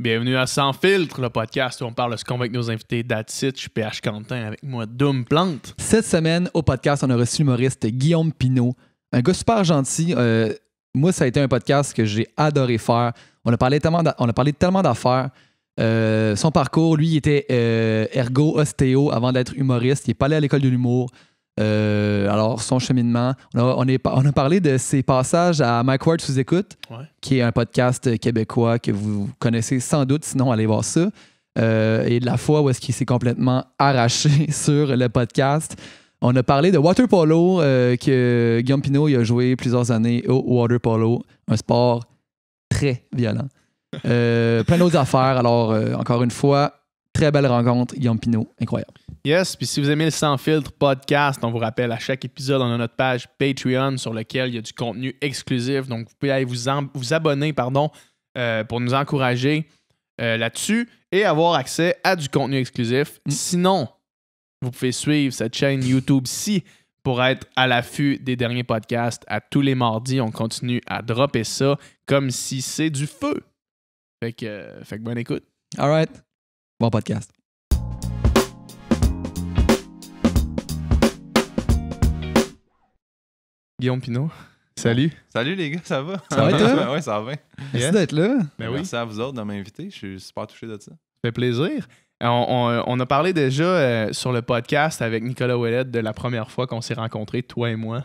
Bienvenue à Sans Filtre, le podcast où on parle de ce qu'on veut avec nos invités. That's it, je suis PH Quentin avec moi, Doom Plante. Cette semaine, au podcast, on a reçu l'humoriste Guillaume Pinault. Un gars super gentil. Moi, ça a été un podcast que j'ai adoré faire. On a parlé tellement d'affaires. Son parcours, lui, il était ergo-ostéo avant d'être humoriste. Il n'est pas allé à l'école de l'humour. Alors, son cheminement. On a parlé de ses passages à Mike Ward sous écoute, qui est un podcast québécois que vous connaissez sans doute, sinon allez voir ça. Et de la fois où est-ce qu'il s'est complètement arraché sur le podcast. On a parlé de water polo, que Guillaume Pinault il a joué plusieurs années au water polo, un sport très violent. Plein d'autres affaires. Alors, encore une fois, très belle rencontre, Guillaume Pinault, incroyable. Yes, puis si vous aimez le Sans Filtre podcast, on vous rappelle à chaque épisode, on a notre page Patreon sur laquelle il y a du contenu exclusif. Donc, vous pouvez aller vous abonner pour nous encourager là-dessus et avoir accès à du contenu exclusif. Sinon, vous pouvez suivre cette chaîne YouTube-ci pour être à l'affût des derniers podcasts. À tous les mardis, on continue à dropper ça comme si c'est du feu. Fait que bonne écoute. All right. Bon podcast. Guillaume Pinault, salut. Salut les gars, ça va? Ça va toi? Oui, ça va bien. Merci d'être là. Ben oui. Merci à vous autres de m'inviter. Je suis super touché de ça. Ça fait plaisir. On a parlé déjà sur le podcast avec Nicolas Ouellette de la première fois qu'on s'est rencontrés, toi et moi.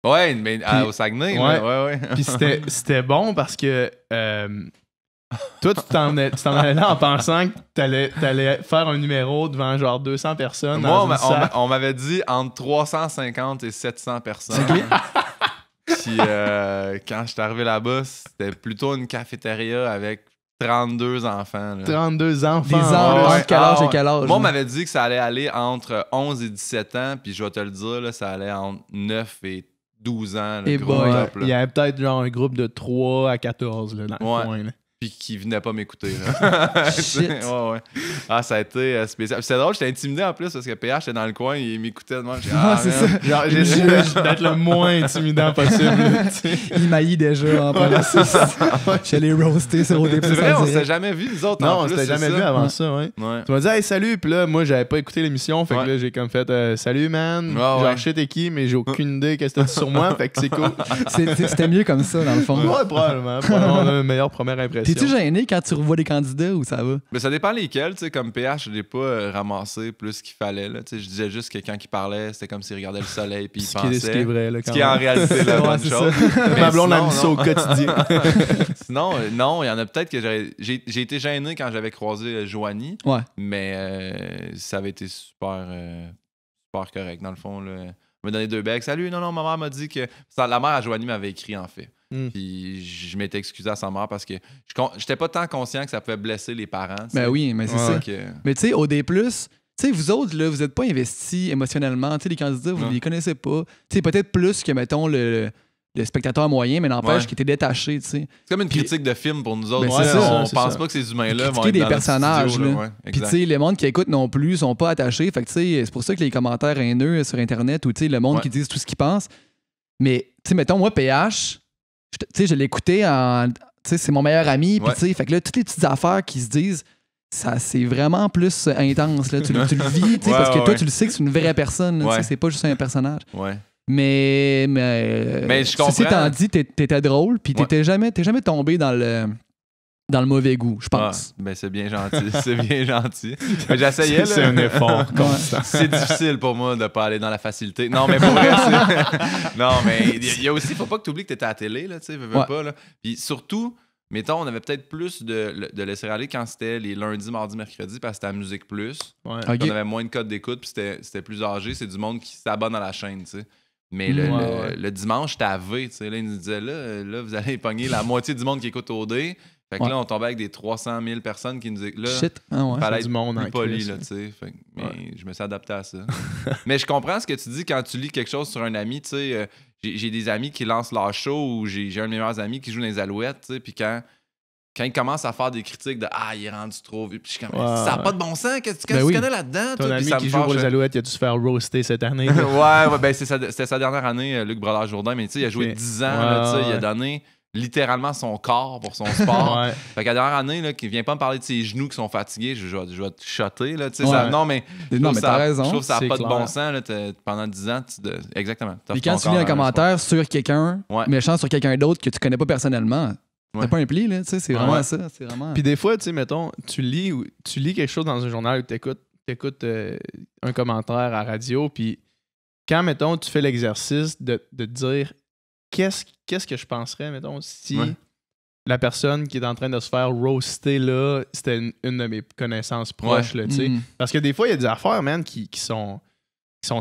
Ouais, mais au Saguenay. Ouais. Puis c'était bon parce que toi, tu t'en allais là en pensant que t'allais faire un numéro devant genre 200 personnes. Moi, on m'avait dit entre 350 et 700 personnes. Puis quand je suis arrivé là-bas, c'était plutôt une cafétéria avec 32 enfants. Là. 32 enfants. Des ans, entre quel âge et quel âge? Moi, on m'avait dit que ça allait aller entre 11 et 17 ans, puis je vais te le dire, là, ça allait entre 9 et 12 ans. Et il y avait peut-être genre un groupe de 3 à 14 là, dans le coin. Là. Puis qui venait pas m'écouter. Shit. Ouais. Ah, ça a été spécial. Puis c'est drôle, j'étais intimidé en plus parce que PH était dans le coin, il m'écoutait de moi. C'est ça. Genre, j'ai essayé d'être le moins intimidant possible. Il maillit déjà en plus. Je l'ai roasté sur OD+. C'est vrai, on s'était jamais vu, nous autres. Non, on s'était jamais vu avant ça, ouais. Tu m'as dit, hey, salut, puis là, moi, j'avais pas écouté l'émission, fait que là, j'ai comme fait, salut, man. Genre, je sais t'es qui, mais j'ai aucune idée qu'est-ce que t'as dit sur moi, fait que c'est cool. C'était mieux comme ça, dans le fond. Ouais, probablement. On a une meilleure première impression. T'es-tu gêné quand tu revois des candidats ou ça va? Mais ça dépend lesquels, tu sais, comme PH, je l'ai pas ramassé plus qu'il fallait, là. Tu sais, je disais juste que quand il parlait, c'était comme s'il regardait le soleil puis il pensait. Ce qui est vrai, là, quand ce qui est en réalité la bonne chose. Ma blonde a mis ça au quotidien. Sinon, non, il y en a peut-être que j'ai été gêné quand j'avais croisé Joanie. Ouais. Mais ça avait été super correct, dans le fond, là. Elle m'a donné 2 becs. Salut, non, ma mère m'a dit que... La mère à Joanie m'avait écrit, en fait. Puis je m'étais excusé à sa mère parce que j'étais pas tant conscient que ça pouvait blesser les parents. Ben oui, mais c'est ça. Mais tu sais, OD+, tu sais, vous autres, là, vous êtes pas investis émotionnellement. Tu sais, les candidats, vous les connaissez pas. Tu sais, peut-être plus que, mettons, le spectateur moyen, mais n'empêche qu'il était détaché, tu sais. C'est comme une critique de film pour nous autres. Ben on pense pas que ces humains-là vont être des dans personnages, studio, là. Puis tu sais, le monde qui écoute non plus sont pas attachés. Fait que tu sais, c'est pour ça que les commentaires haineux sur Internet ou tu sais, le monde qui disent tout ce qu'ils pensent. Mais tu sais, mettons, moi, PH, tu sais, je l'écoutais en... Tu sais, c'est mon meilleur ami. Puis tu sais, fait que là, toutes les petites affaires qui se disent... Ça, c'est vraiment plus intense. Là. Tu le vis, parce que toi, tu le sais que c'est une vraie personne. C'est pas juste un personnage. Ouais. Mais je comprends. Ceci étant dit, t'étais drôle, puis t'es jamais tombé dans le mauvais goût, je pense. Ben c'est bien gentil. C'est bien gentil. Mais j'essayais, là. C'est un effort constant. C'est difficile pour moi de pas aller dans la facilité. Non, mais pour vrai, non, mais il y a aussi, faut pas que tu oublies que t'étais à la télé, là, tu sais, veux pas, là. Puis surtout... Mettons, on avait peut-être plus de laisser aller quand c'était les lundis, mardis, mercredis, parce que c'était à Musique Plus. Ouais. On avait moins de codes d'écoute, puis c'était plus âgé. C'est du monde qui s'abonne à la chaîne, tu sais. Mais le dimanche, j'étais à V, tu sais. Là, ils nous disaient, là, vous allez pogner la moitié du monde qui écoute OD. Fait que là, on tombait avec des 300 000 personnes qui nous disaient, là, fallait être du monde plus poli, là, tu sais. Mais je me suis adapté à ça. Mais je comprends ce que tu dis quand tu lis quelque chose sur un ami, tu sais. J'ai des amis qui lancent leur show ou j'ai un de mes meilleurs amis qui joue dans les Alouettes, tu sais, puis quand ils commencent à faire des critiques de « Ah, il est rendu trop vieux », puis je suis comme « Ça n'a pas de bon sens, qu'est-ce que tu connais là-dedans? » Ton ami qui joue pour les Alouettes, il a dû se faire roaster cette année. ouais, ben c'était sa dernière année, Luc Brodeur-Jourdain, mais tu sais, il a joué 10 ans, là, tu sais, il a donné littéralement son corps pour son sport. Ouais. Fait qu'à la dernière année, là, qu'il vient pas me parler de ses genoux qui sont fatigués, je vais te shotter. Là, tu sais, Ouais. ça, non, mais T'as raison. je trouve que ça n'a C'est pas de clair. bon sens. Là, pendant 10 ans, exactement. Et quand tu lis un commentaire sur quelqu'un, Ouais. méchant sur quelqu'un d'autre que tu connais pas personnellement, Ouais. t'as pas un pli, là, tu sais, c'est vraiment ça. C'est vraiment... Puis des fois, tu sais, mettons, tu lis quelque chose dans un journal ou tu écoutes un commentaire à la radio, puis quand, mettons, tu fais l'exercice de te dire qu'est-ce que je penserais, mettons, si la personne qui est en train de se faire roaster là, c'était une de mes connaissances proches, là, tu sais. Parce que des fois, il y a des affaires, man, qui sont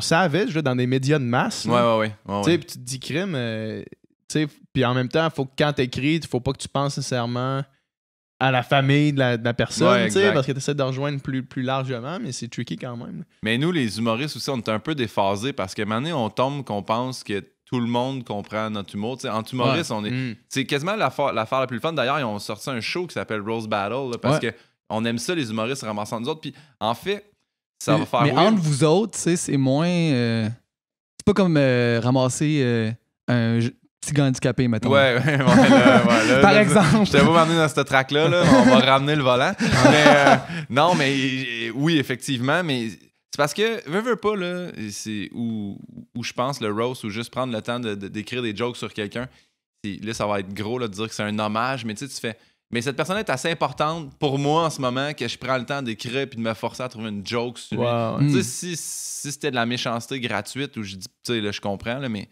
savages là, dans des médias de masse. là. Ouais. Tu sais, puis tu te dis crime, tu sais, puis en même temps, faut que quand t'écris, il faut pas que tu penses nécessairement à la famille de la personne, Ouais, tu sais, exact. parce que tu essaies de rejoindre plus largement, mais c'est tricky quand même. Mais nous, les humoristes aussi, on est un peu déphasés parce que maintenant, on tombe qu'on pense que tout le monde comprend notre humour. Tu sais, en humoriste, on est. Mm. C'est quasiment l'affaire la plus fun. D'ailleurs, ils ont sorti un show qui s'appelle Rose Battle là, parce que on aime ça, les humoristes ramassant nous autres. Puis en fait, ça va faire. Mais weird. entre vous autres, tu sais, c'est moins. C'est pas comme ramasser un petit gars handicapé, mettons. Ouais, là, Par là, exemple. Je t'ai pas m'amener dans cette track-là, là. On va ramener le volant. Mais non, mais oui, effectivement, mais c'est parce que, veux pas, là, c'est où je pense le roast ou juste prendre le temps d'écrire des jokes sur quelqu'un. Là, ça va être gros là, de dire que c'est un hommage, mais tu sais, tu fais. Mais cette personne est assez importante pour moi en ce moment que je prends le temps d'écrire puis de me forcer à trouver une joke sur lui. Ouais. Tu sais, si c'était de la méchanceté gratuite, où je dis, tu sais, là, je comprends, là, mais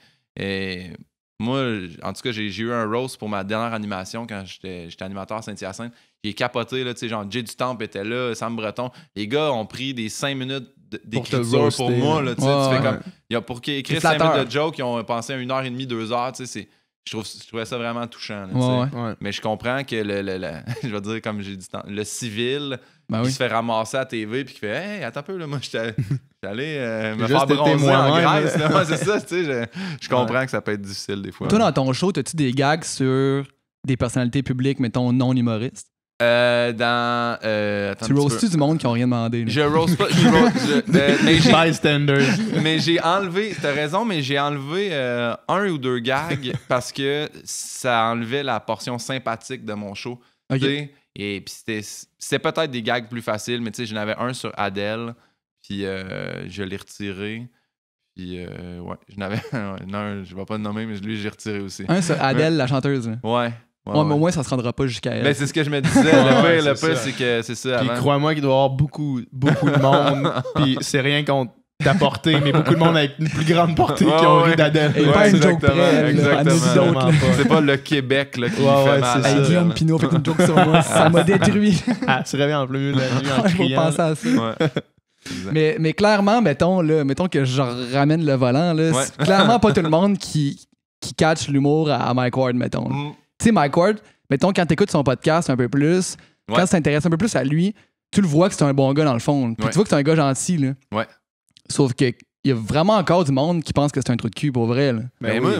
moi, en tout cas, j'ai eu un roast pour ma dernière animation quand j'étais animateur à Saint-Hyacinthe. J'ai capoté, là, tu sais, genre Jay du Temple était là, Sam Breton. Les gars ont pris des 5 minutes d'écriture pour moi, là, tu sais, tu fais comme... Pour qu'ils écrivent 5 minutes de joke, ils ont pensé à 1h30, 2 heures, tu sais, je trouvais ça vraiment touchant. Là, tu sais. Ouais. Mais je comprends que je vais dire, comme j'ai dit, le civil qui se fait ramasser à la TV puis qui fait « Hey, attends un peu, là, moi, j'étais allé me faire bronzer en Grèce. » Ouais, c'est ça, tu sais, je comprends que ça peut être difficile des fois. Toi, dans ton show, as-tu des gags sur des personnalités publiques, mettons, non humoristes? Tu roastes-tu du monde qui n'ont rien demandé? Là? Je roast pas. Bystanders. Mais j'ai enlevé, t'as raison, mais j'ai enlevé 1 ou 2 gags parce que ça enlevait la portion sympathique de mon show. Okay. Et puis c'était peut-être des gags plus faciles, mais tu sais, j'en avais un sur Adele, puis je l'ai retiré. Puis j'en avais non, je vais pas le nommer, mais lui, j'ai retiré aussi. Un sur Adele, la chanteuse. Là. Ouais. Mais au moins, ça se rendra pas jusqu'à elle. Ben, c'est ce que je me disais. Le pire, c'est que c'est ça. Puis avant. crois-moi qu'il doit y avoir beaucoup de monde. Puis c'est rien contre ta portée, mais beaucoup de monde avec une plus grande portée qui ont ri d'Adèle. Et pas une joke près, exactement. C'est pas le Québec là, qui fait mal. Hey, Guillaume Pinot fait une joke sur moi. Ça m'a détruit. Se réveille en plein milieu de la nuit en Il faut criant. penser à ça. Ouais. Mais clairement, mettons que je ramène le volant. Là, c'est clairement pas tout le monde qui catch l'humour à Mike Ward, mettons. Tu sais, Mike Ward, mettons, quand t'écoutes son podcast un peu plus, quand tu t'intéresses un peu plus à lui, tu le vois que c'est un bon gars dans le fond. Puis tu vois que c'est un gars gentil. Là. Ouais. Sauf que il y a vraiment encore du monde qui pense que c'est un trou de cul pour vrai. Là.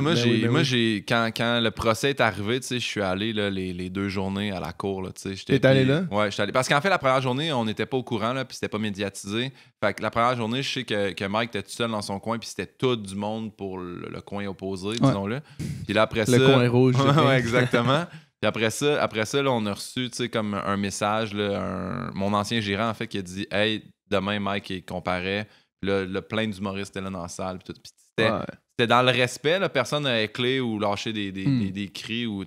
Moi, j'ai quand le procès est arrivé, tu sais, je suis allé là, les 2 journées à la cour. T'es allé là? Ouais, j'étais allé. Parce qu'en fait, la première journée, on n'était pas au courant, là, puis c'était pas médiatisé. Fait que la première journée, je sais que Mike était tout seul dans son coin, puis c'était tout du monde pour le coin opposé, disons-le. Puis là, après ça. Le coin rouge. Ouais, exactement. Puis après ça là, on a reçu, tu sais, comme un message, là, mon ancien gérant, en fait, qui a dit « Hey, demain, Mike, il comparait. » Le plein d'humoristes étaient là dans la salle. Puis c'était dans le respect. Là, personne n'a éclé ou lâché des cris. Ou,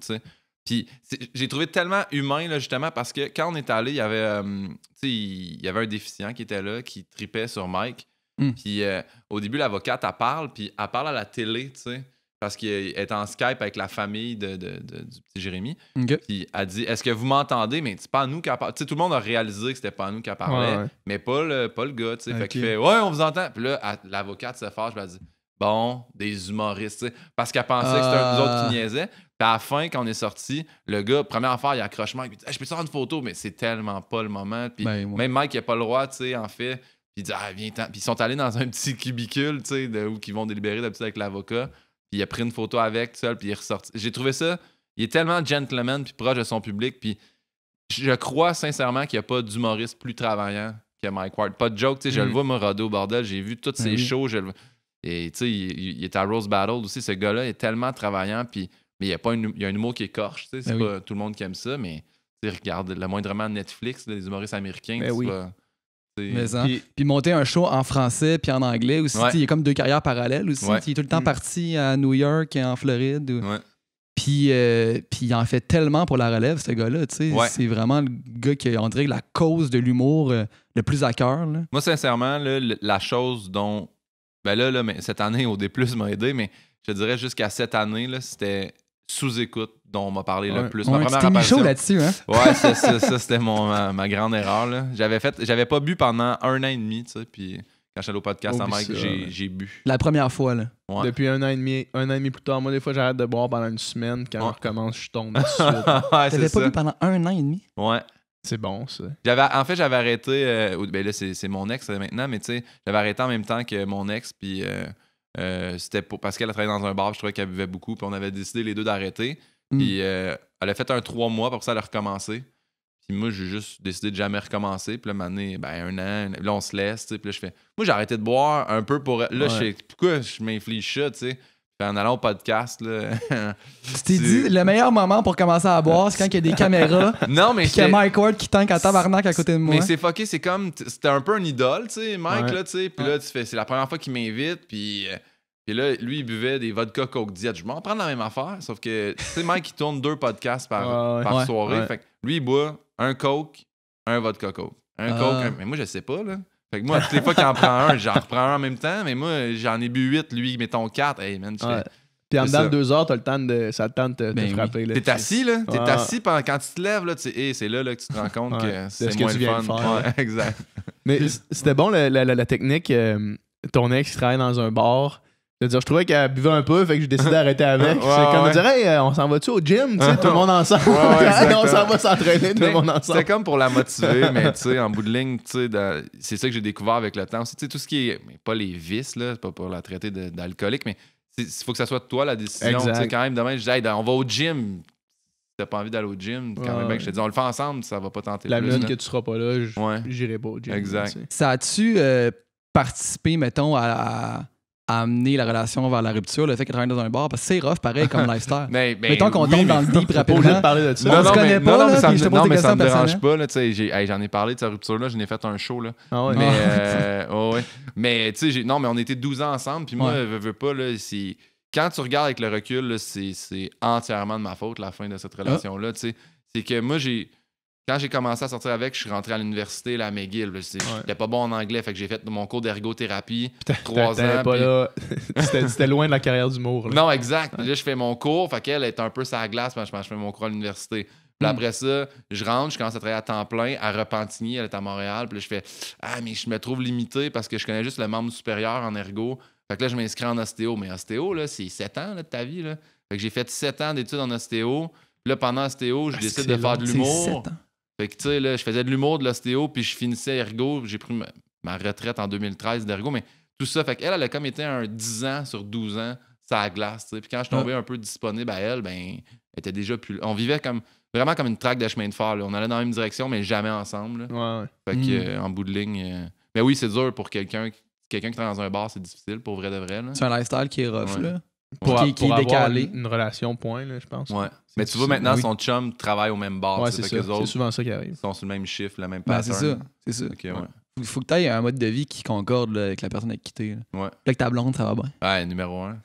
puis j'ai trouvé tellement humain, là, justement, parce que quand on est allé, il y avait un déficient qui était là, qui tripait sur Mike. Puis au début, l'avocate, elle parle à la télé, tu sais, parce qu'elle est en Skype avec la famille du petit Jérémy. Okay. Puis elle dit « Est-ce que vous m'entendez? » Mais c'est pas à nous qu'elle parle. Tout le monde a réalisé que c'était pas à nous qu'elle parlait, mais pas le gars. Okay. Fait qu'il fait « Ouais, on vous entend. » Puis là, l'avocate se fâche, elle dit « Bon, des humoristes. » Tu sais, parce qu'elle pensait que c'était un nous autres qui niaisait. Puis à la fin, quand on est sorti, le gars, première affaire, il accroche Mike. Il dit « Je peux te faire une photo? » Mais c'est tellement pas le moment. Puis même Mike, il a pas le droit, tu sais, en fait. Puis il dit « Ah, viens-t'en. » Puis ils sont allés dans un petit cubicule, tu sais, où ils vont délibérer d'habitude avec l'avocat. Puis il a pris une photo avec, tout seul, puis il est ressorti. J'ai trouvé ça... Il est tellement gentleman puis proche de son public. Puis je crois sincèrement qu'il n'y a pas d'humoriste plus travaillant que Mike Ward. Pas de joke, tu sais, je le vois, moi, roder au bordel. J'ai vu toutes ses shows. Et tu sais, il est à Rose Battle aussi. Ce gars-là est tellement travaillant. Puis Mais il y a un humour qui écorche, tu sais. C'est pas tout le monde qui aime ça, mais regarde le moindrement Netflix, les humoristes américains, Puis monter un show en français puis en anglais aussi. Il y a comme 2 carrières parallèles aussi. Il est tout le temps parti à New York et en Floride. Puis il en fait tellement pour la relève, ce gars-là. C'est vraiment le gars qui, on dirait, la cause de l'humour le plus à cœur. Moi, sincèrement, là, la chose dont... Ben là mais cette année, au D+, m'a aidé, mais je te dirais jusqu'à cette année, là, c'était sous-écoute dont on m'a parlé le plus. Ma première apparition là-dessus, hein? Ouais, ça c'était ma grande erreur. Là. J'avais pas bu pendant 1 an et demi, tu sais, puis quand j'allais au podcast en Mike, j'ai bu. La première fois, là. Ouais. Depuis 1 an et demi plus tard, moi, des fois, j'arrête de boire pendant 1 semaine. Quand on recommence, je tombe tout de suite. T'avais pas bu pendant 1 an et demi? Ouais. C'est bon, ça. En fait, j'avais arrêté... ben là, c'est mon ex maintenant, mais tu sais, j'avais arrêté en même temps que mon ex, puis c'était parce qu'elle a travaillé dans un bar, je trouvais qu'elle buvait beaucoup, puis on avait décidé les deux d'arrêter. Puis elle a fait un 3 mois, puis après ça, elle a recommencé. Puis moi, j'ai juste décidé de jamais recommencer. Puis là, m'amener, 1 an, là, on se laisse, tu sais. Puis là, je fais... Moi, j'ai arrêté de boire un peu pour... Là, je sais pourquoi je m'inflige ça, tu sais. Puis en allant au podcast, là... Tu t'es dit, le meilleur moment pour commencer à boire, c'est quand il y a des caméras. Non, mais qu'il y a Mike Ward qui tank en tabarnak à côté de moi. Mais c'est fucké, c'est comme... C'était un peu un idole, tu sais, Mike, là, tu sais. Puis là, tu fais... C'est la première fois qu'il m'invite, puis là, lui, il buvait des vodka Coke Diet. Je vais m'en prendre la même affaire, sauf que, tu sais, Mike, il tourne 2 podcasts par soirée. Ouais. Fait que lui, il boit un Coke, un vodka Coke. Coke, mais moi, je sais pas, là. Fait que moi, toutes les fois qu'il en prend un, j'en reprends un en même temps, mais moi, j'en ai bu 8, lui, mettons 4. Hey, man, Puis en dedans de 2 heures, t'as le temps de... Ça a le temps de te frapper. Là, t'es assis, là. T'es assis quand tu te lèves, là. C'est là que tu te rends compte que c'est moins le fun. Ouais, exact. Mais c'était bon, la technique. Ton ex, il travaille dans un bar. C'est-à-dire, je trouvais qu'elle buvait un peu, fait que j'ai décidé d'arrêter avec. C'est comme dire, hey, on s'en va-tu au gym, tu sais, tout le monde ensemble. On s'en va s'entraîner, tout le monde ensemble. C'était comme pour la motiver, mais tu sais, en bout de ligne, tu sais, c'est ça que j'ai découvert avec le temps. Tu sais, tout ce qui est, mais pas les vices, là, c'est pas pour la traiter d'alcoolique, mais il faut que ça soit toi la décision. Tu sais, quand même, demain, je dis, hey, on va au gym. Si t'as pas envie d'aller au gym, quand même, je te dis, on le fait ensemble, ça va pas tenter la minute que tu seras pas là, j'irai pas au gym. Exact. Ça a-tu participé, mettons, à amener la relation vers la rupture, le fait qu'elle travaille dans un bar, parce que c'est rough, pareil, comme lifestyle. Mettons qu'on tombe dans le deep rapidement. Pas obligé de parler de ça. On se connaît pas, là, puis je te pose des questions me dérange pas, là, tu sais, j'en ai parlé de sa rupture-là, j'en ai fait un show, là. Ah ouais? Mais, mais tu sais, non, mais on était 12 ans ensemble, puis moi, je veux pas, là, quand tu regardes avec le recul, là, c'est entièrement de ma faute, la fin de cette relation-là, tu sais. C'est que moi, quand j'ai commencé à sortir avec, je suis rentré à l'université là, à McGill. J'étais pas bon en anglais, fait que j'ai fait mon cours d'ergothérapie 3 ans. Pas là. C'était loin de la carrière d'humour. Non, exact. Là, je fais mon cours, fait qu'elle est un peu sur la glace, je fais mon cours à l'université. Puis après ça, je rentre, je commence à travailler à temps plein à Repentigny, elle est à Montréal. Puis là, je fais mais je me trouve limité parce que je connais juste le membre supérieur en ergo. Fait que là, je m'inscris en ostéo. Mais ostéo, là, c'est 7 ans là, de ta vie. Là. Fait que j'ai fait 7 ans d'études en ostéo. Là, pendant ostéo, je décide de faire de l'humour. Fait que, tu sais, là, je faisais de l'humour, de l'ostéo, puis je finissais ergo. J'ai pris ma retraite en 2013 d'ergo, mais tout ça, fait qu'elle, elle a comme été un 10 ans sur 12 ans, ça a glace, tu sais. Puis quand je tombais un peu disponible à elle, elle était déjà plus... On vivait vraiment comme une traque de chemin de fer, là. On allait dans la même direction, mais jamais ensemble, là. Fait que, en bout de ligne... Mais oui, c'est dur pour quelqu'un qui travaille dans un bar, c'est difficile, pour vrai de vrai, là. C'est un lifestyle qui est rough, là. Pour est décalé. Une relation point, là, je pense. Ouais. Mais tu vois, maintenant, son chum travaille au même bar. Ouais, c'est ça. C'est souvent ça qui arrive. Ils sont sur le même chiffre, le même pattern. C'est ça. Okay, Il faut que tu aies un mode de vie qui concorde là, avec la personne avec qui t'es. Ouais. Avec ta blonde, ça va bien. Ouais, numéro 1.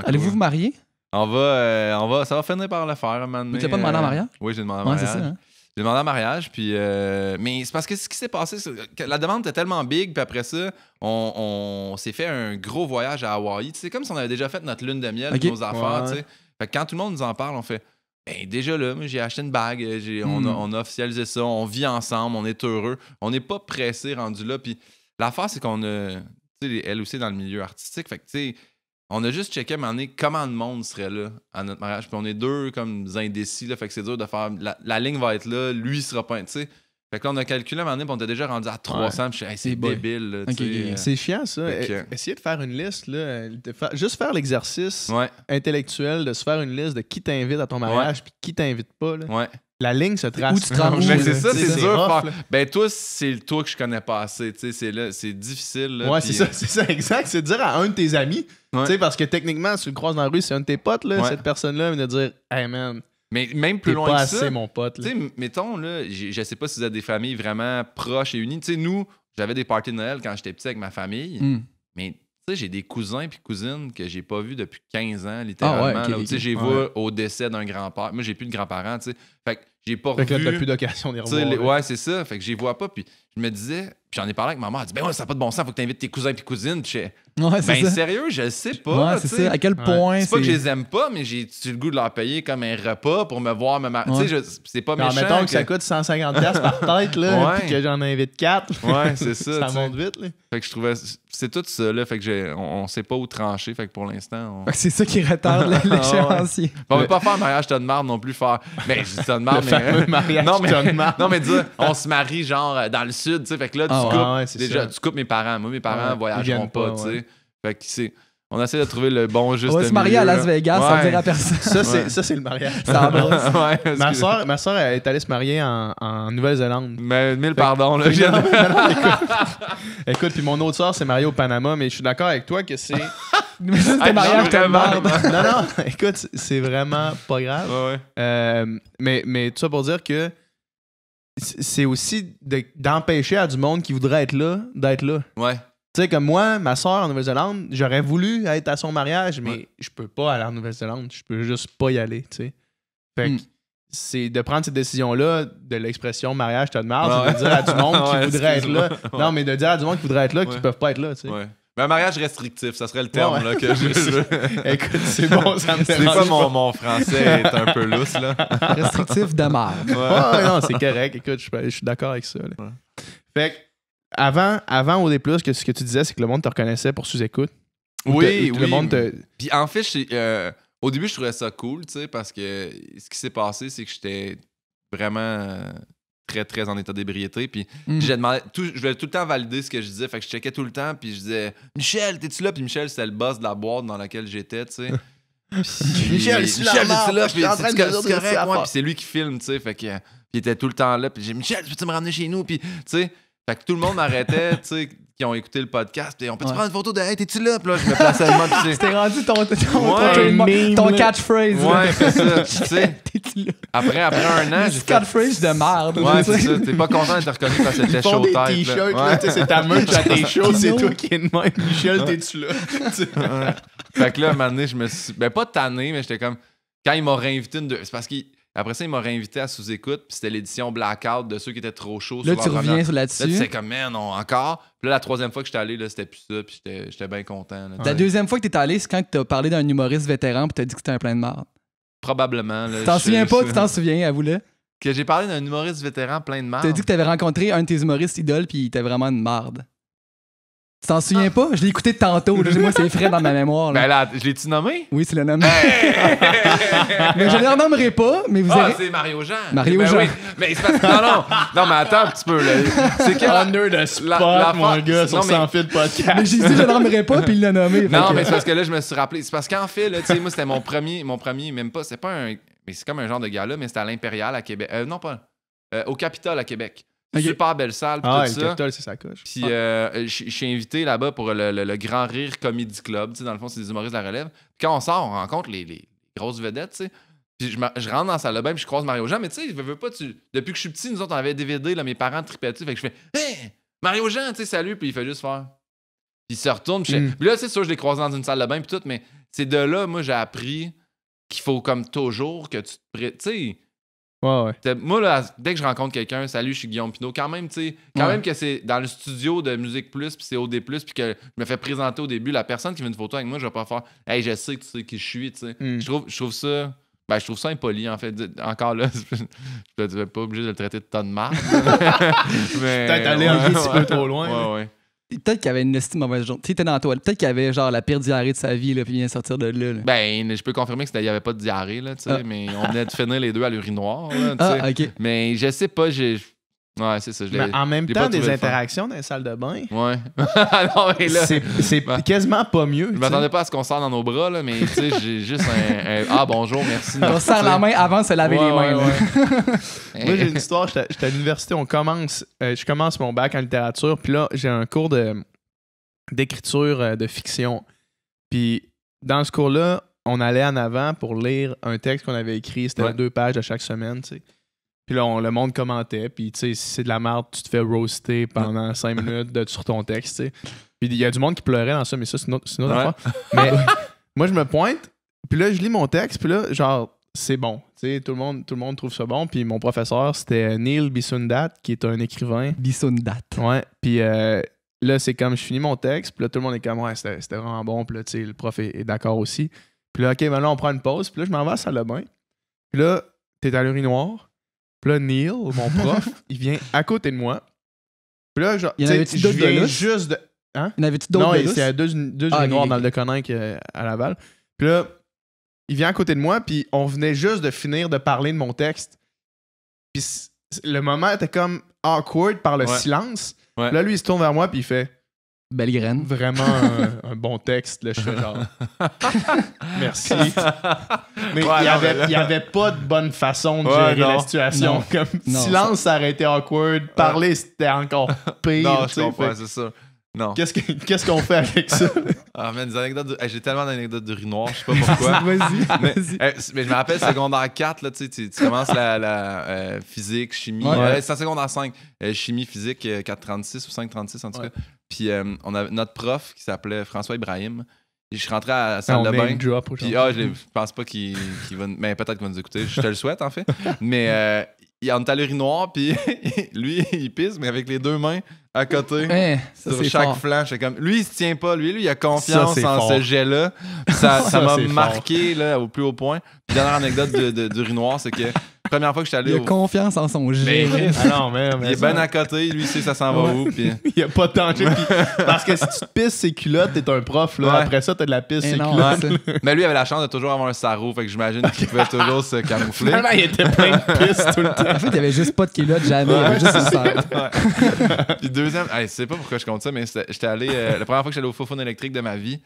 Allez-vous vous marier? On va, ça va finir par le faire, man. Mais tu n'as pas demandé en mariage? Oui, j'ai demandé en mariage. C'est ça, hein? J'ai demandé en mariage, puis... mais c'est parce que ce qui s'est passé, c'est que la demande était tellement big, puis après ça, on s'est fait un gros voyage à Hawaï. C'est comme si on avait déjà fait notre lune de miel, nos affaires, tu sais. Fait que quand tout le monde nous en parle, on fait... déjà là, moi, j'ai acheté une bague, on a officialisé ça, on vit ensemble, on est heureux. On n'est pas pressé rendu là, puis l'affaire, c'est qu'on a... Tu sais, elle aussi dans le milieu artistique, fait que, tu sais... On a juste checké à un moment donné comment le monde serait là à notre mariage. Puis on est deux comme indécis, là, fait que c'est dur de faire. La ligne va être là, lui il sera pas. Tu sais. Fait que là, on a calculé à un moment donné, puis on était déjà rendu à 300. Puis je suis c'est débile. Là, c'est chiant, ça. Essayez de faire une liste. Là, juste faire l'exercice intellectuel de se faire une liste de qui t'invite à ton mariage puis qui t'invite pas. Là. Ouais. La ligne se trace. Où tu te rends, Mais où, c'est ça, Tu sais, c'est dur. rough, Faire... là. Ben, toi, c'est le toi que je connais pas assez. Tu sais, c'est difficile. Là, Ouais, puis, c'est ça, exact. C'est de dire à un de tes amis, Ouais. tu sais, parce que techniquement, si tu le croises dans la rue, c'est un de tes potes, là, Ouais. cette personne-là, mais de dire, hey man, Mais même plus t'es loin pas que assez ça. mon pote. Tu Là. sais, mettons, là, je sais pas si vous avez des familles vraiment proches et unies. Tu sais, nous, j'avais des parties de Noël quand j'étais petit avec ma famille. Mais tu sais, j'ai des cousins puis cousines que j'ai pas vus depuis 15 ans, littéralement. Ah ouais, ok, là, où, ok. tu sais, j'ai vu au décès d'un grand-père. Moi, j'ai plus de grands-parents, tu sais. Fait que j'ai pas Fait que là, revu. t'as plus d'occasion d'y Tu sais, revoir. là. ouais, c'est ça. Fait que j'y vois pas. Puis je me disais, puis j'en ai parlé avec ma mère. Elle dit, ben ouais, ça n'a pas de bon sens. Faut que t'invites tes cousins puis cousines. Puis j'étais, Ouais, c'est ben ça. sérieux, je le sais pas. Ouais, c'est tu sais. ça. À quel point. C'est pas que je les aime pas, mais j'ai le goût de leur payer comme un repas pour me voir me marier. Ouais. Tu sais, c'est pas Alors, méchant. mettons que ça coûte 150$ par tête, là, Ouais. puis que j'en invite 4. Ouais, c'est ça. Ça tu sais. monte vite, là. Fait que je trouvais. C'est tout ça, là. Fait que on sait pas où trancher. Fait que pour l'instant, on. Fait que c'est ça qui retarde l'échéancier. On veut pas faire un mariage tas de marde non plus. Faire. Mais je dis tas de Le marde, fameux mais. mariage Non, mais- John Mark. Non, mais dire, on se marie genre dans le sud, tu sais. Fait que là, tu Ah, coupes. ouais, c'est déjà, ça. tu coupes mes parents. Moi, mes parents Ouais, ils voyageront viennent pas, pas, tu sais. ouais. Fait que c'est. On essaie de trouver le bon juste On va se marier à milieu, Las là. Vegas Ouais. sans dire à personne. Ça, c'est le mariage. Ça embrasse. Ouais, parce que- Ma soeur, elle est allée se marier en Nouvelle-Zélande. Mais mille pardons, là. Non, non, écoute, puis mon autre soeur s'est mariée au Panama, mais je suis d'accord avec toi que c'est. Mais ça, c'était Hey, mariage de vraiment. merde. Non, non, écoute, c'est vraiment pas grave. Ouais, Mais tout ça pour dire que c'est aussi d'empêcher à du monde qui voudrait être là d'être là. ouais. Tu sais, comme moi, ma soeur en Nouvelle-Zélande, j'aurais voulu être à son mariage, mais Ouais. je peux pas aller en Nouvelle-Zélande. Je peux juste pas y aller, tu sais. Fait que c'est de prendre cette décision-là de l'expression mariage, t'as de marre, c'est de dire à du monde qui Ouais, voudrait être là. excuse-moi. Non, mais de dire à du monde qui voudrait être là, qui Ouais. peuvent pas être là, tu sais. Ouais. Mais un mariage restrictif, ça serait le terme Ouais, là, que je. Écoute, c'est bon, ça me C'est dérange quoi pas. mon français est un peu lousse, là. Restrictif de merde. Ouais, non, c'est correct. Écoute, je suis d'accord avec ça. Là. Ouais. Fait que, avant OD+, que ce que tu disais, c'est que le monde te reconnaissait pour sous-écoute. Ou Oui, le oui. monde te... Puis en fait, au début, je trouvais ça cool, tu sais, parce que ce qui s'est passé, c'est que j'étais vraiment très, très en état d'ébriété. Puis j'ai demandé, je voulais tout le temps valider ce que je disais. Fait que je checkais tout le temps, puis je disais, Michel, t'es-tu là? Puis Michel, c'était le boss de la boîte dans laquelle j'étais, tu sais. Michel, t'es-tu c'est la merde, là? je suis en train de C'est dire des correct, affaires. moi. Puis c'est lui qui filme, tu sais. Fait que, puis il était tout le temps là. Puis j'ai dit, Michel, peux-tu me ramener chez nous? Puis, tu sais, fait que tout le monde m'arrêtait, tu sais, qui ont écouté le podcast. Puis on peut-tu prendre une photo de, hey, t'es-tu là? Puis là, je me plaçais le mode, puis c'est. C'était rendu ton meme, là. catchphrase. là. Ouais, c'est ça. Tu sais, T'es-tu là? après un an, j'ai fait. Catchphrase de merde. Ouais, tu c'est sais. ça. T'es pas content d'être reconnu parce que t'étais Ils font chaud des tête. t-shirts, là. là, tu sais, c'est ta merch à tes shows, c'est Kino. toi qui es de même. Michel, t'es-tu là? Ouais. Fait que là, un moment donné, je me suis. Ben, pas tanné, mais j'étais comme. Quand il m'a réinvité c'est parce qu'après ça, il m'a réinvité à sous-écoute, puis c'était l'édition Blackout de ceux qui étaient trop chauds. Là, sur tu leur reviens première- là-dessus. Là, tu sais comme, man, non, encore. Puis là, la troisième fois que j'étais allé, là, c'était plus ça, puis j'étais bien content. Là, tu La sais. deuxième fois que t'es allé, c'est quand t'as parlé d'un humoriste vétéran pis t'as dit que c'était un plein de marde. Probablement. Là, T'en je- souviens pas, je- tu t'en souviens, avoue-le. Que j'ai parlé d'un humoriste vétéran plein de marde. T'as dit que t'avais rencontré un de tes humoristes idoles pis il était vraiment une marde. Tu t'en souviens pas? Je l'ai écouté tantôt. Là. Moi, c'est frais dans ma mémoire. Là. Ben là, je l'ai-tu nommé? Oui, c'est le nom. Mais je ne le renommerai pas, mais vous Ah, avez... c'est Mario Jean. Mario Ben Jean. oui. Mais c'est parce que. Non, mais attends un petit peu, là. C'est que. Under the spot, la mon fa- gars, sur Non, mais- Sans Fil Podcast. Mais j'ai dit je ne le nommerai pas, puis il l'a nommé. Non, fait que- mais c'est parce que là, je me suis rappelé. C'est parce qu'en fait, là, tu sais, moi, c'était mon premier, même pas. C'est pas un. Mais c'est comme un genre de gala, mais c'était à l'Impérial à Québec. Non, pas. Au Capitole à Québec. Ok. Super belle salle, pis Ah, tout le ça. Capitole, c'est sa coche. Puis je suis invité là-bas pour le Grand Rire Comedy Club. Tu sais, dans le fond, c'est des humoristes de la relève. Puis quand on sort, on rencontre les grosses vedettes, tu sais. Puis je rentre dans la salle de bain, puis je croise Mario Jean. Mais tu sais, je veux pas, depuis que je suis petit, nous autres, on avait DVD, là, mes parents tripaient dessus. Fait que je fais « Hey! Mario Jean, tu sais, salut! » Puis il fait juste faire. Puis il se retourne. Puis puis là, c'est sûr, je l'ai croisé dans une salle de bain, puis tout. Mais c'est de là, moi, j'ai appris qu'il faut, comme toujours, que tu te... Tu sais... Ouais. Moi, là, dès que je rencontre quelqu'un, salut, je suis Guillaume Pinot. Quand même, tu sais, même que c'est dans le studio de Musique Plus, puis c'est OD+, puis que je me fais présenter au début, la personne qui veut une photo avec moi, je vais pas faire « Hey, je sais que tu sais qui je suis », tu sais. Je trouve ça... Ben, je trouve ça impoli, en fait. Encore là, je suis pas obligé de le traiter de tonne de marde. Mais... Peut-être aller un petit peu trop loin. là. Ouais. Peut-être qu'il y avait une estime mauvaise journée. Tu sais, t'es dans la toile. Peut-être qu'il y avait genre la pire diarrhée de sa vie, là, puis il vient sortir de là. Ben, je peux confirmer qu'il n'y avait pas de diarrhée, là, tu sais, mais on venait de finir les deux à l'urinoir, là, tu sais. Ah, ok. Mais je sais pas, Ouais, c'est ça. Mais en même j'ai temps, pas trouvé des le fun. interactions dans les salles de bain, Ouais. Non, mais là, c'est Ouais. quasiment pas mieux. je m'attendais pas à ce qu'on serre dans nos bras, là, mais tu sais, j'ai juste un ah, bonjour, merci. On se serre la main avant de se laver les mains. là. Moi, j'ai une histoire. J'étais à l'université, je commence mon bac en littérature, puis là, j'ai un cours d'écriture de fiction. Puis dans ce cours-là, on allait en avant pour lire un texte qu'on avait écrit. C'était 2 pages à chaque semaine, tu sais. Puis là, le monde commentait. Puis, tu sais, si c'est de la merde, tu te fais roaster pendant 5 minutes sur ton texte, tu sais. Puis il y a du monde qui pleurait dans ça, mais ça, c'est une autre affaire. Mais moi, je me pointe, puis là, je lis mon texte, puis là, genre, c'est bon. Tu sais, tout le monde trouve ça bon. Puis mon professeur, c'était Neil Bisundat, qui est un écrivain. Bisundat. Ouais. Puis là, c'est comme, je finis mon texte, puis là, tout le monde est comme, ouais, c'était vraiment bon. Puis là, tu sais, le prof est d'accord aussi. Puis là, OK, maintenant, on prend une pause. Puis là, je m'en vais à la salle de bain. Puis là, t'es à l'urinoir. Puis là, Neil, mon prof, il vient à côté de moi. Puis là, genre, Il y en avait-tu d'autres de lousse? juste de... Hein? Il y en avait-tu d'autres Non, de lousse? c'est à deux urinoirs dans le Deconinck à Laval. Puis là, il vient à côté de moi, puis on venait juste de finir de parler de mon texte. Puis le moment était comme awkward par le silence. Ouais. Puis là, lui, il se tourne vers moi, puis il fait... Belle graine. Vraiment un bon texte. Là, je fais genre... Merci. Mais Ouais, il n'y avait pas de bonne façon de gérer la situation. Non. Comme Non, silence, ça aurait été awkward. Parler, c'était encore pire. Non, tu je sais, comprends, fait- c'est ça. Non. Qu'est-ce qu'on fait avec ça? Ah, man, des anecdotes. J'ai tellement d'anecdotes d'urinoir, je sais pas pourquoi. Vas-y, mais, vas-y. mais je me rappelle, secondaire 4, là, tu commences la physique, chimie. Ouais. C'est en secondaire 5. Chimie, physique, 436 ou 536 en tout cas. Puis on a notre prof qui s'appelait François Ibrahim. Et je suis rentré à la salle On de name bain. drop Puis aujourd'hui. je pense pas qu'il va. Mais peut-être qu'il va nous écouter. Je te le souhaite, en fait. Mais on est à l'urinoir, puis lui, il pisse, mais avec les 2 mains à côté. Hein, ça, Sur c'est chaque fort. flanc, j'étais comme. Lui, il se tient pas. Lui, il a confiance Ça, c'est en fort. ce jet-là. Ça Ça, m'a c'est marqué là, au plus haut point. Puis, dernière anecdote d'urinoir, c'est que première fois que j'étais Il allé a confiance en son jet. Ah non, mais il est bien à côté, lui, il sait ça s'en va où. Puis... Il n'y a pas de danger. Parce que si tu te pisses ses culottes, t'es un prof. Là. Ouais. Après ça, t'as de la pisse Eh ses non, culottes. ça. Mais lui, il avait la chance de toujours avoir un sarrau, fait que j'imagine qu'il pouvait toujours se camoufler. Finalement, il était plein de pisse tout le temps. En fait, il y avait juste pas de culotte, jamais. Il y avait juste une serre. Puis deuxième, je sais pas pourquoi je compte ça, mais j'étais allé, la première fois que j'allais au Fofone électrique de ma vie,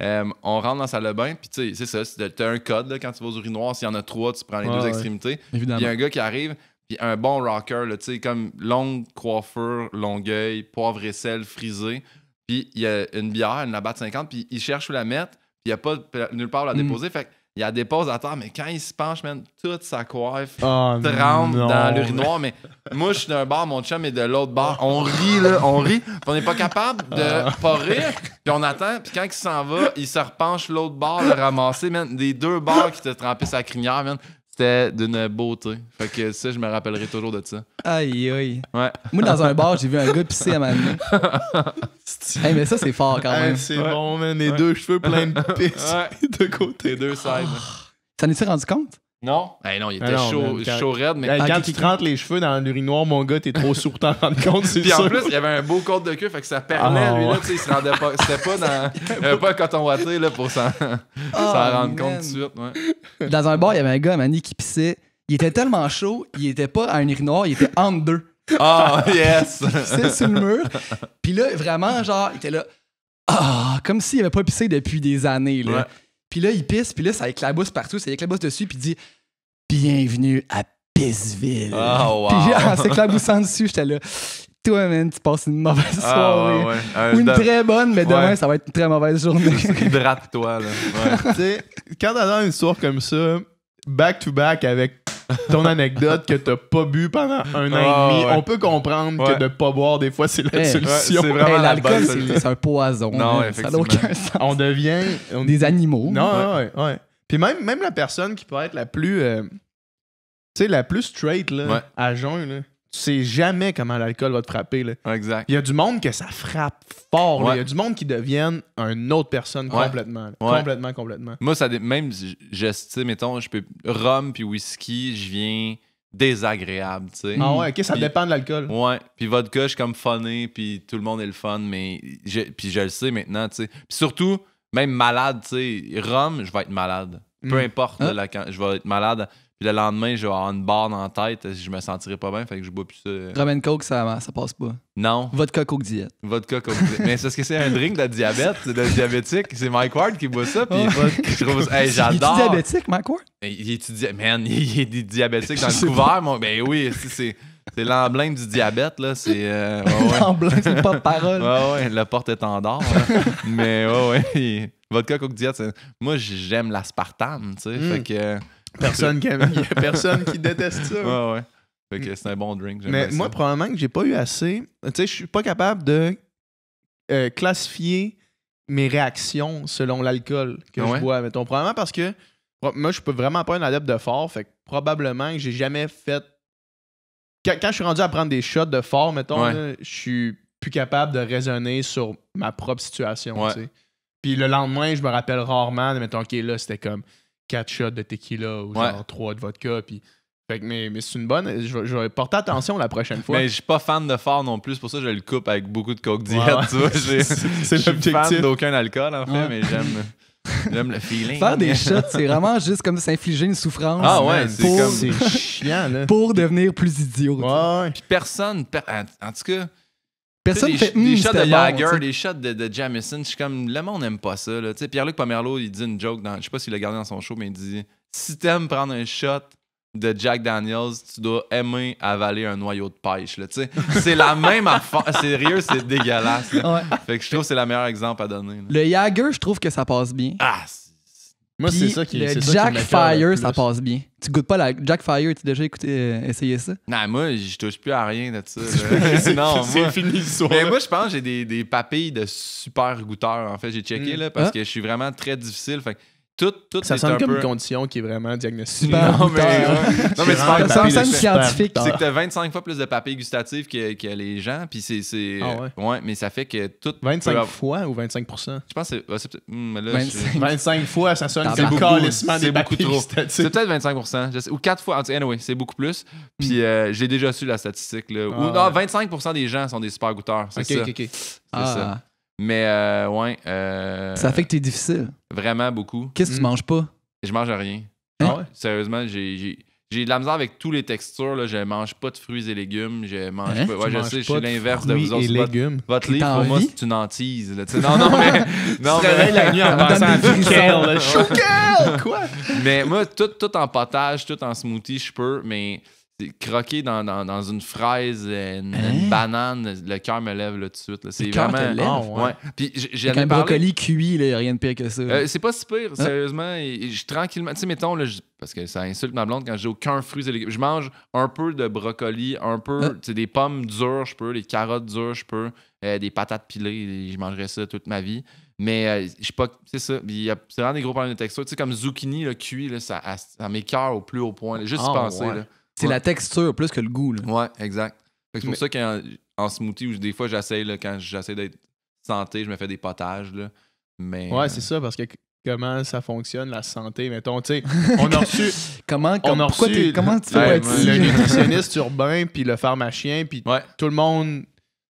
on rentre dans la salle de bain, puis tu sais, c'est ça, t'as un code là, quand tu vas aux urinoirs, s'il y en a 3, tu prends les 2 extrémités. Puis il y Évidemment. a un gars qui arrive, puis un bon rocker, là, tu sais, comme longue coiffure, longueuil, poivre et sel frisé, puis il y a une bière, une Labatt 50, puis il cherche où la mettre, puis il n'y a pas nulle part où la déposer, fait il la dépose à terre, mais quand il se penche, man, toute sa coiffe Oh, trempe non. dans l'urinoir, mais moi je suis d'un bar, mon chum est de l'autre bar. On rit, là, on rit. Puis on n'est pas capable de pas rire. Puis on attend, puis quand il s'en va, il se repenche l'autre bar, le ramasser, man. Des 2 bars qui te trempaient sa crinière, man. C'était d'une beauté. Fait que ça, je me rappellerai toujours de ça. Aïe, aïe. Ouais. Moi, dans un bar, j'ai vu un gars pisser à ma main. Hey, mais ça, c'est fort quand même. C'est bon, man. Les 2 cheveux pleins de pisse Ouais. de côté. Les 2 sides. T'en es-tu rendu compte? Non? Hey, non, il était Ah non, chaud, man, quand- chaud raide, mais. Hey, quand ok, tu te rentres les cheveux dans l'urinoir, mon gars, t'es trop sourd t'en rendre compte, c'est Puis en sûr. plus, il y avait un beau code de queue, fait que ça permet, Ah, lui, là, ouais. tu sais, il se rendait pas. C'était pas dans. Il y avait pas un coton watté, là, pour s'en rendre compte tout de suite, ouais. Dans un bar, il y avait un gars, Manny, qui pissait. Il était tellement chaud, il était pas à un urinoir, il était entre 2. Ah, yes! Il pissait sur le mur. Puis là, vraiment, genre, il était là. Ah, comme s'il avait pas pissé depuis des années, là. Ouais. Puis là, il pisse, puis là, ça éclabousse partout, ça éclabousse dessus, puis il dit bienvenue à Pissville. Oh, wow! Puis en s'éclaboussant dessus, j'étais là. Toi, man, tu passes une mauvaise soirée. Ouais. Ou une très bonne, mais demain, Ouais. ça va être une très mauvaise journée. Hydrate-toi, là. Ouais. Tu sais, quand t'as une histoire comme ça, back-to-back avec ton anecdote que t'as pas bu pendant 1 an et demi, ouais. on peut comprendre Ouais. que de pas boire, des fois, c'est la Ouais, solution. c'est vraiment Hey, la l'alcool, bonne c'est solution. c'est un poison. Non, man. Ça n'a effectivement. aucun sens. On devient... Des animaux. Non, ouais. Puis même la personne qui peut être la plus... tu sais, la plus straight, là, Ouais. à jeun, là, tu sais jamais comment l'alcool va te frapper, là. Exact. Il y a du monde que ça frappe fort, là. Ouais. Il y a du monde qui deviennent une autre personne Ouais. complètement. Là. Ouais. Complètement. Moi, même, tu sais, mettons, je peux. Rhum puis whisky, je viens désagréable, tu sais. Ah ouais, ok, ça Puis- dépend de l'alcool. Ouais, puis vodka, je suis comme funné, puis tout le monde est le fun, mais puis je le sais maintenant, tu sais. Puis surtout, même malade, tu sais, rhum, je vais être malade. Peu importe, là, quand je vais être malade. Puis le lendemain, je vais avoir une barre dans la tête. Je me sentirai pas bien, fait que je bois plus ça. Rum and Coke, ça passe pas. Non. Vodka Coke Diet. Vodka Coke. Mais c'est parce que c'est un drink de diabète, de diabétique. C'est Mike Ward qui boit ça. Puis je trouve, hey, j'adore. Il est diabétique, Mike Ward? Il est man, il est diabétique dans le couvert. Ben oui, c'est l'emblème du diabète, là. C'est. L'emblème, c'est pas de parole. Ouais, le porte-étendard. Mais ouais. Vodka Coke Diet, moi, j'aime l'aspartame, tu sais. Fait que. Personne qui aime, il y a personne qui déteste ça. Ouais. Fait que c'est un bon drink. Mais moi, probablement que j'ai pas eu assez. Tu sais, je suis pas capable de classifier mes réactions selon l'alcool que je bois, mettons. Probablement parce que moi, je peux vraiment pas être un adepte de fort. Fait que probablement que j'ai jamais fait. Quand je suis rendu à prendre des shots de fort, mettons, là, je suis plus capable de raisonner sur ma propre situation. Tu sais. Puis le lendemain, je me rappelle rarement de mettons, OK, là, c'était comme 4 shots de tequila ou genre 3 de vodka. Puis fait que, mais c'est une bonne. Je vais porter attention la prochaine fois. Mais je suis pas fan de fort non plus, c'est pour ça que je le coupe avec beaucoup de Coke Diet. Tu vois, c'est je suis fan d'aucun alcool en fait, mais j'aime le feeling. Faire des shots, c'est vraiment juste comme s'infliger une souffrance. Ah ouais, c'est chiant là. Pour devenir plus idiot. Ouais. Puis personne, en tout cas. Personne fait des shots de Jagger, bon, des shots de Jameson, je suis comme le monde n'aime pas ça là. Tu sais, Pierre-Luc Pomerleau, il dit une joke je sais pas s'il l'a gardé dans son show, mais il dit si t'aimes prendre un shot de Jack Daniels, tu dois aimer avaler un noyau de pêche là, tu sais. C'est la même affaire, sérieux, c'est dégueulasse. Là. Fait que je trouve que c'est le meilleur exemple à donner. Là. Le Jagger, je trouve que ça passe bien. Ah, moi, puis c'est ça qui est. Le Jack Fire, ça passe bien. Tu goûtes pas la Jack Fire, tu as déjà essayé ça? Non, moi, je touche plus à rien de ça. Non, c'est fini l'histoire. Mais moi, je pense que j'ai des papilles de super goûteurs. En fait, j'ai checké là, parce que je suis vraiment très difficile. Fait que tout ça est sonne un comme peu... une condition qui est vraiment diagnostiquée. Non, mais ça sonne scientifique. C'est que t'as 25 fois plus de papilles gustatives que les gens. Puis c'est ouais, mais ça fait que tout. 25 fois ou 25%? Je pense que c'est peut-être. Là, 25 fois, ça sonne c'est comme calissement des beaucoup papilles trop. gustatives. C'est peut-être 25%. Ou 4 fois. Anyway, c'est beaucoup plus. Puis j'ai déjà su la statistique. Là. Ou, non, 25% des gens sont des super goûteurs. C'est ça. OK. C'est ça. Mais ouais. Ça fait que t'es difficile. Vraiment beaucoup. Qu'est-ce que tu manges pas? Je mange rien. Ah ouais? Sérieusement, j'ai de la misère avec tous les textures. Là. Je mange pas de fruits et légumes. Je mange pas. Ouais, je sais, je suis l'inverse de vous autres. Légumes. Votre livre, pour moi, c'est une hantise. Là. Non, mais. Non, tu te réveilles la nuit en pensant à du kale. Chouquel! Quoi? Mais moi, tout en potage, tout en smoothie, je peux, mais croquer dans une fraise, une banane, le cœur me lève là, tout de suite. Là. C'est vraiment. Ouais. Puis avec un brocoli cuit, il n'y a rien de pire que ça. C'est pas si pire, sérieusement. Je tranquillement. Tu sais, mettons, là, parce que ça insulte ma blonde quand j'ai aucun fruit et légumes. Je mange un peu de brocoli, un peu, des pommes dures, je peux, des carottes dures, je peux, des patates pilées, je mangerais ça toute ma vie. Mais je sais pas, c'est ça. C'est vraiment des gros problèmes de texture. Tu sais, comme zucchini là, cuit, là, ça m'écoeure au plus haut point. Là. Juste y penser. Là. C'est la texture plus que le goût. Là. Ouais, exact. C'est pour ça qu'en smoothie, où des fois, j'essaie, là, quand j'essaie d'être santé, je me fais des potages. Là. Mais, ouais, c'est ça, parce que comment ça fonctionne, la santé, mettons, tu sais, on a reçu... comment tu fais être le nutritionniste urbain, puis le pharmacien, puis tout le monde,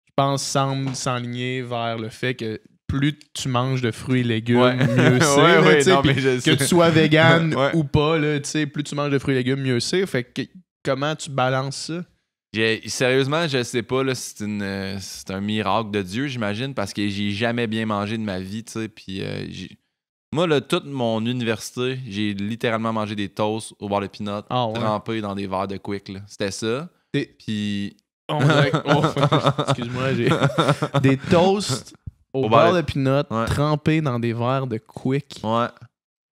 je pense, semble s'enligner vers le fait que plus tu manges de fruits et légumes, mieux c'est. Que tu sois vegan ou pas, là, plus tu manges de fruits et légumes, mieux c'est. Fait que comment tu balances ça? Sérieusement, je sais pas, là, c'est un miracle de Dieu, j'imagine, parce que j'ai jamais bien mangé de ma vie, tu sais, puis moi, là, toute mon université, j'ai littéralement mangé des toasts au beurre de peanut, trempés dans des verres de Quick, là. C'était ça. Puis... Excuse-moi, j'ai... Des toasts au beurre de peanut trempés dans des verres de Quick. Ouais.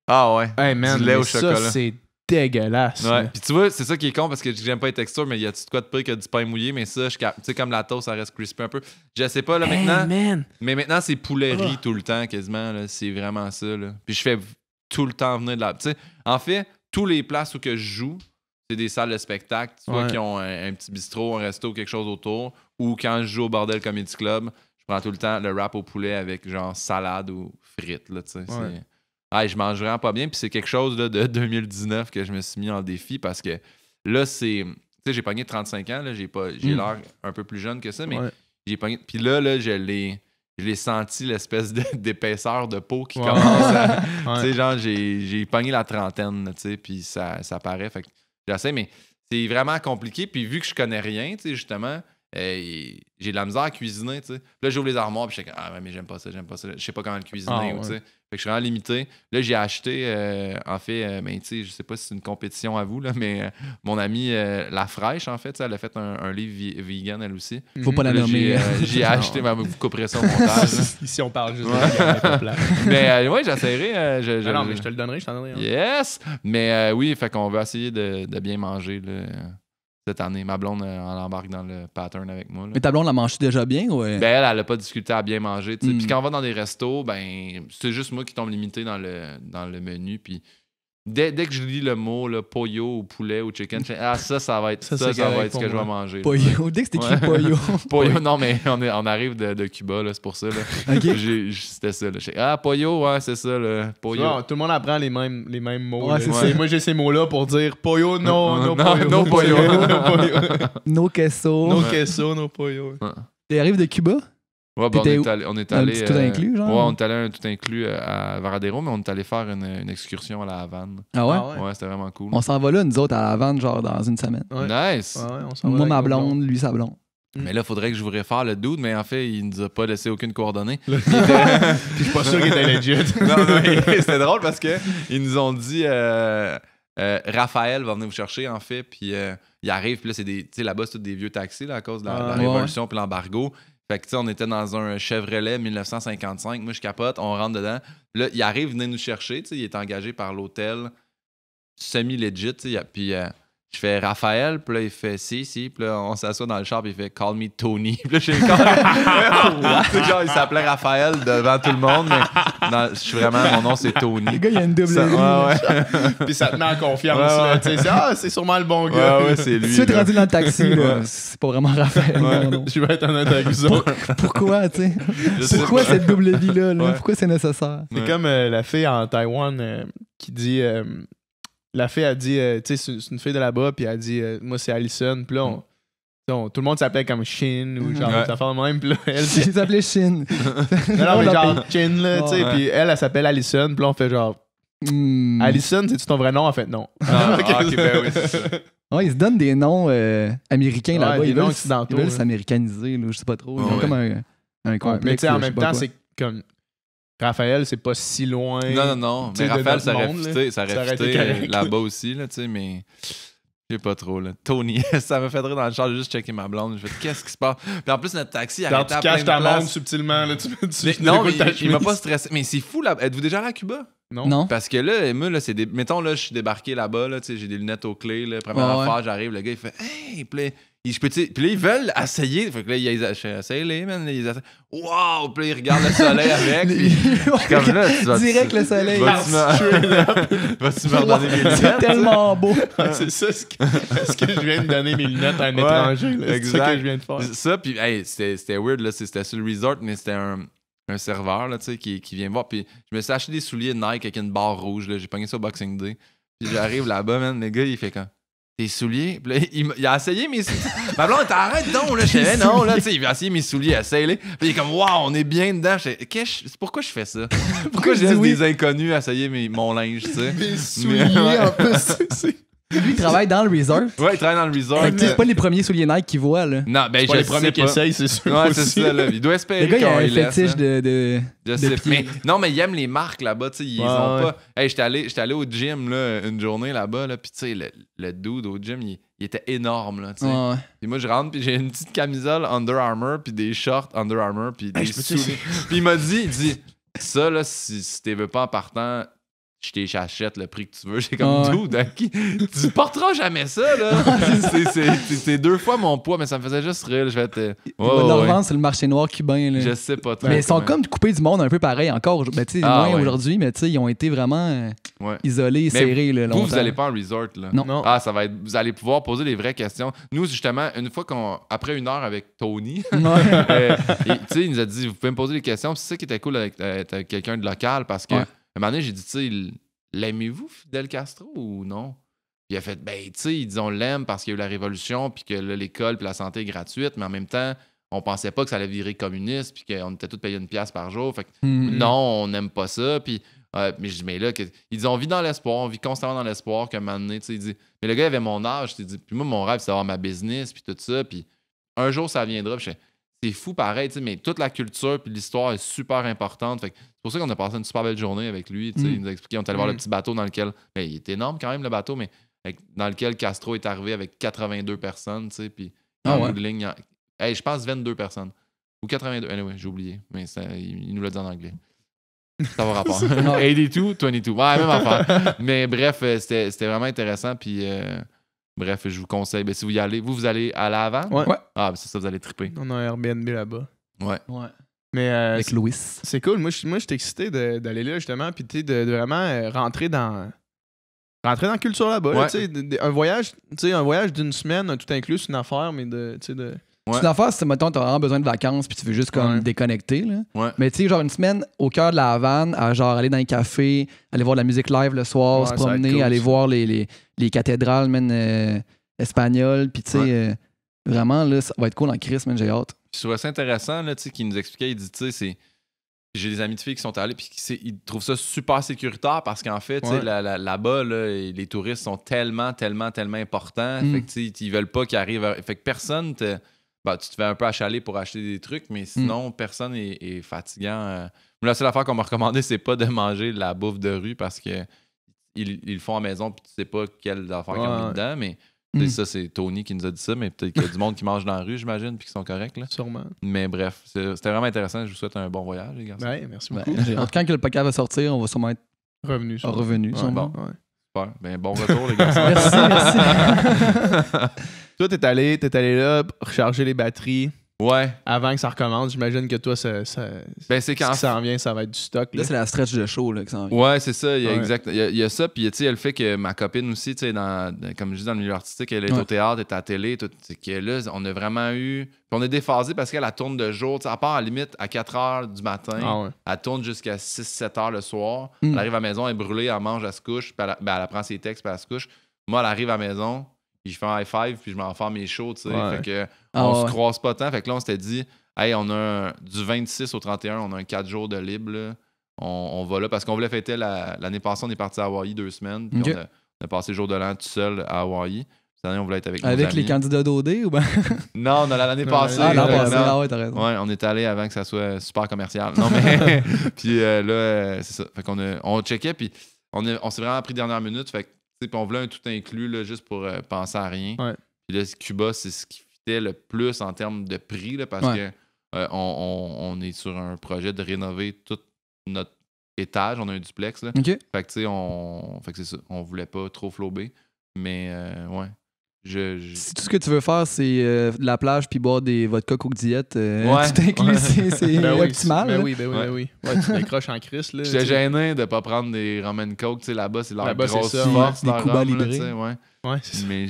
Ah ouais. Hey man, du lait au chocolat. Ça, c'est dégueulasse. Ouais. Puis tu vois, c'est ça qui est con parce que j'aime pas les textures, mais il y a de quoi de pire que du pain mouillé, mais ça, tu sais, comme la toast, ça reste crispy un peu. Je sais pas, là, maintenant. Man. Mais maintenant, c'est poulet riz tout le temps, quasiment. Là. C'est vraiment ça, là. Puis je fais tout le temps venir de là. Tu sais, en fait, tous les places où que je joue, c'est des salles de spectacle, tu vois, qui ont un petit bistrot, un resto, quelque chose autour. Ou quand je joue au Bordel Comedy Club, je prends tout le temps le wrap au poulet avec genre salade ou frites, là, tu sais. Je mange vraiment pas bien. Puis c'est quelque chose là, de 2019 que je me suis mis en défi parce que là, c'est... Tu sais, j'ai pogné 35 ans, là, j'ai l'air un peu plus jeune que ça, mais j'ai pogné... Puis là, je l'ai... je l'ai senti, l'espèce d'épaisseur de peau qui Ouais. commence à... Ouais. Tu sais, genre, j'ai pogné la trentaine, tu sais, puis ça paraît. Fait que j'essaie, mais c'est vraiment compliqué. Puis vu que je connais rien, tu sais, justement, j'ai de la misère à cuisiner, tu sais. Là, j'ouvre les armoires, puis je suis comme, ah, ouais, mais j'aime pas ça. Je sais pas comment le cuisiner, Ah, ouais. tu sais. Fait que je suis vraiment limité. Là, j'ai acheté, en fait, ben, tu sais, je sais pas si c'est une compétition à vous, là, mais mon amie, La Fraîche, en fait, tu sais, elle a fait un livre vegan, elle aussi. Faut pas la Là, nommer. j'ai acheté, ben, vous couperez ça au montage. Là. Ici, on parle juste de Ouais. vegan, pas plat. Mais ouais, j'essaierai. Non, mais je te le donnerai, je t'en donnerai. Hein. Yes! Mais oui, fait qu'on va essayer de bien manger là, cette année. Ma blonde, elle embarque dans le pattern avec moi. Là. Mais ta blonde la mange déjà bien ou... Ben, elle a pas de difficulté à bien manger. tu sais. Mm. Puis quand on va dans des restos, ben c'est juste moi qui tombe limité dans le menu. Puis dès que je lis le mot là, pollo ou poulet ou chicken, je fais, ah ça va être Ça, ça, c'est va correct être ce pour que je vais moi. manger. là. Pollo. Dès que c'est écrit pollo. Pollo, non, mais on arrive de Cuba, là, c'est pour ça. Là. OK. C'était ça. Là. Ah, pollo, ouais, c'est ça. Là. Tu Pollo. vois, tout le monde apprend les mêmes mots. Ouais, là. c'est ça. Moi, j'ai ces mots-là pour dire pollo, no Non, pollo. no pollo. No pollo. No queso. No queso, no pollo. Tu arrives de Cuba? Ouais, ben, T'étais où? on est Un allé. petit tout inclus, genre? Ouais, on est allé un tout inclus à Varadero, mais on est allé faire une excursion à la Havane. Ah ouais? Ah Ouais, c'était vraiment cool. On s'en va là, nous autres, à la Havane, genre dans une semaine. Ouais. Nice! Ouais, on s'en va Moi, avec ma nos blondes. blonde, lui, sa blonde. Mais là, il faudrait que je vous réfère le dude, mais en fait, il nous a pas laissé aucune coordonnée. Puis je suis pas sûr qu'il était legit. Non, c'était drôle parce que ils nous ont dit Raphaël va venir vous chercher, en fait, puis il arrive, puis là, c'est des. Tu sais, là-bas, c'est tous des vieux taxis là, à cause de la Ah, Révolution puis l'embargo. Fait que, tu sais, on était dans un Chevrolet 1955. Moi, je capote, on rentre dedans. Puis là, il arrive, venez nous chercher. Tu sais, il est engagé par l'hôtel semi-legit. Tu sais, puis je fais Raphaël, puis là, il fait si. Puis là, on s'assoit dans le char, puis il fait Call me Tony. Puis là, j'ai genre, il s'appelait Raphaël devant tout le monde, mais je suis vraiment, mon nom, c'est Tony. Le gars, il y a une double Ça, vie. ouais. Puis ça te met en confiance. Ouais, là. ouais. Tu sais, c'est sûrement le bon gars. Ouais, c'est lui. Si tu es là. rendu dans le taxi, là, Ouais. c'est pas vraiment Raphaël. Ouais. non. Je vais être honnête avec vous autres. Pourquoi, tu sais? Je sais Pourquoi pas. cette double vie-là? Là? Ouais. Pourquoi c'est nécessaire? C'est Ouais. comme la fille en Taïwan qui dit. La fille a dit, tu sais, c'est une fille de là-bas, puis elle dit, moi c'est Allison, puis là, tout le monde s'appelait comme Shin ou genre Ouais. ça fait de même, puis là, elle Il dit, s'appelait Shin. non, mais genre Shin, là, tu sais, Ouais. puis elle s'appelle Allison, puis là, on fait genre, Allison, c'est-tu ton vrai nom? En fait, non. Ah, ok, ben oui, c'est ça. Ouais, ils se donnent des noms américains Ouais, là-bas. des Ils noms veulent occidentaux, ils veulent là. s'américaniser, là, je sais pas trop. Ils Ouais, ont ouais. comme un Ouais, complexe. mais tu sais, en je sais même pas temps, quoi. c'est comme Raphaël, c'est pas si loin. Non. Tu sais, Mais de Raphaël, notre ça aurait monde, là. fité, Ça aurait été correct. là-bas aussi, là, tu sais, mais je sais pas trop, là. Tony, ça m'a fait rire dans le char, j'ai juste checké ma blonde, je fais qu'est-ce qui se passe? Puis en plus, notre taxi Genre, arrêtait tu à plein caches de ta montre places. subtilement, là, Mais non, mais il m'a pas stressé. Mais c'est fou, là. Êtes-vous déjà allé à Cuba? Non. Parce que là, moi, là, c'est des. Mettons, là, je suis débarqué là-bas, là, tu sais, j'ai des lunettes aux clés, là. Première Ouais, affaire, j'arrive, le gars, il fait hey, puis là, puis là, ils veulent essayer. Fait que là, je fais essaye-les, man. Ils essayent. Wow! Puis là, ils regardent le soleil avec. Puis je suis comme là, tu vas. Direct le soleil. Vas-tu me redonner mes lunettes? C'est tellement beau. C'est ça ce que je viens de donner mes lunettes à un Ouais, étranger. là. C'est ça exact. que je viens de faire. Ça, puis hey, c'était weird, là. C'était sur le resort, mais c'était un serveur, là, tu sais, qui vient me voir. Puis je me suis acheté des souliers Nike avec une barre rouge, là. J'ai pogné ça au Boxing Day. Puis j'arrive là-bas, man. Le gars, il fait comme tes souliers? Puis là, il a essayé mes souliers. Ma blonde, t'arrêtes donc, là. Je fais, non, là, tu sais, il va essayer mes souliers, essaye-les. Puis il est comme, waouh, on est bien dedans. Je fais, pourquoi je fais ça? Pourquoi je je laisse dis oui? des inconnus essayer mon linge, tu sais? Mes souliers, en plus, c'est Lui, il travaille dans le resort. Ouais, il travaille dans le resort. Fait que c'est pas les premiers souliers Nike qu'il voit, là. Non, ben, pas je les premiers sais qui pas. essayent, c'est sûr. Ouais, c'est aussi. ça, là. Il doit espérer Le gars, il a qu'on un les laisse, fétiche hein. de Je sais. pieds. Mais non, mais il aime les marques là-bas, tu sais, ils Ouais, ont ouais. pas. Hey, j'étais allé au gym là, une journée là-bas, là, puis tu sais, le dude au gym, il était énorme, là, tu sais. Ouais. Puis moi, je rentre, puis j'ai une petite camisole Under Armour, puis des shorts Under Armour, puis des je peux-tu souliers. essayer? Puis il m'a dit, ça, là, si t'es veux pas en partant, je t'achète le prix que tu veux. J'ai comme, Ouais. dude, tu porteras jamais ça, là. c'est 2 fois mon poids, mais ça me faisait juste rire. Je vais être. Il va le revendre sur le marché noir cubain, là. Je sais pas trop. Mais ils sont comment. comme coupés du monde un peu pareil encore. Ben, tu sais, Ah, moins ouais. aujourd'hui, mais tu sais, ils ont été vraiment Ouais. isolés, Mais serrés, là, longtemps. Vous allez pas en resort, là. Non. Non. Ah, ça va être. Vous allez pouvoir poser les vraies questions. Nous, justement, une fois après 1 heure avec Tony, Ouais. tu sais, il nous a dit, vous pouvez me poser des questions. Puis c'est ça qui était cool avec quelqu'un de local parce que, Ouais. un moment donné, j'ai dit, tu sais, l'aimez-vous, Fidel Castro, ou non? Puis il a fait, ben, tu sais, il dit, on l'aime parce qu'il y a eu la révolution, puis que là, l'école puis la santé est gratuite, mais en même temps, on pensait pas que ça allait virer communiste, puis qu'on était tous payés $1 par jour. Fait que Hmm. non, on n'aime pas ça. Puis, mais je dis, mais là, il dit, on vit dans l'espoir, on vit constamment dans l'espoir qu'à un moment donné, tu sais, il dit, mais le gars avait mon âge, il dit, puis moi, mon rêve, c'est d'avoir ma business, puis tout ça. Puis un jour, ça viendra. Puis c'est fou pareil, tu sais, mais toute la culture puis l'histoire est super importante. Fait que c'est pour ça qu'on a passé une super belle journée avec lui. Tu sais, il nous a expliqué, on est allé voir le petit bateau dans lequel. Ben, il est énorme quand même, le bateau, mais dans lequel Castro est arrivé avec 82 personnes, tu sais, puis en bout de ligne, je pense 22 personnes. Ou 82. Anyway, j'ai oublié, mais il nous l'a dit en anglais. Ça va rapport. 82, 22. Ouais, même affaire. Mais bref, c'était vraiment intéressant. Puis bref, je vous conseille. Ben, si vous y allez, vous allez à l'avant? Ouais. Ah, ben c'est ça, vous allez triper. On a un Airbnb là-bas. Ouais. Mais Avec Louis. c'est cool. Moi, je suis excité d'aller là, justement. Puis, tu sais, de vraiment rentrer dans la culture là-bas. Là, tu sais, un voyage d'une semaine, tout inclus, c'est une affaire, mais de. C'est une affaire, si mettons, t'as vraiment besoin de vacances puis tu veux juste comme déconnecter. Là. Ouais. Mais tu sais, genre une semaine au cœur de la Havane, à genre aller dans les cafés, aller voir de la musique live le soir, se promener, cool, aller voir les cathédrales espagnoles. Puis tu sais, vraiment, là, ça va être cool en Christ, j'ai hâte. Je trouvais ça intéressant, là, tu sais, qu'il nous expliquait, il dit, tu sais, j'ai des amis de filles qui sont allés puis ils trouvent ça super sécuritaire parce qu'en fait, tu sais, là-bas, là, les touristes sont tellement importants. Fait que tu sais, ils veulent pas qu'ils arrivent. Fait que personne tu te fais un peu achaler pour acheter des trucs, mais sinon, personne est fatigant. La seule affaire qu'on m'a recommandé, c'est pas de manger de la bouffe de rue parce que ils le font à la maison puis tu sais pas quelle affaire qu'ils ont mis dedans, mais ça, c'est Tony qui nous a dit ça, mais peut-être qu'il y a du monde qui mange dans la rue, j'imagine, puis qui sont corrects. Là. Sûrement. Mais bref, c'était vraiment intéressant. Je vous souhaite un bon voyage, les garçons. Ouais, merci beaucoup. Quand le podcast va sortir, on va sûrement être revenu. Bon. Super. Ben, bon retour, les garçons. Merci. Toi, t'es allé là, recharger les batteries. Ouais. Avant que ça recommence, j'imagine que toi, c'est quand ça s'en vient, ça va être du stock. Là, c'est la stretch de show là, qui s'en vient. Ouais, c'est ça. Il y a ça. Puis, tu sais, le fait que ma copine aussi, tu sais, comme je dis, dans le milieu artistique, elle est au théâtre, elle est à la télé. C'est que là, on a vraiment eu. Puis, on est déphasé parce qu'elle tourne de jour. À part, à la limite, à 4 h du matin, elle tourne jusqu'à 6-7 h le soir. Elle arrive à la maison, elle est brûlée, elle mange, elle se couche. Puis, elle prend ses textes, puis elle se couche. Moi, elle arrive à la maison. Puis je fais un high five, puis je m'en fais mes shows, tu sais. Fait que on se croise pas tant. Fait que là, on s'était dit, hey, on a du 26 au 31, on a un 4 jours de libre, là. On va là parce qu'on voulait fêter l'année passée, on est parti à Hawaï 2 semaines. Puis on a passé le jour de l'an tout seul à Hawaï. Cette année, on voulait être avec nos amis. Avec les candidats d'OD ou bien? Non, l'année passée. L'an passé, ouais, t'as raison. Ouais, on est allé avant que ça soit super commercial. Non, mais. Puis là, c'est ça. Fait qu'on on checkait, puis on s'est vraiment pris dernière minute. Fait que puis on voulait un tout inclus là, juste pour penser à rien. Ouais. Puis là, Cuba, c'est ce qui fitait le plus en termes de prix là, parce que on est sur un projet de rénover tout notre étage. On a un duplex. Là. Okay. Fait que tu sais, fait que c'est ça. On voulait pas trop flober. Mais ouais. Si tout ce que tu veux faire, c'est de la plage puis boire des vodka Coke Diet, tout inclus, c'est optimal. Ben oui. Ouais, tu décroches en crise. J'étais gêné de pas prendre des rum and coke. Tu sais, là-bas, c'est leur grosse force. Des Cuba Libre. Ouais, c'est ça. Mais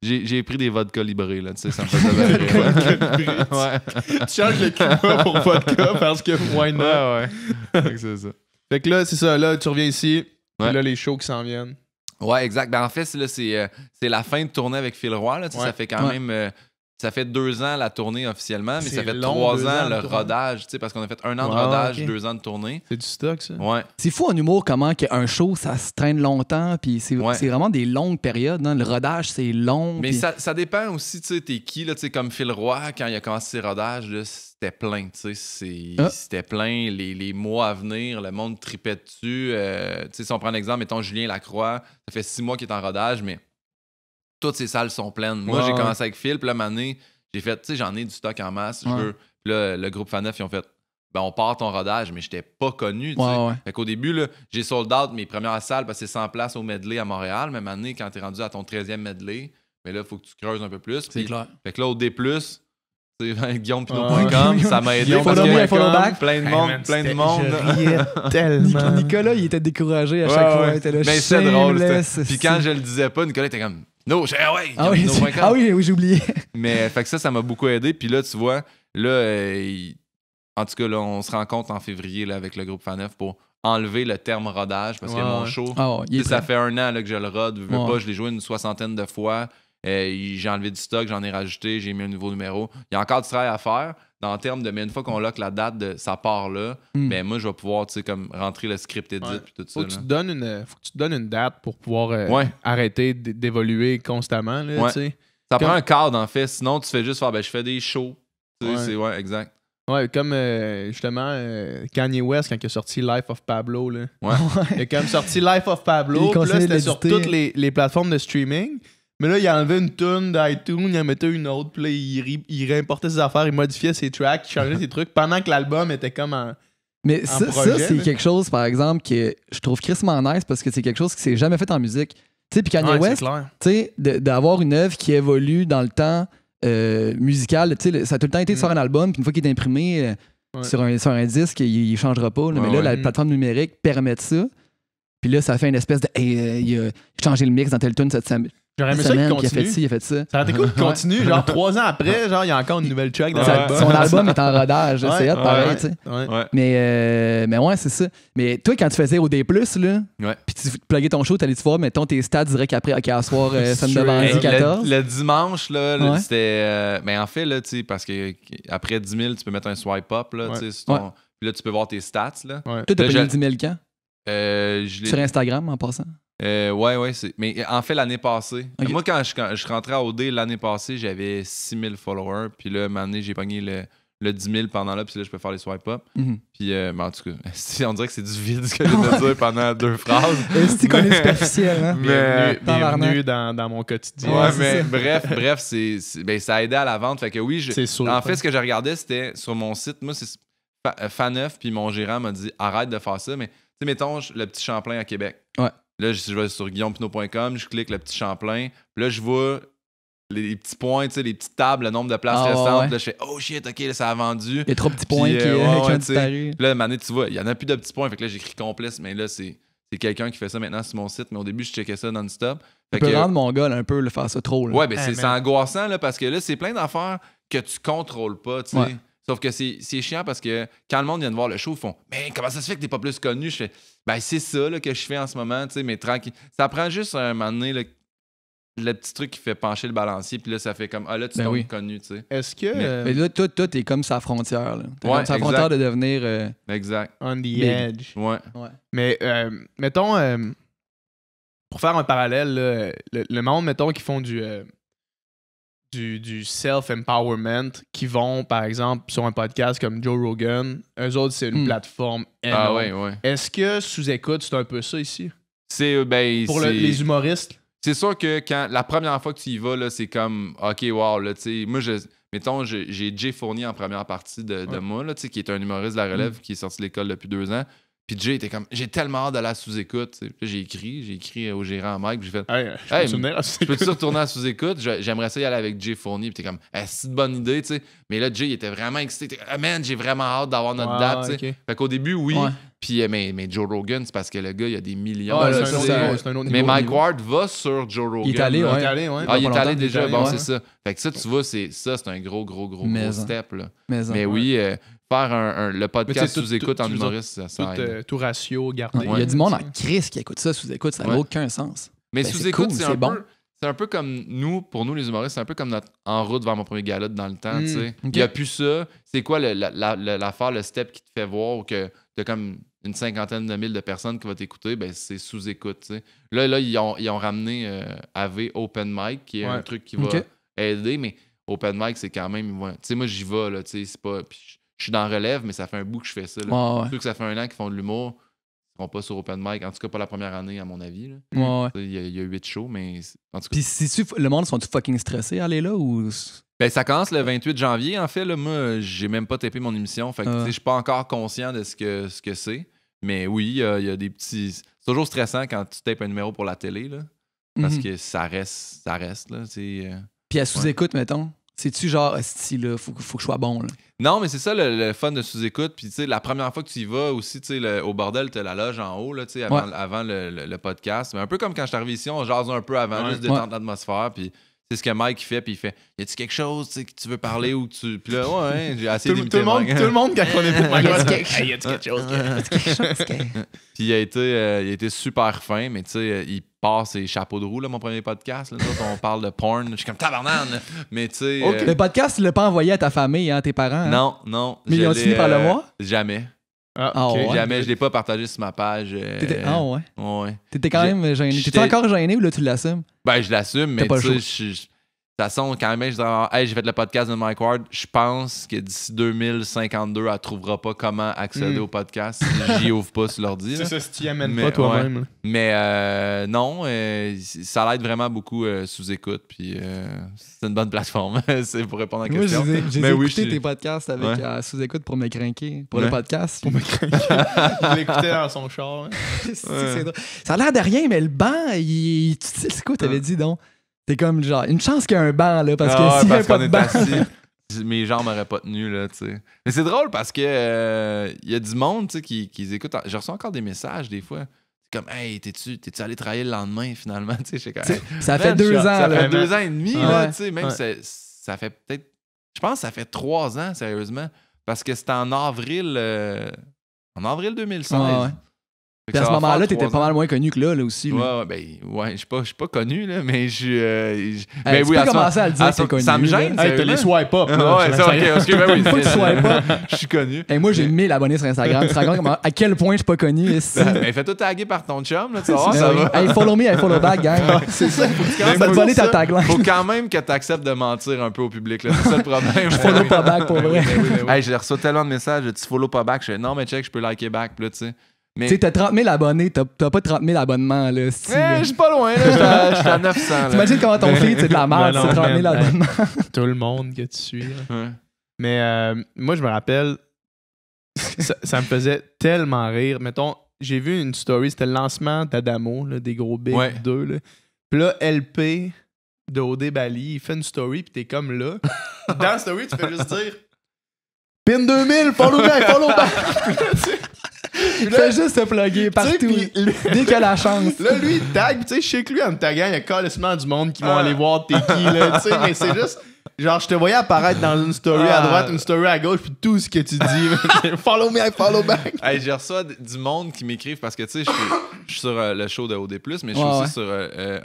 j'ai pris des vodka librés, là, tu sais, ça me faisait bien. Tu changes le Cuba pour vodka parce que why not? Ouais. Fait que c'est ça. Fait que là, c'est ça. Là, tu reviens ici. Ouais. Puis là, les shows qui s'en viennent. Ouais, exact. Ben, en fait, c'est la fin de tournée avec Phil Roy. Là, ça fait quand même... ça fait 2 ans la tournée officiellement, mais ça fait 3 ans le rodage, parce qu'on a fait 1 an de rodage, 2 ans de tournée. C'est du stock, ça. Ouais. C'est fou en humour comment un show, ça se traîne longtemps, puis c'est vraiment des longues périodes. Hein. Le rodage, c'est long. Mais pis... ça dépend aussi, tu sais, t'es qui, là, comme Phil Roy, quand il a commencé ses rodages, là, c'était plein, tu sais, c'était plein, les mois à venir, le monde tripait dessus. Si on prend un exemple, mettons Julien Lacroix, ça fait 6 mois qu'il est en rodage, mais toutes ces salles sont pleines. Moi, j'ai commencé avec Phil, puis là, année, j'ai fait, tu sais, j'en ai du stock en masse, je veux. Puis là, le groupe Faneuf, ils ont fait, ben, on part ton rodage, mais j'étais pas connu, tu sais. Fait qu'au début, là, j'ai sold out mes premières salles parce que c'est 100 places au medley à Montréal. Même année, quand t'es rendu à ton 13e medley, mais là, il faut que tu creuses un peu plus. C'est clair. Fait que là, au D+, c'est guillaumepinot.com, ça m'a aidé parce que plein de monde. Je riais tellement. Nicolas, il était découragé à chaque fois. Il était là, mais c'est drôle. Puis quand je le disais pas, Nicolas était comme no, oui, j'ai oublié. Mais fait que ça m'a beaucoup aidé. Puis là, tu vois, là, en tout cas, là, on se rencontre en février là, avec le groupe Faneuf pour enlever le terme rodage parce que mon show, ça fait 1 an là, que je le rode. Pas, je l'ai joué une 60aine de fois. J'ai enlevé du stock, j'en ai rajouté, j'ai mis un nouveau numéro. Il y a encore du travail à faire. Dans le terme de, mais une fois qu'on lock la date de sa part là, ben moi, je vais pouvoir, tu sais, comme rentrer le script edit puis tout ça. Faut que tu te donnes une date pour pouvoir arrêter d'évoluer constamment, là, tu sais. Ça prend un cadre, en fait. Sinon, tu fais juste faire, je fais des shows. Tu sais, c'est exact. Ouais, comme justement Kanye West quand il a sorti Life of Pablo. Là. Ouais. Il a quand même sorti Life of Pablo. Puis là, c'était sur toutes les plateformes de streaming. Mais là, il enlevait une tune d'iTunes, il en mettait une autre. Puis là, il réimportait ses affaires, il modifiait ses tracks, il changeait ses trucs pendant que l'album était comme en. Mais ça, c'est quelque chose, par exemple, que je trouve crissement nice parce que c'est quelque chose qui s'est jamais fait en musique. Tu sais, puis Kanye West, tu sais, d'avoir une œuvre qui évolue dans le temps musical, tu sais, ça a tout le temps été de faire un album, puis une fois qu'il est imprimé sur un disque, il changera pas. Là, mais là, la plateforme numérique permet ça. Puis là, ça fait une espèce de. Il a changé le mix dans tel tune cette semaine. J'aurais aimé ça qu'il continue. Il a fait ci, il a fait ça. Ça aurait été cool qu'il continue. Genre 3 ans après, genre il y a encore une nouvelle track dans l'album. Son album est en rodage. C'est hot, pareil, tu sais. Ouais. Mais ouais, c'est ça. Mais toi, quand tu faisais OD+, là, puis tu pluguais ton show, t'allais-tu voir, mettons, tes stats direct après, OK, à soir, ça me demande 14. Le dimanche, là, c'était... mais en fait, là, tu sais, parce que après 10 000, tu peux mettre un swipe up, là, tu sais, puis là, tu peux voir tes stats, là. Toi, t'as payé 10 000 quand? Sur Instagram, en passant? Ouais, mais en fait, l'année passée. Okay. Moi, quand je rentrais à OD l'année passée, j'avais 6 000 followers. Puis là, à un moment donné, j'ai pogné le 10 000 pendant là. Puis là, je peux faire les swipe up. Puis, mais en tout cas, on dirait que c'est du vide ce que je viens de dire pendant 2 phrases. C'est qu'on est superficiel, hein? Bienvenue dans mon quotidien. Ouais, mais bref, ça a aidé à la vente. Fait que oui, c'est sûr, en fait, ce que je regardais, c'était sur mon site. Moi, c'est Faneuf. Puis mon gérant m'a dit arrête de faire ça. Mais tu sais, mettons, le petit Champlain à Québec. Ouais. Là, je vais sur guillaumepinot.com, je clique le petit Champlain. Puis là, je vois les petits points, tu sais, les petites tables, le nombre de places restantes. Là, je fais oh shit, OK, là, ça a vendu. Il y a trop de petits points qui ont disparu. Puis là, à un moment donné, tu vois, il y en a plus de petits points. Fait que là, j'écris complet. Mais là, c'est quelqu'un qui fait ça maintenant sur mon site. Mais au début, je checkais ça non-stop. Tu peux rendre mon gars, là, un peu, le faire ça trop. Là. Ouais, ben c'est angoissant, là, parce que là, c'est plein d'affaires que tu contrôles pas, tu sais. Ouais. Sauf que c'est chiant parce que quand le monde vient de voir le show, ils font « Mais comment ça se fait que t'es pas plus connu? » Je fais « Ben c'est ça là, que je fais en ce moment, tu sais, mais tranquille. » Ça prend juste un moment donné le petit truc qui fait pencher le balancier, puis là, ça fait comme « Ah là, tu t'es connu, tu sais. » Est-ce que... Mais là, toi, t'es comme sa frontière, là. T'es comme sa frontière de devenir... Exact. On the edge. Ouais. Mais, mettons, pour faire un parallèle, là, le monde, mettons, qui font du self-empowerment, qui vont, par exemple, sur un podcast comme Joe Rogan. Eux autres, c'est une plateforme énorme. Ah ouais. Est-ce que sous-écoute, c'est un peu ça ici? Pour les humoristes? C'est sûr que quand la première fois que tu y vas, là, c'est comme OK, wow, là, tu sais, moi, mettons, j'ai Jay Fournier en première partie de moi, là, tu sais, qui est un humoriste de la relève qui est sorti de l'école depuis 2 ans. Puis Jay était comme, j'ai tellement hâte d'aller à sous-écoute. Puis j'ai écrit au gérant Mike, puis j'ai fait, je peux-tu retourner à sous-écoute? J'aimerais ça y aller avec Jay Fournier. Puis t'es comme, c'est une bonne idée, tu sais. Mais là, Jay, il était vraiment excité. Man, j'ai vraiment hâte d'avoir notre date, tu sais. Okay. Fait qu'au début, oui. Ouais. Puis, mais Joe Rogan, c'est parce que le gars, il a des millions. C'est un autre niveau. Mais Mike Ward va sur Joe Rogan. Il est allé, il est allé déjà. Bon, c'est ça. Fait que ça, tu vois, c'est un gros step, là. Mais oui, faire le podcast sous-écoute en humoriste, ça aide. Tout ratio gardé. Il y a du monde en crise qui écoute ça sous-écoute, ça n'a aucun sens. Mais sous-écoute, c'est bon. C'est un peu comme pour nous les humoristes, c'est un peu comme notre En route vers mon premier gala dans le temps, tu sais. Il n'y a plus ça. C'est quoi l'affaire, le step qui te fait voir que t'as comme une 50aine de mille de personnes qui vont t'écouter, ben c'est sous-écoute, tu sais. Là, ils ont ramené AV Open Mic, qui est un truc qui va aider, mais Open Mic, c'est quand même... Tu sais, moi, j'y vais, là, tu sais, c'est pas... Je suis dans relève, mais ça fait un bout que je fais ça. Ceux que ça fait 1 an qu'ils font de l'humour, ils seront pas sur Open Mic. En tout cas, pas la première année, à mon avis. Là. Il y a 8 shows, mais en tout cas... Puis le monde, sont-tu fucking stressés à aller là ou... Ben, ça commence le 28 janvier, en fait. Là, moi, j'ai même pas tapé mon émission. Fait que je suis pas encore conscient de ce que c'est. Mais oui, il y a des petits... C'est toujours stressant quand tu tapes un numéro pour la télé, là. Parce que ça reste, là. Puis à sous-écoute, mettons... C'est-tu genre, là, faut que je sois bon, là? Non, mais c'est ça le fun de sous-écoute. Puis, tu sais, la première fois que tu y vas aussi, tu sais, au bordel, t'as la loge en haut, là, tu sais, avant le podcast. Mais un peu comme quand je suis arrivé ici, on jase un peu avant, juste détendre l'atmosphère. Puis, c'est ce que Mike fait. Puis, il fait, y a-tu quelque chose, tu sais, que tu veux parler ou que tu. Puis là, j'ai essayé d'imiter Mike. Tout le monde, quand on est pour Mike, y a-tu quelque chose? Puis, il a été super fin, mais tu sais, part ses chapeaux de roue, là, mon premier podcast. Là. Nous autres, on parle de porn. Je suis comme tabarnane. Mais tu sais. Le podcast, tu l'as pas envoyé à ta famille, hein, tes parents? Hein? Non. Mais ils ont fini par le voir? Jamais. Ah, ok. ouais. Jamais. Je l'ai pas partagé sur ma page. Ouais. Ouais. T'étais quand même gêné. T'étais encore gêné ou là, tu l'assumes? Ben, je l'assume, mais pas le tu sais, de toute façon, quand même, je dirais, hey, j'ai fait le podcast de Mike Ward, je pense que d'ici 2052, elle trouvera pas comment accéder au podcast si j'y ouvre pas sur l'ordi. C'est ça, si tu y amènes Mais, pas toi-même. ouais. Mais non, ça l'aide vraiment beaucoup sous écoute, puis c'est une bonne plateforme c'est pour répondre à la question. Moi, j'ai Mais oui, écouté tes podcasts avec sous-écoute pour me crinquer. Pour Ouais. le podcast. Pour me craquer. Je l'écoutais dans son char. Hein. C'est drôle. Ça a l'air de rien, mais le banc, c'est quoi t'avais dit donc? C'est comme genre, une chance qu'il y a un banc, là, parce que s'il n'y avait pas de banc. Mes jambes m'auraient pas tenu, là, tu sais. Mais c'est drôle parce que y a du monde, tu sais, qui écoute. Je reçois encore des messages, des fois. C'est comme, hey, t'es-tu allé travailler le lendemain, finalement? Tu sais, je sais quand Ça fait 2 ans, Ça là. fait 2 ans et demi, là, tu sais. Même Ouais. ça fait peut-être. Je pense que ça fait 3 ans, sérieusement. Parce que c'était en avril 2016. Ouais. Fait que Puis à ça ce va moment-là, faire t'étais 3 pas ans. mal moins connu que là aussi. Là. Ouais, je suis pas connu, là, mais Hey, ben tu oui, peux à ce commencer à le dire à que t'es ce- connu. ça me gêne. là. Hey, t'as les swipe up. Ah ouais, ça, ok, parce que, ben oui, Faut que tu sois pas. je suis connu. Hey, moi, j'ai 1000 abonnés sur Instagram. Tu te rends compte à quel point je suis pas connu ici? Ben, fais-toi taguer par ton chum, là, tu vas voir, ça va. Hey, follow me, hey, follow back, gang. C'est ça. Mais Ça va te faut voler ta ça. tagline. Faut quand même que tu acceptes de mentir un peu au public, là. C'est ça le problème. Je follow pas back, pour vrai. Hey, j'ai reçu tellement de messages, tu follow pas back. Je fais, non, mais check, je peux liker back, puis là, tu sais. Mais Tu sais, t'as 30 000 abonnés, t'as pas 30 000 abonnements, là. je suis pas loin, là. Je suis à 900, là. T'imagines comment ton feed, c'est de la merde, Non, c'est 30 000 man, abonnements. Tout le monde que tu suis. Là. Ouais. Mais moi, je me rappelle, ça me faisait tellement rire. Mettons, j'ai vu une story, c'était le lancement d'Adamo, là, des gros Big 2. Là. Puis là, LP de OD Bali, il fait une story, puis t'es comme là. Dans la story, tu fais juste dire Pin 2000, follow back, follow back. Il fait juste se plugger partout. Puis Dès qu'il a la chance. là, lui, il tag, puis tu sais, je sais que lui, en me taguant, il y a carrément du monde qui vont aller voir t'es qui, là, tu sais, mais c'est juste. Genre, je te voyais apparaître dans une story à droite, une story à gauche, puis tout ce que tu dis, follow me, I follow back. Hey, j'ai reçu du monde qui m'écrivent parce que, tu sais, je suis sur le show de OD+, mais je suis aussi sur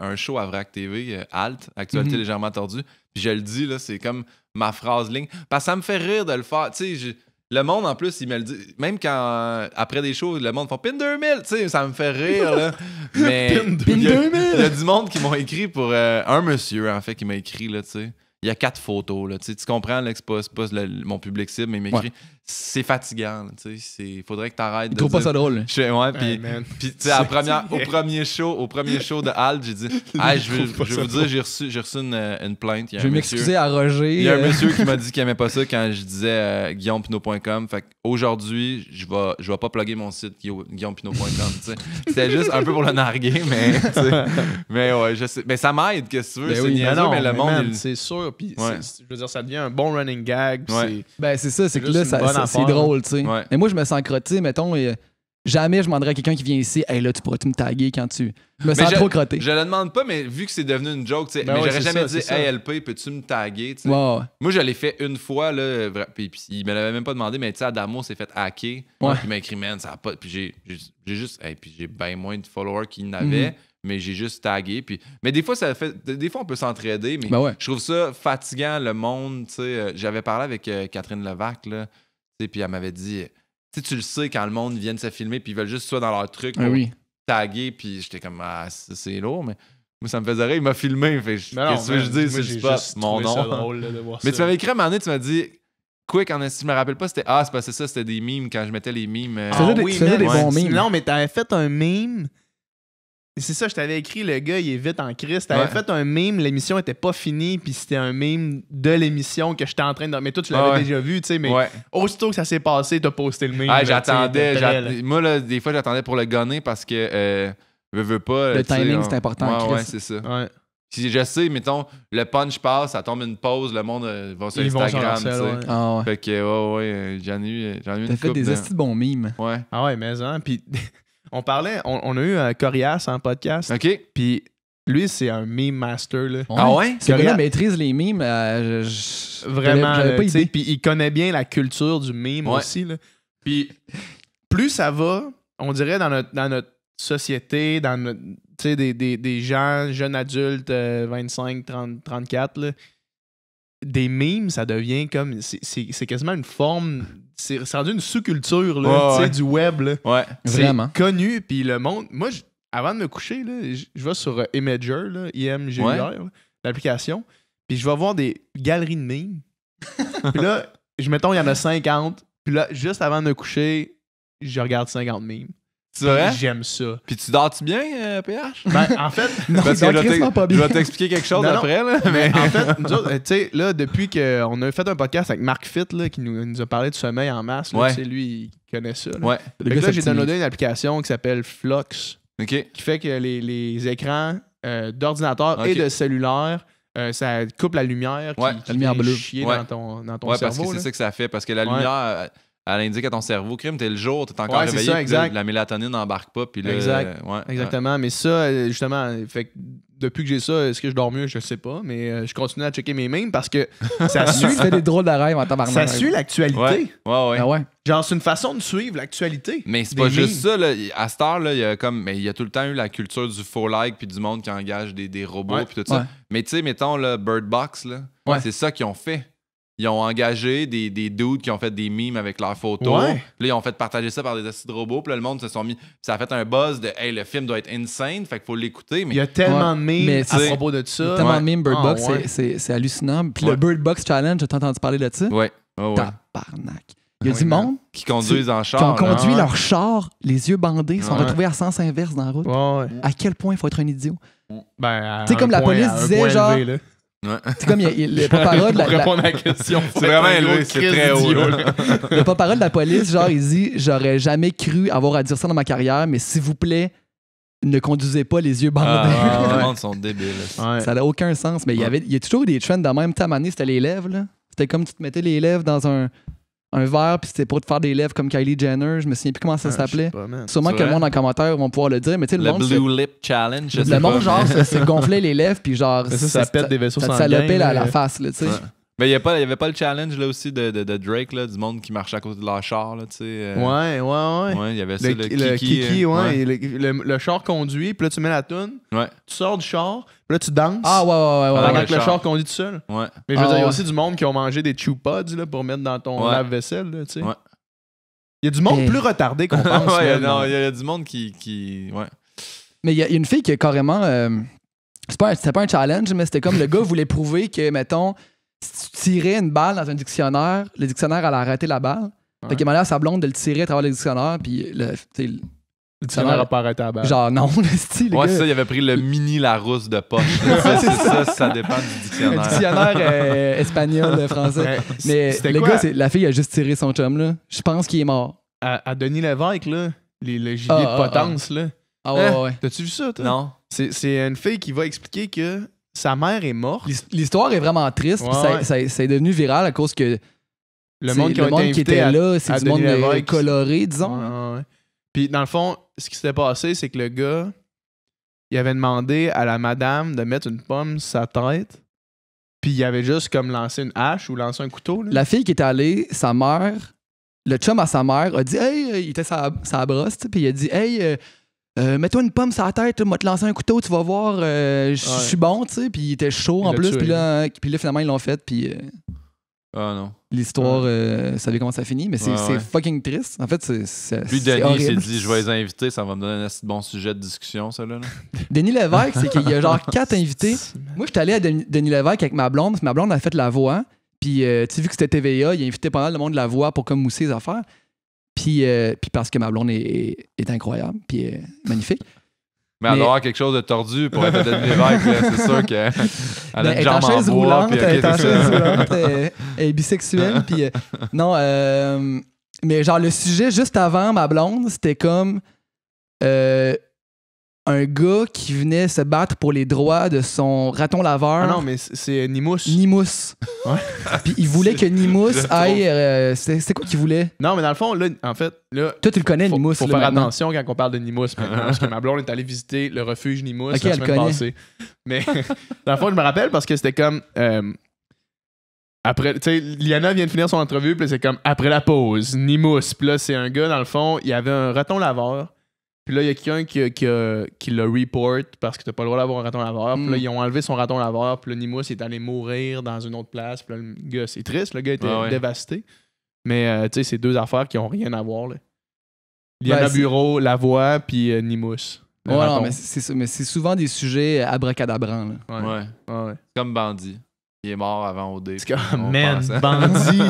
un show à VRAC TV, Alt, Actualité légèrement tordue. Puis je le dis, là, c'est comme ma phrase ligne. Parce que ça me fait rire de le faire. Tu sais, le monde, en plus, il me le dit. Même quand, après des shows, le monde fait Pin 2000, tu sais, ça me fait rire, là. Mais Pin il y 2000. a du monde qui m'ont écrit pour un monsieur, en fait, qui m'a écrit, là, tu sais. Il y a 4 photos, là. Tu comprends, là, que c'est pas mon public cible, mais il m'écrit. C'est fatigant, là, tu sais. Il faudrait que t'arrêtes de. Il trouve pas dire- ça drôle. Ouais, puis Hey, man. puis, tu sais, au premier show de Alt, j'ai dit hey, je vais vous dire, j'ai reçu une plainte. Il y a Je vais un m'excuser monsieur- à Roger. Il y a un monsieur qui m'a dit qu'il aimait pas ça quand je disais guillaumepinot.com. Fait qu'aujourd'hui, je vais pas plugger mon site guillaumepinot.com. tu sais. C'était juste un peu pour le narguer, mais tu sais. Mais ouais, je sais. Mais ça m'aide, qu'est-ce que tu veux. Ben C'est oui, niaiseux, mais le monde. man, il- c'est sûr. Puis, Ouais. je veux dire, ça devient un bon running gag. puis Ouais. Ben, c'est ça, c'est C'est que juste là, une bonne c'est affaire. drôle, tu sais. Ouais. Mais moi, je me sens crotté, mettons, jamais je demanderais à quelqu'un qui vient ici, hey là, tu pourrais-tu me taguer quand tu. Je me sens trop crotté. Je le demande pas, mais vu que c'est devenu une joke, tu sais, Ben mais ouais, j'aurais c'est jamais ça, dit c'est ça. hey LP, peux-tu me taguer? tu sais. Ouais. Moi, je l'ai fait une fois, là, puis il me l'avait même pas demandé, mais tu sais, Adamo s'est fait hacker. Ouais. Puis il m'a écrit, man, ça a pas. Puis j'ai juste. Puis j'ai bien moins de followers qu'il n'avait, mais j'ai juste tagué. Puis... Mais des fois, des fois, on peut s'entraider, mais Ben ouais. je trouve ça fatigant, le monde. Tu sais, j'avais parlé avec Catherine Levac, là, tu sais, puis elle m'avait dit, tu le sais, quand le monde vient de se filmer, puis ils veulent juste que tu sois dans leur truc Ah pour oui. taguer, puis j'étais comme, c'est lourd, mais. Moi, ça me faisait rire, il m'a filmé. Fait, Mais non, qu'est-ce que tu veux que je dise sur le spot? Mon nom. Drôle, là, de voir Mais ça. tu m'avais écrit à un moment donné, tu m'as dit Quick, si je me rappelle pas, c'était c'est parce que ça, c'était des memes quand je mettais les memes. Tu faisais des- tu faisais des bons memes. Non, mais t'avais fait un meme. C'est ça, je t'avais écrit, le gars, il est vite en crise. T'avais Ouais. fait un meme, l'émission était pas finie, puis c'était un meme de l'émission que j'étais en train de. Mais toi, tu l'avais Ouais. déjà vu, tu sais, mais Ouais. aussitôt que ça s'est passé, t'as posté le meme. Ah, là, j'attendais. tu sais, de près, là. Moi, là, des fois, j'attendais pour le gunner parce que veux pas. Le tu sais, timing, c'est important, Ouais, Chris. c'est ça. Ouais. Si je sais, mettons, le punch passe, ça tombe une pause, le monde va sur Ils vont Instagram. sur leur tu sel, sais. ouais. Ah ouais. Fait que, j'en ai eu une T'as fait couple des de- estis de bons mimes. Ouais. Ah ouais, mais hein. Puis on parlait, on a eu Corias en podcast, OK. puis lui, c'est un meme master, là. Ah ouais? Ce gars-là Corias- maîtrise les mimes. Vraiment, J'avais pas tu sais, idée. puis il connaît bien la culture du meme Ouais. aussi. Là. Puis plus ça va, on dirait dans notre société, dans notre sais, des gens, jeunes adultes, 25, 30, 34, là, des memes, ça devient comme. C'est quasiment une forme. C'est rendu une sous-culture là, du web. Là. Ouais. C'est Vraiment. connu. Puis le monde. Moi, avant de me coucher, là, je vais sur Imager, là, IMGUR, là, l'application. Puis je vais voir des galeries de memes. Puis là, mettons, il y en a 50. Puis là, juste avant de me coucher, je regarde 50 memes. C'est vrai? J'aime ça. Puis tu dors-tu bien, PH? Ben, en fait, Non, Parce donc, que crissement pas je bien. vais t'expliquer quelque chose Non, non. après. Là, mais mais... en fait, nous autres, tu sais, là, depuis qu'on a fait un podcast avec Marc Fitt, là, qui nous a parlé de sommeil en masse, là, Ouais. tu sais, lui, il connaît ça. Là. Ouais. Le Fait que gars là, j'ai s'optimise. downloadé une application qui s'appelle Flux, OK. qui fait que les écrans d'ordinateur Ok. et de cellulaire, ça coupe la lumière qui, Ouais, qui la lumière vient bleue. chier Ouais. dans ton Ouais, parce cerveau. que c'est là. ça que ça fait. Parce que la Ouais. lumière, elle indique à ton cerveau, crime, t'es le jour, t'es encore Ouais, c'est réveillé, ça, puis là, exact. la mélatonine n'embarque pas. Puis là, Exact. ouais, Exactement, mais ça, justement, fait que depuis que j'ai ça, est-ce que je dors mieux? Je sais pas, mais je continue à checker mes memes parce que ça Tu suit, fais des drôles de rêves en tabarnak. ça suit l'actualité. Ouais, ouais, ouais. Ah ouais. Genre, c'est une façon de suivre l'actualité. Mais c'est Des pas juste memes. ça. Là. À cette heure, là, il y a tout le temps eu la culture du faux like puis du monde qui engage des robots Ouais. puis tout ça. Ouais. Mais tu sais, mettons, là, Bird Box, là, Ouais. c'est ça qu'ils ont fait. Ils ont engagé des dudes qui ont fait des memes avec leurs photos. Ouais. Puis là, ils ont fait partager ça par des acides robots. Puis là, le monde se sont mis. Ça a fait un buzz de hey, le film doit être insane, fait qu'il faut l'écouter. Mais Il y a tellement de Mais memes à c'est- propos de ça. Tellement Ouais. de memes, Bird Ah, Box, ouais. c'est hallucinant. Puis Ouais. le Bird Box Challenge, t'as entendu parler de ça? ouais, ouais. Tabarnak. Il y a Ouais, du man. monde Qui conduisent en qui char. ont là. conduit ouais. leur char, les yeux bandés, sont Ouais. retrouvés à sens inverse dans la route. Ouais, ouais. À quel point il faut être un idiot? Ben, Tu sais, comme la police disait, genre- Élevé, là. C'est comme le porte-parole de Pour répondre à la question. C'est vraiment élevé, c'est très haut. Là. le porte-parole de la police, genre, il dit « J'aurais jamais cru avoir à dire ça dans ma carrière, mais s'il vous plaît, ne conduisez pas les yeux bandés. Ah, ouais. le monde sont débiles. Ouais. Ça n'a aucun sens. Mais il y a toujours eu des trends de même. Tu sais, à un moment donné, c'était les lèvres, là. C'était comme tu te mettais les lèvres dans un verre, puis c'était pour te faire des lèvres comme Kylie Jenner. Je me souviens plus comment ça Ah, je s'appelait. sais pas, man. Sûrement C'est que le vrai? monde en commentaire vont pouvoir le dire, mais tu sais, le Le monde, Blue Lip Challenge, je sais le monde pas, genre, mais- se gonflait les lèvres, puis genre. Mais ça pète des vaisseaux ça te sanguins. salopait la là. face, là, tu sais. Ouais. Mais il n'y avait pas le challenge là aussi de Drake, là, du monde qui marchait à côté de leur char. Là, tu sais, Ouais, ouais, ouais. Ouais, il y avait ça, Le, le Kiki. Kiki, ouais. ouais. et le char conduit, puis là, tu mets la toune, Ouais. tu sors du char, puis là, tu danses. Ah, ouais, ouais, Pendant ouais. le que le char. char conduit tout seul. Ouais. Mais je veux Ah, dire, il y a ouais. aussi du monde qui ont mangé des chew pods là, pour mettre dans ton Ouais. lave-vaisselle. Là, tu sais. Ouais. Il y a du monde Mais- plus retardé qu'on pense. Ouais, là, non, dans- il y a du monde qui ouais. Mais il y a une fille qui a carrément. C'était pas un challenge, mais c'était comme le gars voulait prouver que, mettons, si tu tirais une balle dans un dictionnaire, le dictionnaire allait arrêter la balle. Ouais. Fait qu'il demandait à sa blonde de le tirer à travers le dictionnaire, puis tu sais, Le dictionnaire a pas arrêté à balle. genre non, le style, le Ouais, gars. c'est ça, il avait pris le mini Larousse de poche. là. Ça, c'est ça dépend du Un dictionnaire. dictionnaire espagnol, français. Ouais. Mais C'était le quoi? gars, la fille a juste tiré son chum, là. Je pense qu'il est mort. À Denis Lévesque, là, le gibier Ah, de ah, potence, là. Ah ouais, Hein? ouais. T'as-tu vu ça, toi? Non. C'est une fille qui va expliquer que sa mère est morte. L'histoire est vraiment triste, puis Ouais, ça est devenu viral à cause que Le monde qui, a été qui invité était à- là, c'est à du monde Denis Lévesque. coloré, disons. Ouais, ouais, ouais. Puis dans le fond, ce qui s'était passé, c'est que le gars, il avait demandé à la madame de mettre une pomme sur sa tête. Puis il avait juste comme lancé une hache ou lancé un couteau. Là. La fille qui est allée, sa mère, le chum à sa mère a dit hey, il était sa brosse, tu sais, puis il a dit hey, mets-toi une pomme sur la tête, moi te lancer un couteau, tu vas voir, je suis bon, tu sais, puis il était chaud Il en l'a plus, tué. puis là, finalement ils l'ont fait, puis Ah non. l'histoire, vous savez comment ça finit, mais c'est Ouais, ouais. fucking triste. En fait, c'est Puis c'est Denis s'est horrible. dit, je vais les inviter, ça va me donner un assez bon sujet de discussion, ça là. Denis Lévesque, c'est qu'il y a genre 4 invités. Moi, j'étais allé à Denis Lévesque avec ma blonde, parce que ma blonde a fait la voix. Puis, tu sais, vu que c'était TVA, il a invité pas mal de monde de la voix pour comme mousser les affaires. Puis parce que ma blonde est incroyable, puis magnifique. Mais elle Mais- doit avoir quelque chose de tordu pour être à Denis Lévesque, là, c'est sûr qu'elle a Ben, une jambe en bois. roulante, puis, ok, elle est en c'est chaise ça. roulante, elle est bisexuelle. Puis, non, mais genre, le sujet juste avant ma blonde, c'était comme un gars qui venait se battre pour les droits de son raton laveur. Ah non, mais c'est Nimous. Nimous. Ouais. Puis il voulait que Nimous Je aille. C'est quoi qu'il voulait? Non, mais dans le fond, là, en fait, là, Toi, tu le connais, faut, Nimous. faut là, faire maintenant. attention quand on parle de Nimous maintenant, parce que ma blonde est allée visiter le refuge Nimous Ok, la elle semaine connaît. passée. Mais dans le fond, je me rappelle parce que c'était comme après, tu sais, Liana vient de finir son entrevue, puis là, c'est comme après la pause, Nimous. Puis là, c'est un gars, dans le fond, il avait un raton laveur, Puis là, il y a quelqu'un qui le report parce que t'as pas le droit d'avoir un raton laveur. Puis là, ils ont enlevé son raton laveur. Puis là, Nimous est allé mourir dans une autre place. Puis là, le gars, c'est triste. Le gars était dévasté. Mais, tu sais, c'est deux affaires qui ont rien à voir, là. Liana Bureau, La Voix, puis Nimous. Ouais, non, mais c'est ça. Mais c'est souvent des sujets abracadabrants, là. Ouais. Comme Bandit. Il est mort avant OD. C'est comme, man, Bandit.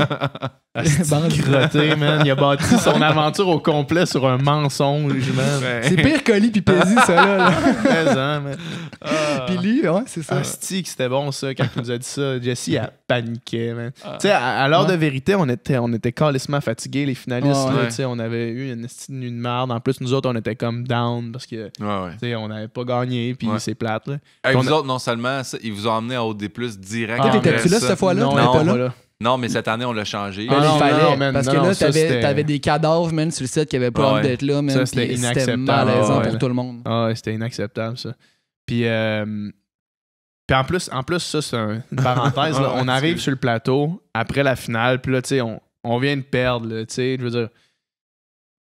Bandit crotté, man. Il a bâti son aventure au complet sur un mensonge, man. C'est pire qu'Oli pis Pézi, ça, là. Puis lui, ouais, c'est ça. Asti, que c'était bon, ça, quand il nous a dit ça. Jesse, elle paniquait, man. Tu sais, à l'heure de vérité, on était calissement fatigués, les finalistes. Là, tu sais, on avait eu une nuit de merde. En plus, nous autres, on était comme down parce que, tu sais, on n'avait pas gagné, puis c'est plate, là. Hey, vous autres, non seulement ça, ils vous ont emmené à OD+, direct. T'étais-tu là cette fois-là? Non, pas là. Non, mais cette année, on l'a changé. Il fallait, parce que là, t'avais des cadavres, man, sur le site qui avaient pas envie d'être là, man. Ça, c'était inacceptable. C'était malaisant pour tout le monde. Ah, c'était inacceptable, ça. Puis en plus, ça, c'est une parenthèse. Là, on arrive sur le plateau après la finale, puis là, tu sais, on vient de perdre, tu sais, je veux dire,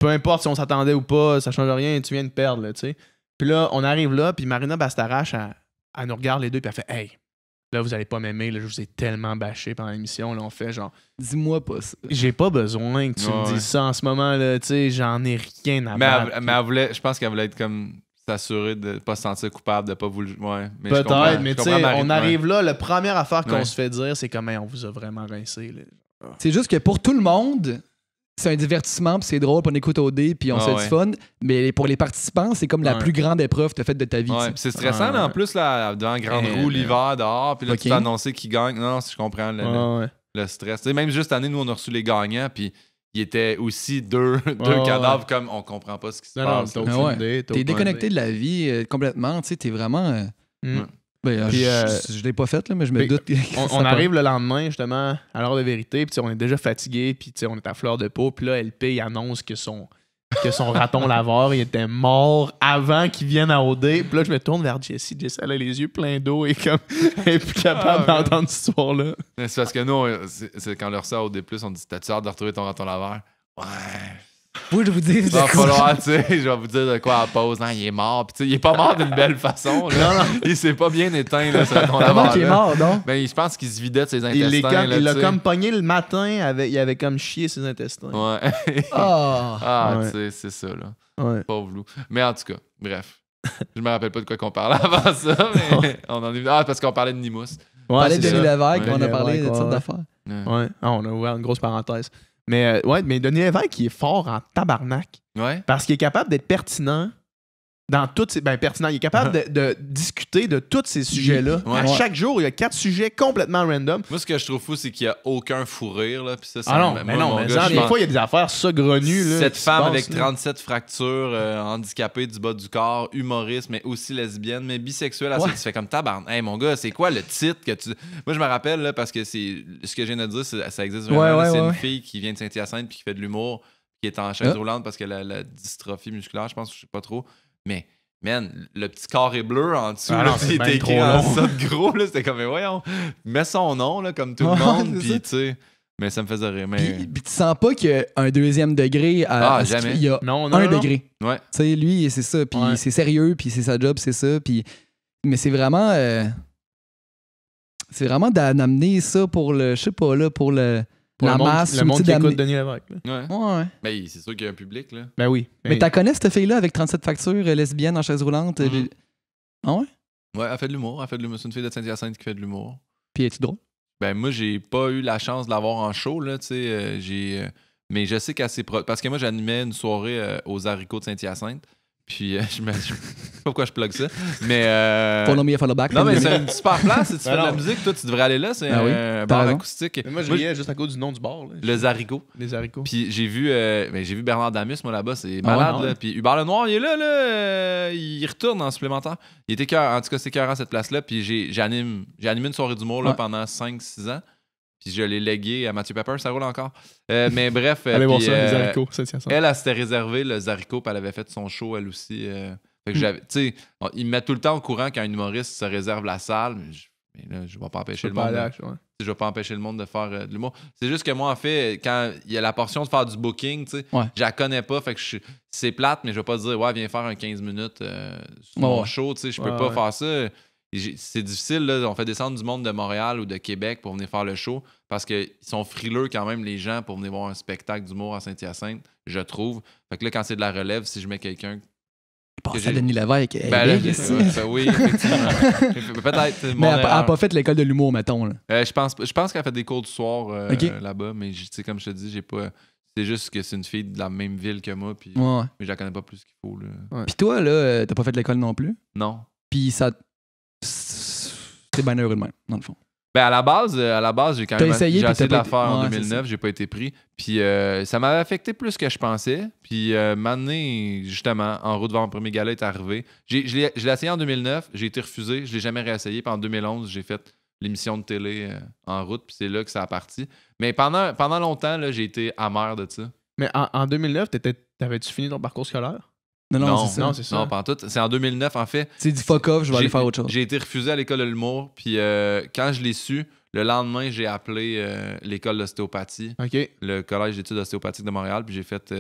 peu importe si on s'attendait ou pas, ça change rien, tu viens de perdre, tu sais. Puis là, on arrive là, puis Marina Bastarache, elle nous regarde les deux, puis elle fait « Hey! » Là, vous allez pas m'aimer, là, je vous ai tellement bâché pendant l'émission. Là, on fait genre. Dis-moi pas ça. J'ai pas besoin que tu me dises ça en ce moment, là. Tu sais, j'en ai rien à battre. Mais elle voulait, je pense qu'elle voulait être comme s'assurer de pas se sentir coupable, de pas vouloir. Ouais, mais peut-être, mais tu sais, on arrive là, la première affaire qu'on se fait dire, c'est comme, hey, on vous a vraiment rincé. Là. C'est juste que pour tout le monde, c'est un divertissement, puis c'est drôle, puis on écoute OD, puis on se fait du fun. Mais pour les participants, c'est comme la plus grande épreuve que tu as faite de ta vie. Ouais, c'est stressant, là, en plus, là, devant Grande Roue, l'hiver, dehors, puis là, tu t'es annoncé qui gagne. Non, je comprends le stress. T'sais, même juste cette année, nous, on a reçu les gagnants, puis il était aussi deux cadavres, comme on comprend pas ce qui se passe. T'es déconnecté de la vie complètement, tu sais, t'es vraiment... Ben, je l'ai pas fait, là, mais je me doute. On arrive le lendemain, justement, à l'heure de vérité, puis on est déjà fatigué, puis on est à fleur de peau, puis là, LP, il annonce que son raton laveur, il était mort avant qu'il vienne à OD. Puis là, je me tourne vers Jessie. Jessie, elle a les yeux pleins d'eau et comme elle est plus capable d'entendre cette histoire-là. C'est parce que nous, c'est quand on leur sort à OD+, on dit « T'as-tu hâte de retrouver ton raton laveur? » Ouais. Moi, je vous dis. Il va falloir, tu sais, je vais vous dire de quoi à la pause. Non, il est mort. Puis, tu sais, il est pas mort d'une belle façon. Là. Non. Il s'est pas bien éteint, là, ce raton laveur. Comment il est mort, non? Ben, je pense qu'il se vidait de ses intestins. Il l'a comme pogné le matin, il avait comme chié ses intestins. Ouais. Tu sais, c'est ça, là. Ouais. Pauvre loup. Mais en tout cas, bref. Je me rappelle pas de quoi qu'on parlait avant ça, mais on en est... parce qu'on parlait de Nimous. On parlait de Denis Lévesque, on a parlé de toutes sortes d'affaires. Ouais. On a ouvert une grosse parenthèse. Mais Denis Lévesque, il est fort en tabarnak. Ouais. Parce qu'il est capable d'être pertinent dans toutes ces... pertinent. Il est capable de discuter de tous ces sujets-là. Ouais. À chaque jour, il y a 4 sujets complètement random. Moi, ce que je trouve fou, c'est qu'il n'y a aucun fou rire. Là, puis ça, des fois, il y a des affaires saugrenues. Cette femme avec 37 fractures, handicapée du bas du corps, humoriste, mais aussi lesbienne, mais bisexuelle. Tu fais comme tabarnak. Hey, mon gars, c'est quoi le titre que tu... Moi, je me rappelle, là, parce que c'est ce que je viens de dire, ça existe vraiment. C'est une fille qui vient de Saint-Hyacinthe puis qui fait de l'humour, qui est en chaise roulante parce qu'elle a la dystrophie musculaire, je pense, je sais pas trop. Mais, man, le petit carré bleu en dessous, il était écrit en ça de gros, là, c'était comme, mais voyons, mets son nom, là, comme tout le monde, puis tu sais, mais ça me faisait rire. Mais... Puis tu sens pas qu'il y a un deuxième degré jamais. Il y a un degré. Ouais. Tu sais, lui, c'est ça, puis c'est sérieux, puis c'est sa job, c'est ça, puis... Mais c'est vraiment... c'est vraiment d'amener ça pour le... Je sais pas, là, pour le... Pour le monde qui écoute Denis Lévesque. Ouais. Ben, c'est sûr qu'il y a un public, là. Ben oui. Mais t'as connais cette fille-là avec 37 factures, lesbienne en chaise roulante? Ah ouais? Ouais, elle fait de l'humour. C'est une fille de Saint-Hyacinthe qui fait de l'humour. Puis es-tu drôle? Ben, moi, j'ai pas eu la chance de l'avoir en show, là, tu sais. Mais je sais qu'elle s'est... Parce que moi, j'animais une soirée aux haricots de Saint-Hyacinthe. Puis, je sais pas pourquoi je plug ça, mais... Follow me, follow back. Non, mais c'est une super place. Si tu fais de la musique, toi, tu devrais aller là. C'est un bar acoustique. Mais moi, je riais juste à cause du nom du bar. Là. Les haricots. Les haricots. Puis j'ai vu Bernard Damus, moi, là-bas. C'est malade, là. Puis Hubert Lenoir, il est là. Il retourne en supplémentaire. Il était en tout cas, c'est écœurant, cette place-là. Puis j'ai animé une soirée d'humour là, pendant 5-6 ans. Puis je l'ai légué à Mathieu Pepper, ça roule encore. Mais bref. Allez voir ça, les haricots. Elle s'était réservé le haricots, puis elle avait fait son show, elle aussi. Fait que tu sais, ils me mettent tout le temps au courant quand un humoriste se réserve la salle. Mais là, je vais pas empêcher Je le peux pas monde. aller, ouais. Je vais pas empêcher le monde de faire de l'humour. C'est juste que moi, en fait, quand il y a la portion de faire du booking, tu sais, je la connais pas. Fait que c'est plate, mais je vais pas dire, ouais, viens faire un 15 minutes sur mon show. Tu sais, je peux pas faire ça. C'est difficile, là. On fait descendre du monde de Montréal ou de Québec pour venir faire le show parce qu'ils sont frileux quand même, les gens, pour venir voir un spectacle d'humour à Saint-Hyacinthe, je trouve. Fait que là, quand c'est de la relève, si je mets quelqu'un. Passe à Denis Lévesque. Oui, effectivement. Peut-être. Mais elle n'a pas fait l'école de l'humour, mettons. Là. Je pense qu'elle a fait des cours du soir là-bas, mais comme je te dis, j'ai pas. C'est juste que c'est une fille de la même ville que moi, puis mais je la connais pas plus qu'il faut. Là. Puis toi, là, t'as pas fait l'école non plus? Non. Puis ça. T'es bien heureux de même, dans le fond. Ben à la base, j'ai quand même essayé de la faire en 2009, j'ai pas été pris. Puis ça m'avait affecté plus que je pensais. Puis maintenant, justement, En route vers mon premier gala est arrivé. Je l'ai essayé en 2009, j'ai été refusé, je l'ai jamais réessayé. Puis en 2011, j'ai fait l'émission de télé En route, puis c'est là que ça a parti. Mais pendant longtemps, là, j'ai été amer de ça. Mais en 2009, t'avais-tu fini ton parcours scolaire? Non, c'est ça. Non, c'est ça. Non, pas en tout. C'est en 2009, en fait. C'est du fuck off, je vais aller faire autre chose. J'ai été refusé à l'école de l'humour, puis quand je l'ai su, le lendemain, j'ai appelé l'école d'ostéopathie, le collège d'études ostéopathiques de Montréal, puis j'ai fait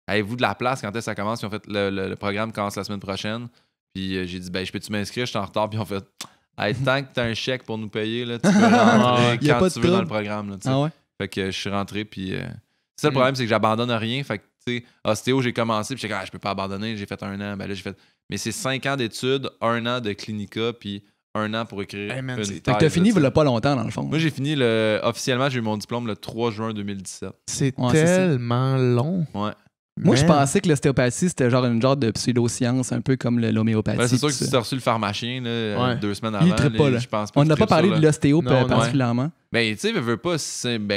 avez-vous de la place quand est-ce que ça commence? Ils ont fait le programme commence la semaine prochaine, puis j'ai dit je peux-tu m'inscrire? Je suis en retard, puis ils ont fait tant que t'as un chèque pour nous payer, là, tu peux rentrer quand tu veux dans le programme. Là, fait que je suis rentré, puis ça, le problème, c'est que j'abandonne rien. Fait que, tu sais, ostéo, j'ai commencé, puis j'étais comme, je peux pas abandonner, j'ai fait 1 an. Ben là, j'ai fait. Mais c'est 5 ans d'études, 1 an de clinica, puis 1 an pour écrire une thèse. Fait que t'as fini, il y a pas longtemps, dans le fond. Moi, j'ai fini, officiellement, j'ai eu mon diplôme le 3 juin 2017. C'est tellement long. Ouais. Moi, je pensais que l'ostéopathie, c'était une genre de pseudo-science, un peu comme l'homéopathie. Ben, c'est sûr que si tu as reçu le pharmacien 2 semaines avant, je pense pas. On n'a pas parlé de l'ostéo particulièrement. Ben, tu sais, veux pas.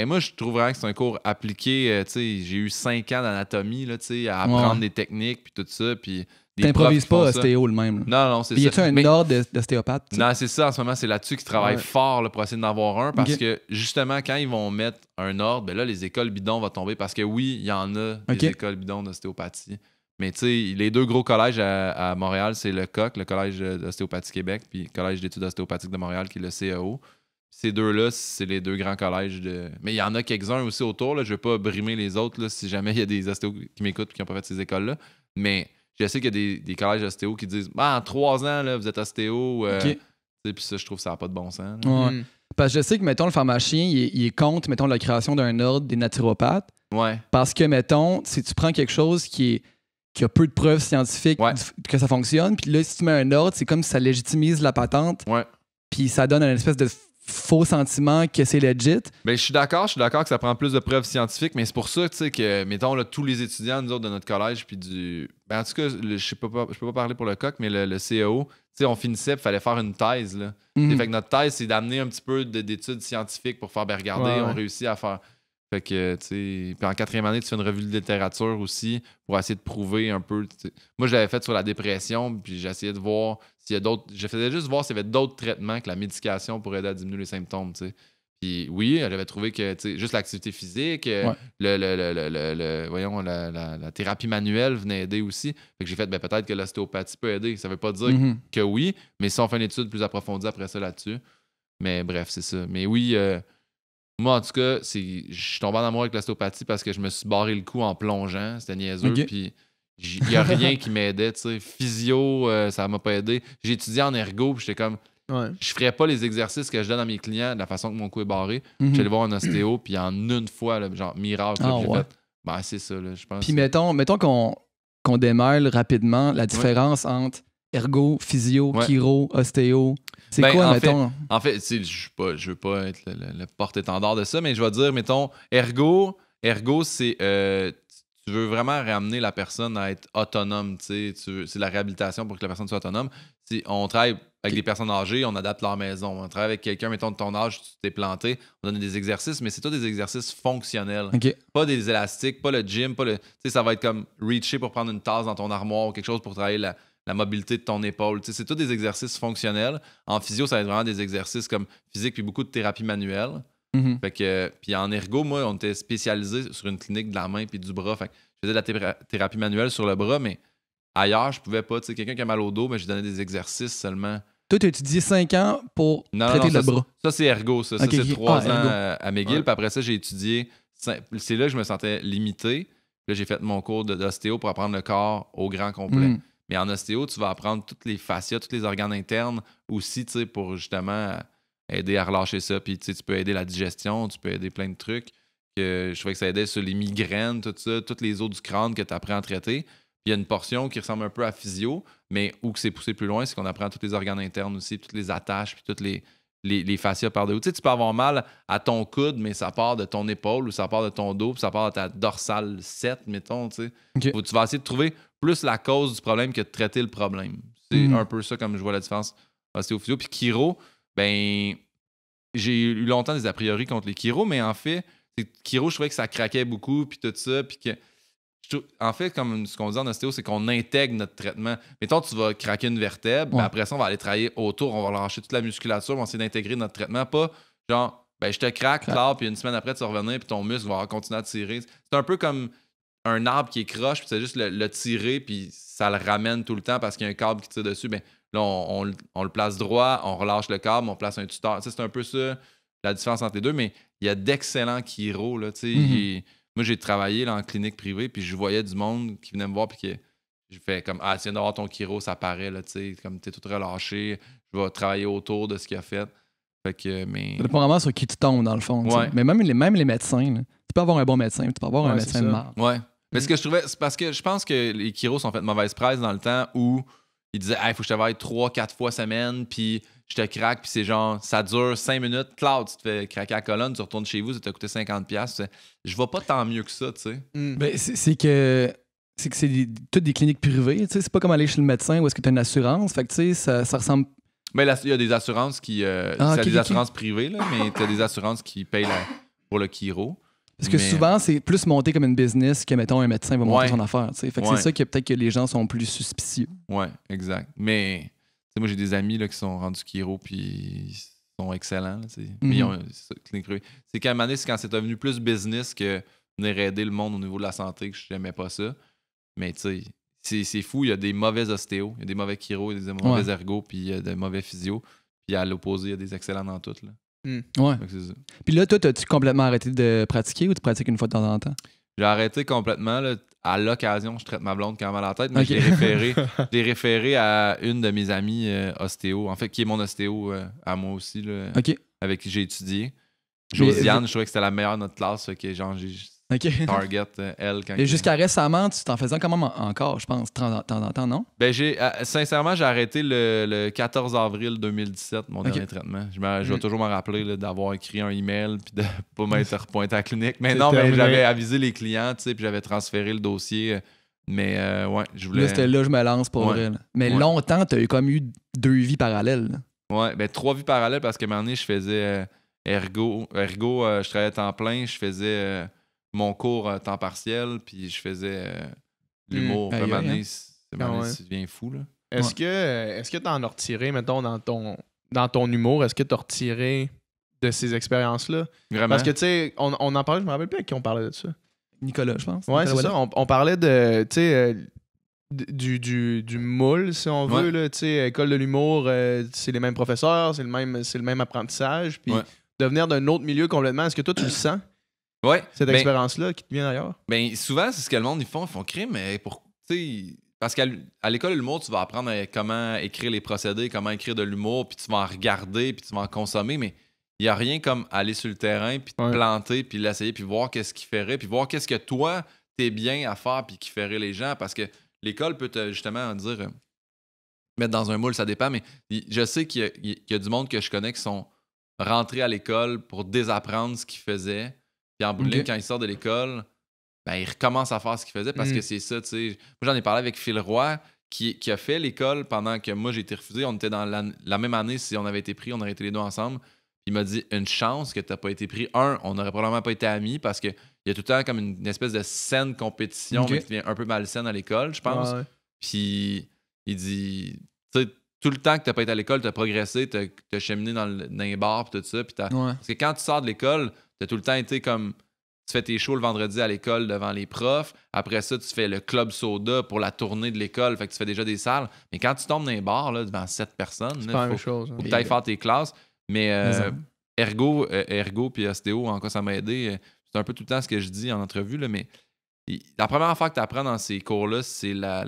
Moi, je trouve vraiment que c'est un cours appliqué. Tu sais, j'ai eu 5 ans d'anatomie, là, tu sais, à apprendre des techniques, puis tout ça. Puis t'improvises pas ostéo le même. Là. Non, c'est ça. Y a-tu un ordre d'ostéopathe? Non, c'est ça. En ce moment, c'est là-dessus qu'ils travaillent fort là, pour essayer d'en avoir un. Parce que, justement, quand ils vont mettre un ordre, ben là, les écoles bidons vont tomber. Parce que oui, il y en a des écoles bidons d'ostéopathie. Mais tu sais, les 2 gros collèges à Montréal, c'est le COC, le Collège d'ostéopathie Québec, puis le Collège d'études ostéopathiques de Montréal, qui est le CEO. Ces 2-là, c'est les 2 grands collèges de. Mais il y en a quelques-uns aussi autour. Là. Je ne vais pas brimer les autres là, si jamais il y a des ostéos qui m'écoutent et qui n'ont pas fait ces écoles-là. Mais je sais qu'il y a des collèges ostéo qui disent en 3 ans, là, vous êtes ostéo. Puis ça, je trouve que ça n'a pas de bon sens. Parce que je sais que, mettons, le pharmacien, il est contre, mettons, la création d'un ordre des naturopathes. Ouais. Parce que, mettons, si tu prends quelque chose qui a peu de preuves scientifiques que ça fonctionne, puis là, si tu mets un ordre, c'est comme si ça légitimise la patente. Puis ça donne une espèce de faux sentiment que c'est legit. Ben, je suis d'accord que ça prend plus de preuves scientifiques, mais c'est pour ça, tu sais, que, mettons, là, tous les étudiants, nous autres, de notre collège, puis en tout cas, je peux pas parler pour le COC, mais le CEO, tu sais, on finissait, il fallait faire une thèse, là. Fait que notre thèse, c'est d'amener un petit peu d'études scientifiques pour faire, regarder, on réussit à faire. Fait que, tu sais, puis en 4e année, tu fais une revue de littérature aussi pour essayer de prouver un peu. T'sais. Moi, je l'avais fait sur la dépression, puis j'essayais de voir s'il y a d'autres. Je faisais juste voir s'il y avait d'autres traitements que la médication pour aider à diminuer les symptômes, tu sais. Puis oui, j'avais trouvé que, tu sais, juste l'activité physique, la thérapie manuelle venait aider aussi. Fait que j'ai fait, peut-être que l'ostéopathie peut aider. Ça veut pas dire que oui, mais si on fait une étude plus approfondie après ça là-dessus. Mais bref, c'est ça. Mais oui. Moi, en tout cas, je suis tombé en amour avec l'ostéopathie parce que je me suis barré le cou en plongeant. C'était niaiseux. Puis, il n'y a rien qui m'aidait. Physio, ça m'a pas aidé. J'ai étudié en ergo. Puis, j'étais comme, je ferais pas les exercices que je donne à mes clients de la façon que mon cou est barré. J'allais voir un ostéo. Puis, en une fois, là, genre, miracle, j'ai fait. C'est ça, là, je pense. Puis, mettons qu'on démêle rapidement la différence entre ergo, physio, chiro, ostéo. C'est quoi, mettons? En fait, je veux pas être le porte-étendard de ça, mais je vais dire, mettons, ergo, c'est tu veux vraiment ramener la personne à être autonome, c'est la réhabilitation pour que la personne soit autonome. On travaille avec des personnes âgées, on adapte leur maison. On travaille avec quelqu'un, mettons, de ton âge, tu t'es planté, on donne des exercices, mais c'est tous des exercices fonctionnels. Pas des élastiques, pas le gym, ça va être comme reacher pour prendre une tasse dans ton armoire ou quelque chose pour travailler la mobilité de ton épaule. C'est tous des exercices fonctionnels. En physio, ça va être vraiment des exercices comme physique puis beaucoup de thérapie manuelle. Fait que, puis en ergo, moi, on était spécialisé sur une clinique de la main puis du bras. Fait que je faisais de la thérapie manuelle sur le bras, mais ailleurs, je pouvais pas. Quelqu'un qui a mal au dos, mais je donnais des exercices seulement Toi, tu as étudié 5 ans pour Non, traiter non, le bras. Ça, c'est ergo, ça. Ok, Ça, c'est ok. 3 ans Ergo. à McGill. Ouais. Puis après ça, j'ai étudié. C'est là que je me sentais limité. Puis là, j'ai fait mon cours d'ostéo pour apprendre le corps au grand complet. Mm. Mais en ostéo, tu vas apprendre toutes les fascias, tous les organes internes aussi, tu sais, pour justement aider à relâcher ça. Puis, tu sais, tu peux aider la digestion, tu peux aider plein de trucs. Que je trouvais que ça aidait sur les migraines, tout ça, toutes les os du crâne que tu apprends à traiter. Puis, il y a une portion qui ressemble un peu à physio, mais où que c'est poussé plus loin, c'est qu'on apprend tous les organes internes aussi, toutes les attaches, puis toutes les fascias par dessous. Tu sais, tu peux avoir mal à ton coude, mais ça part de ton épaule ou ça part de ton dos, puis ça part de ta dorsale 7, mettons, tu sais. Ok. Tu vas essayer de trouver plus la cause du problème que de traiter le problème. C'est un peu ça comme je vois la différence ostéophysio. Puis chiro, ben, j'ai eu longtemps des a priori contre les chiro, mais en fait, chiro, je trouvais que ça craquait beaucoup, puis tout ça, puis que... En fait, comme ce qu'on dit en ostéo, c'est qu'on intègre notre traitement. Mettons, tu vas craquer une vertèbre, Ouais. mais après ça, on va aller travailler autour, on va lâcher toute la musculature, on va essayer d'intégrer notre traitement. Pas genre, ben, je te craque, là, puis une semaine après, tu vas revenir, puis ton muscle va continuer à tirer. C'est un peu comme un arbre qui est croche, puis c'est juste le tirer, puis ça le ramène tout le temps parce qu'il y a un câble qui tire dessus. Ben, là, on le place droit, on relâche le câble, on place un tuteur. Tu sais, c'est un peu ça, la différence entre les deux, mais il y a d'excellents chiro, là, tu sais. Moi, j'ai travaillé là, en clinique privée, puis je voyais du monde qui venait me voir, puis qui je fais comme tu viens d'avoir ton chiro, ça paraît, là, tu sais, comme t'es tout relâché, je vais travailler autour de ce qu'il a fait. Fait que, mais. Ça dépend vraiment sur qui tu tombes, dans le fond. tu sais. Ouais. Mais même les médecins, là, tu peux avoir un bon médecin, tu peux avoir un Ouais, médecin c'est de ça. marde. Ouais. Mais ce que je trouvais, c'est parce que je pense que les chiros sont fait de mauvaise presse dans le temps où ils disaient, hey, faut que je travaille 3-4 fois semaine, puis je te craque, puis c'est genre, ça dure 5 minutes. Cloud, tu te fais craquer la colonne, tu retournes chez vous, ça t'a coûté 50$. Je vais pas tant mieux que ça, tu sais. Ben, c'est que c'est toutes des cliniques privées. tu sais, C'est pas comme aller chez le médecin où est-ce que tu as une assurance. Fait que tu sais, ça ressemble. Mais là, il y a des assurances qui. ok, c'est des ok. assurances privées, là, mais tu as des assurances qui payent pour le chiro. Parce que Mais- souvent, c'est plus monté comme une business que, mettons, un médecin va monter Ouais. son affaire. tu sais. Fait que Ouais. c'est ça que peut-être que les gens sont plus suspicieux. Ouais, exact. Mais, tu sais, moi, j'ai des amis là, qui sont rendus chiro, puis ils sont excellents. Là, tu sais. Mais ils ont c'est ça, clinique privée. C'est qu'à un moment donné, c'est quand c'est devenu plus business que venir aider le monde au niveau de la santé que je n'aimais pas ça. Mais, tu sais, c'est fou. Il y a des mauvais ostéos, il y a des mauvais chiro, il y a des mauvais ergos, puis il y a des mauvais physio. Puis à l'opposé, il y a des excellents dans toutes. Là. Ouais. Fait que c'est ça. Puis là, toi, as-tu complètement arrêté de pratiquer ou tu pratiques une fois de temps en temps? J'ai arrêté complètement. Là. À l'occasion, je traite ma blonde quand même à la tête, mais Ok. je l'ai référé à une de mes amies ostéo, en fait, qui est mon ostéo à moi aussi, là, OK. avec qui j'ai étudié. Mais- Josiane, je trouvais que c'était la meilleure de notre classe, fait que genre, j'ai OK. target elle. Quand Et jusqu'à récemment, tu t'en faisais quand même encore, je pense, de temps en temps, non? Ben, sincèrement, j'ai arrêté le 14 avril 2017, mon dernier traitement. Je vais toujours m'en rappeler là, d'avoir écrit un email puis de pas m'être repointé à la clinique. Mais C'est non, mais terminé. j'avais avisé les clients, tu sais, puis j'avais transféré le dossier. Mais ouais, je voulais. Là, c'était là, je me lance pour Ouais. vrai. là. Mais Ouais. longtemps, tu as comme eu 2 vies parallèles. là. Ouais, ben 3 vies parallèles parce qu'à un moment donné, je faisais ergo, je travaillais à temps plein, je faisais mon cours à temps partiel, puis je faisais l'humour. Aïe, À un moment aïe, donné, hein. ça devient fou, là. Est-ce que tu en as retiré, mettons, dans ton humour, est-ce que tu as retiré de ces expériences-là? Vraiment. Parce que, tu sais, on en parlait, je me rappelle plus à qui on parlait de ça. Nicolas, je pense. Ouais, Nicolas c'est ça. Ouellet. On parlait de, tu sais, du moule, si on veut. Ouais. Là, tu sais, école de l'humour, c'est les mêmes professeurs, c'est le même apprentissage. Puis Ouais. de venir d'un autre milieu complètement, est-ce que toi, tu le sens, Ouais. cette Ben, expérience-là, qui te vient d'ailleurs? Ben, souvent, c'est ce que le monde, ils font crime, mais tu sais, parce qu'à l'école de l'humour, tu vas apprendre comment écrire les procédés, comment écrire de l'humour, puis tu vas en regarder, puis tu vas en consommer, mais il n'y a rien comme aller sur le terrain, puis te Ouais. planter, puis l'essayer, puis voir qu'est-ce qui ferait, puis voir qu'est-ce que toi, t'es bien à faire, puis qui ferait les gens, parce que l'école peut te, justement dire, mettre dans un moule, ça dépend, mais je sais qu'il y a du monde que je connais qui sont rentrés à l'école pour désapprendre ce qu'ils faisaient, puis en bout de ligne, Ok. quand ils sortent de l'école, ben, ils recommencent à faire ce qu'ils faisaient parce que c'est ça, tu sais. Moi, j'en ai parlé avec Phil Roy, qui a fait l'école pendant que moi, j'ai été refusé. On était dans la même année, si on avait été pris, on aurait été les deux ensemble. Il m'a dit, une chance que t'as pas été pris. On n'aurait probablement pas été amis parce qu'il y a tout le temps comme une espèce de saine compétition Ok. mais qui devient un peu malsaine à l'école, je pense. Ouais. Puis il dit, tu sais, tout le temps que t'as pas été à l'école, t'as progressé, t'as cheminé dans les bars, puis tout ça. Puis Ouais. parce que quand tu sors de l'école, t'as tout le temps été comme tu fais tes shows le vendredi à l'école devant les profs. Après ça, tu fais le club soda pour la tournée de l'école. Fait que tu fais déjà des salles. Mais quand tu tombes dans les bars là, devant 7 personnes, C'est il pas la même faut chose. que tu ailles faire tes classes. Mais ça. Ergo puis ostéo, en quoi ça m'a aidé, c'est un peu tout le temps ce que je dis en entrevue, là, mais la première affaire que tu apprends dans ces cours-là, c'est la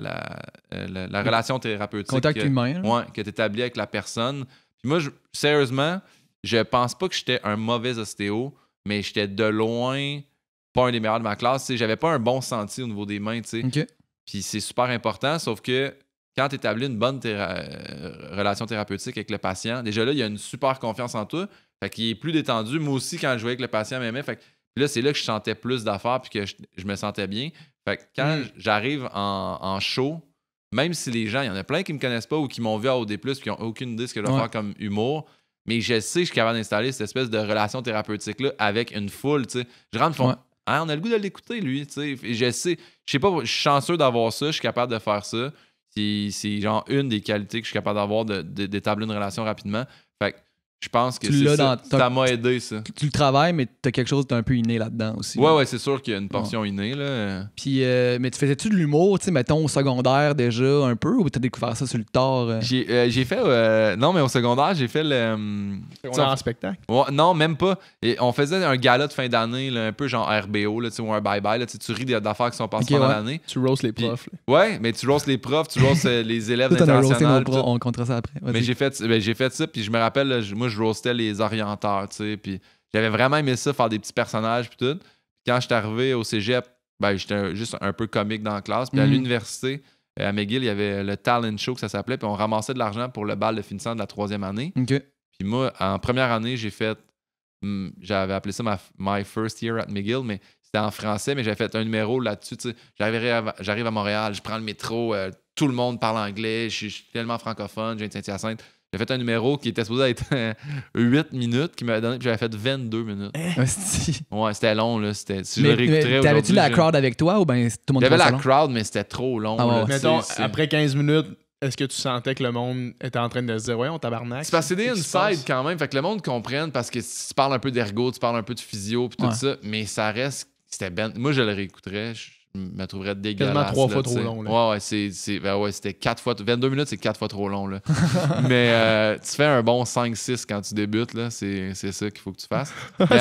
relation thérapeutique. Contact humain. Ouais, que tu établis avec la personne. Puis moi, sérieusement, je pense pas que j'étais un mauvais ostéo, mais j'étais de loin pas un des meilleurs de ma classe. T'sais, j'avais pas un bon senti au niveau des mains. OK. Puis c'est super important, sauf que quand tu établis une bonne relation thérapeutique avec le patient, déjà là, il y a une super confiance en toi. Fait qu'il est plus détendu. Moi aussi, quand je jouais avec le patient, m'aimait. Fait que là, c'est là que je sentais plus d'affaires puis que je me sentais bien. Fait que quand j'arrive en show, même si les gens, il y en a plein qui me connaissent pas ou qui m'ont vu à OD+, puis qui n'ont aucune idée de ce que je vais faire comme humour, mais je sais que je suis capable d'installer cette espèce de relation thérapeutique-là avec une foule, tu sais. Je rentre, ils font « Ah, on a le goût de l'écouter, lui, tu sais. » Et je sais pas, je suis chanceux d'avoir ça, je suis capable de faire ça. C'est genre une des qualités que je suis capable d'avoir d'établir une relation rapidement. Fait que je pense que ça m'a aidé, ça. Tu le travailles, mais tu as quelque chose d'un peu inné là-dedans aussi. Ouais, c'est sûr qu'il y a une portion innée, là. Puis, mais tu faisais-tu de l'humour, tu sais, mettons, au secondaire déjà, un peu, ou t'as découvert ça sur le tard? J'ai fait... non, mais au secondaire, j'ai fait le... Secondaire en spectacle? Ouais, non, même pas. Et on faisait un gala de fin d'année, là, un peu genre RBO, là, ou un bye-bye. Là, tu ris d'affaires qui sont passées pendant l'année. Tu roastes les profs. Ouais, mais tu roastes les profs, tu roastes les élèves Toi, internationaux. On comptera ça après. Mais j'ai fait ça, puis je me rappelle, là, moi, je roastais les orienteurs, tu sais, puis j'avais vraiment aimé ça, faire des petits personnages, puis tout. Puis quand j'étais arrivé au cégep, ben, j'étais juste un peu comique dans la classe. Puis à l'université, à McGill, il y avait le talent show que ça s'appelait, puis on ramassait de l'argent pour le bal de finissant de la 3e année. OK. Puis moi, en première année, j'avais appelé ça My First Year at McGill, mais c'était en français, mais j'avais fait un numéro là-dessus. Tu sais, j'arrive à Montréal, je prends le métro, tout le monde parle anglais, je suis tellement francophone, je viens de Saint-Hyacinthe. J'ai fait un numéro qui était supposé être 8 minutes, qui m'avait donné, puis j'avais fait 22 minutes. Ouais, c'était long, là. Si je le réécouterais t'avais-tu la crowd avec toi ou ben tout le monde? J'avais la crowd, mais c'était trop long. Là, mettons, après 15 minutes, est-ce que tu sentais que le monde était en train de se dire « Ouais, on tabarnak ». C'est parce que c'est des insides quand même, fait que le monde comprenne parce que tu parles un peu d'ergo, tu parles un peu de physio, puis tout ça, mais ça reste... Moi, je le réécouterais, je me trouverais dégueulasse. Quasiment 3 fois trop long. Là. Ouais, c'était 4 fois... 22 minutes, c'est 4 fois trop long. Là. Mais tu fais un bon 5-6 quand tu débutes, là, c'est ça qu'il faut que tu fasses.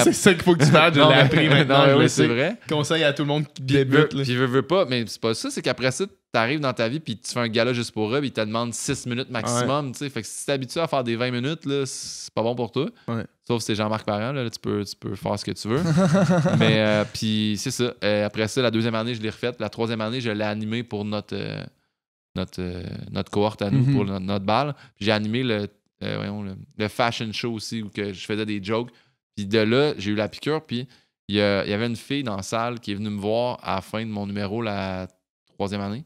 C'est ça qu'il faut que tu fasses, je l'ai appris maintenant. Oui, c'est vrai. Conseil à tout le monde qui débute. Puis veux pas, mais c'est pas ça, c'est qu'après ça, t'arrives dans ta vie puis tu fais un gala juste pour eux puis ils te demandent 6 minutes maximum, tu sais. Fait que si t'es habitué à faire des 20 minutes, là, c'est pas bon pour toi. Ouais. Sauf si c'est Jean-Marc Parent, là, tu peux faire ce que tu veux. Mais puis c'est ça. Après ça, la 2e année, je l'ai refaite. La 3e année, je l'ai animé pour notre cohorte à nous, pour notre bal. Puis j'ai animé le fashion show aussi où que je faisais des jokes. Puis de là, j'ai eu la piqûre. Puis il y avait une fille dans la salle qui est venue me voir à la fin de mon numéro la 3e année.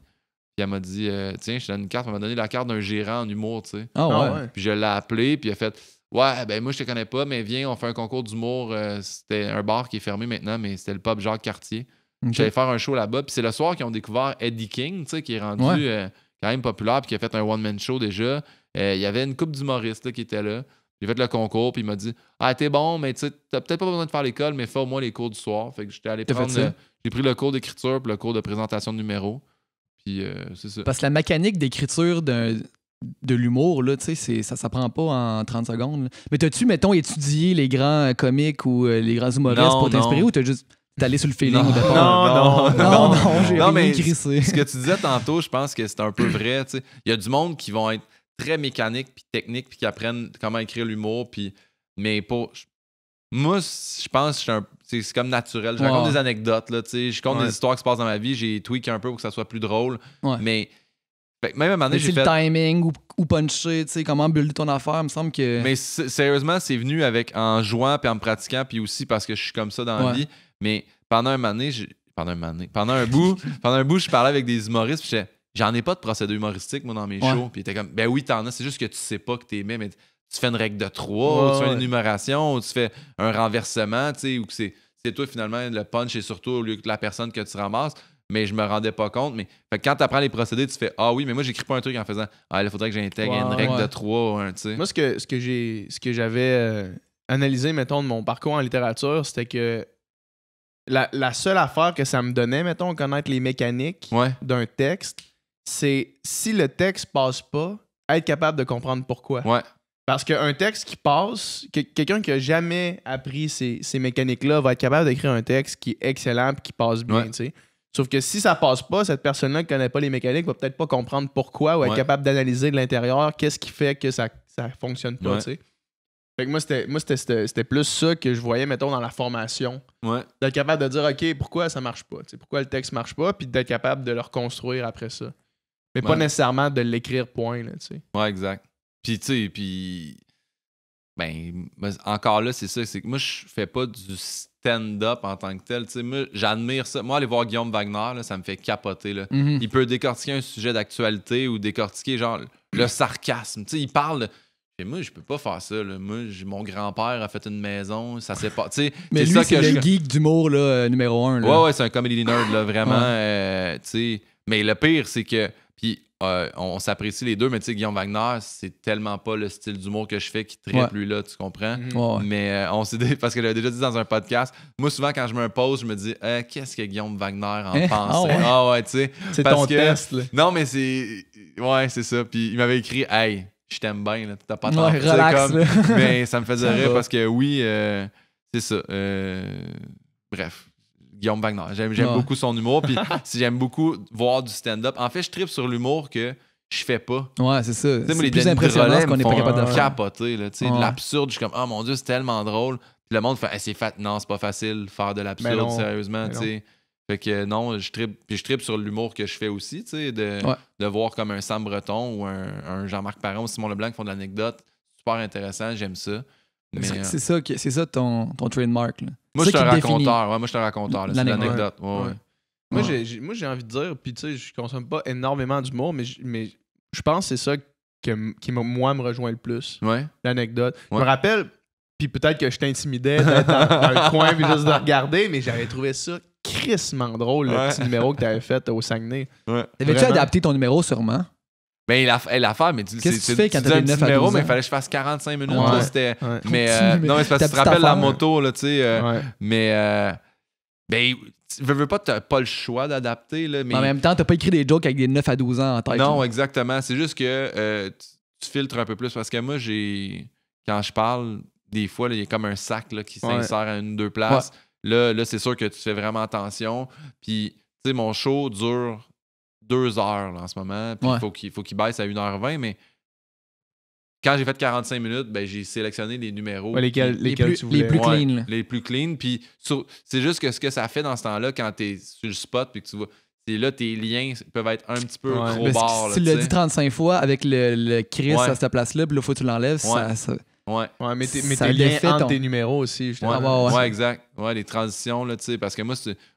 Puis elle m'a dit tiens, je te donne une carte. Elle m'a donné la carte d'un gérant en humour, tu sais. Ouais. Puis je l'ai appelé, puis elle a fait ouais, ben moi je te connais pas, mais viens, on fait un concours d'humour. C'était un bar qui est fermé maintenant, mais c'était le pub Jacques Cartier. Okay. J'allais faire un show là-bas. Puis c'est le soir qu'ils ont découvert Eddie King, tu sais, qui est rendu quand même populaire, puis qui a fait un one-man show déjà. Il y avait une couple d'humoristes là, qui étaient là. J'ai fait le concours, puis il m'a dit ah, t'es bon, mais tu sais, t'as peut-être pas besoin de faire l'école, mais fais au moins les cours du soir. Fait que j'étais allé prendre. J'ai pris le cours d'écriture, puis le cours de présentation de numéros. Puis c'est ça. Parce que la mécanique d'écriture de l'humour, là, tu sais, ça s'apprend pas en 30 secondes. Là. Mais t'as-tu, mettons, étudié les grands comiques ou les grands humoristes pour t'inspirer ou t'as juste allé sur le feeling au départ? Non, j'ai rien crissé. Ce que tu disais tantôt, je pense que c'est un peu vrai. Il y a du monde qui vont être très mécaniques puis techniques puis qui apprennent comment écrire l'humour. Mais pour... Moi, je pense que c'est comme naturel. Je raconte des anecdotes. Là, je compte des histoires qui se passent dans ma vie. J'ai tweak un peu pour que ça soit plus drôle. Mais même à un moment donné, j'ai fait... le timing ou puncher, comment builder ton affaire, il me semble que... Mais sérieusement, c'est venu en jouant puis en me pratiquant puis aussi parce que je suis comme ça dans la vie. Mais pendant un bout, je parlais avec des humoristes puis j'en ai pas de procédé humoristique, moi, dans mes shows. Puis ils étaient comme, ben oui, t'en as, c'est juste que tu sais pas que t'aimais, mais tu fais une règle de 3, ou tu fais une énumération, ou tu fais un renversement, ou que c'est toi, finalement, le punch est surtout au lieu que la personne que tu ramasses. Mais je me rendais pas compte. Mais fait que quand tu apprends les procédés, tu fais ah oui, mais moi, j'écris pas un truc en faisant ah, il faudrait que j'intègre une règle de 3. Tu sais. Moi, ce que j'avais analysé, mettons, de mon parcours en littérature, c'était que la seule affaire que ça me donnait, mettons, connaître les mécaniques d'un texte, c'est si le texte passe pas, être capable de comprendre pourquoi. Ouais. Parce qu'un texte qui passe, quelqu'un qui a jamais appris ces mécaniques-là va être capable d'écrire un texte qui est excellent et qui passe bien, tu sais. Sauf que si ça passe pas, cette personne-là qui connaît pas les mécaniques va peut-être pas comprendre pourquoi ou être capable d'analyser de l'intérieur qu'est-ce qui fait que ça fonctionne pas, tu sais. Fait que moi, c'était plus ça que je voyais, mettons, dans la formation. D'être capable de dire, OK, pourquoi ça marche pas? T'sais, pourquoi le texte marche pas? Puis d'être capable de le reconstruire après ça. Mais pas nécessairement de l'écrire point, là, tu sais. Ouais, exact. Puis, tu sais, ben, encore là, c'est ça. C'est que moi, je fais pas du stand-up en tant que tel. Tu sais, moi, j'admire ça. Moi, aller voir Guillaume Wagner, là, ça me fait capoter, là. Il peut décortiquer un sujet d'actualité ou décortiquer, genre, le sarcasme. Tu sais, il parle... Et moi, je peux pas faire ça. Là. Moi, mon grand-père a fait une maison, ça s'est pas. Mais lui, c'est le geek d'humour là, numéro 1. Là. Ouais, c'est un comedy nerd, là, vraiment. Mais le pire, c'est que. Puis, on s'apprécie les deux, mais tu sais, Guillaume Wagner, c'est tellement pas le style d'humour que je fais qui triple lui, là, tu comprends? Mais on s'est dit, parce que j'avais déjà dit dans un podcast, moi, souvent, quand je me pose, je me dis, qu'est-ce que Guillaume Wagner en pense? Tu sais. C'est ton test, là. Non, mais c'est. Ouais, c'est ça. Puis, il m'avait écrit, hey. Je t'aime bien, là. T'as pas tort. Relax, mais ça me faisait rire parce que oui, c'est ça. Bref, Guillaume Wagner. J'aime beaucoup son humour. Puis j'aime beaucoup voir du stand-up. En fait, je tripe sur l'humour que je fais pas. Ouais, c'est ça. C'est plus impressionnant ce qu'on n'est pas capable de faire. Capoter, là. De l'absurde, je suis comme, oh mon Dieu, c'est tellement drôle. Puis le monde fait, non, c'est pas facile faire de l'absurde, sérieusement, tu sais. Fait que non, je tripe sur l'humour que je fais aussi, tu sais, de voir comme un Sam Breton ou un Jean-Marc Parent ou Simon Leblanc qui font de l'anecdote. Super intéressant, j'aime ça. Mais, c'est ça ton trademark. Là. Moi, je suis un raconteur. Ouais, moi, je suis un raconteur. C'est l'anecdote. Moi, j'ai envie de dire, puis tu sais, je consomme pas énormément d'humour, mais je pense que c'est ça qui, moi, me rejoint le plus. L'anecdote. Je me rappelle, puis peut-être que je t'intimidais d'être dans le coin puis juste de regarder, mais j'avais trouvé ça crissement drôle, le petit numéro que tu avais fait au Saguenay. T'avais-tu adapté ton numéro sûrement? Ben, l'affaire, mais qu'est-ce que tu fais quand t'as des 9 à 12 ans? Mais il fallait que je fasse 45 minutes. Là, c'était... Mais non, mais c'est parce que tu te rappelles la moto, là, tu sais. Mais, ben, tu veux pas, t'as pas le choix d'adapter, là. Mais... En même temps, t'as pas écrit des jokes avec des 9 à 12 ans en tête. Non, exactement. C'est juste que tu filtres un peu plus parce que moi, quand je parle, des fois, il y a comme un sac là, qui s'insère à une ou deux places. Là, c'est sûr que tu fais vraiment attention. Puis, tu sais, mon show dure 2 heures là, en ce moment. Puis, il faut qu'il baisse à 1h20. Mais quand j'ai fait 45 minutes, ben, j'ai sélectionné les numéros. Lesquels tu voulais. Les plus clean. Là. Les plus clean. Puis, c'est juste que ce que ça fait dans ce temps-là, quand t'es sur le spot, puis que tu vois, c'est là, tes liens peuvent être un petit peu trop barres. Tu l'as dit 35 fois avec le Chris à cette place-là, puis là, il faut que tu l'enlèves. Mais tes liens entre tes numéros aussi. Ouais, exact. Ouais, les transitions, là, tu sais, parce que moi,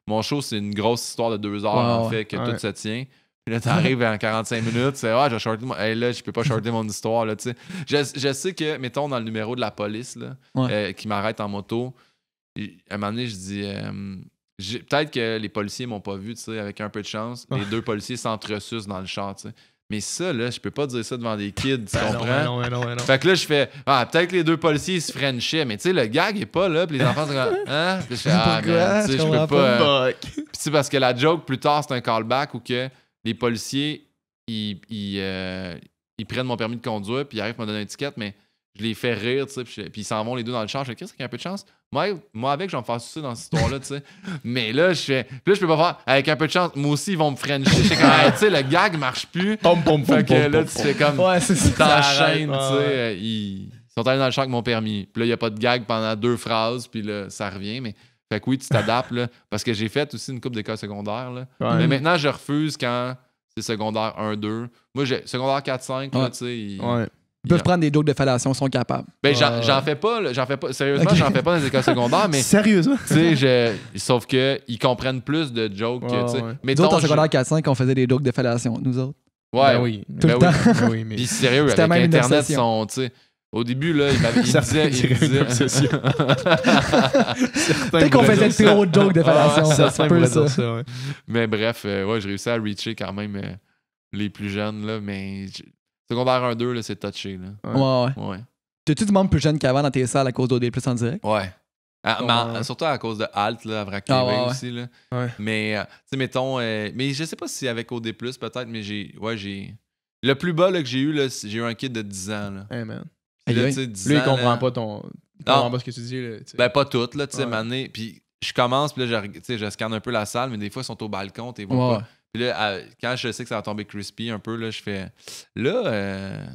mon show, c'est une grosse histoire de 2 heures, en fait, que tout se tient. Puis là, t'arrives en 45 minutes, c'est je vais shorter là, je peux pas shorter mon histoire, là, tu sais. Je sais que, mettons, dans le numéro de la police, là, qui m'arrête en moto, à un moment donné, je dis... peut-être que les policiers m'ont pas vu, tu sais, avec un peu de chance. Les 2 policiers s'entresucent dans le char, tu sais. Mais ça, là, je peux pas dire ça devant des kids, tu comprends? Non. Fait que là, je fais, peut-être que les 2 policiers, ils se frenchaient, mais tu sais, le gag est pas là, puis les enfants sont comme, hein? Puis je fais, man, tu sais, je peux pas. Puis c'est parce que la joke, plus tard, c'est un callback où que les policiers, ils prennent mon permis de conduire, puis ils arrivent à me donner une étiquette, mais je les fais rire, tu sais, puis ils s'en vont les 2 dans le char. Je fais, qu'est-ce qu'il y a un peu de chance? Moi, avec, je vais me faire sucer dans cette histoire-là, tu sais. Mais là, je peux pas faire, avec un peu de chance, moi aussi, ils vont me frencher. Je sais comme, tu sais, le gag marche plus. Fait que là, tu fais comme, t'enchaînes, tu sais. Ils sont allés dans le char avec mon permis. Puis là, il n'y a pas de gag pendant 2 phrases, puis là, ça revient. Mais fait que oui, tu t'adaptes, là. Parce que j'ai fait aussi une couple d'écoles secondaires, là. Mais maintenant, je refuse quand c'est secondaire 1-2. Moi, j'ai secondaire 4-5, là, tu sais. Ils peuvent prendre des jokes de fellation, ils sont capables. Ben, j'en fais pas. Sérieusement, j'en fais pas dans les écoles secondaires, mais... Sérieusement? Tu sais, sauf qu'ils comprennent plus de jokes. Nous autres, en secondaire 4-5, on faisait des jokes de fellation, nous autres. Ouais. Ben oui. Tout le temps. Ben oui, mais... Puis sérieux, avec Internet, tu sais... Au début, là, il disait... Peut-être qu'on faisait trop de jokes de fellation. C'est un peu ça. Mais bref, je réussis à reacher quand même les plus jeunes, là, mais... Secondaire 1-2, là, c'est touché. Là. Ouais. T'as-tu du monde plus jeune qu'avant dans tes salles à cause d'OD+ en direct? Ouais. Surtout à cause de Halt, là, à Vraquet aussi. Là. Ouais. Mais, tu sais, mettons... mais je sais pas si avec OD+, peut-être, mais j'ai... Le plus bas là, que j'ai eu, là, j'ai eu un kid de 10 ans. Là. Hey, man. Puis là, tu sais, 10 Lui, il ans, comprend là, pas il comprend pas ce que tu dis. Là, Ben, pas toutes, là, tu sais, Ouais. maintenant. Puis je commence, puis là, je scanne un peu la salle, mais des fois, ils sont au balcon, tu les vois pas. Puis là, quand je sais que ça va tomber crispy un peu, là, je fais... Là,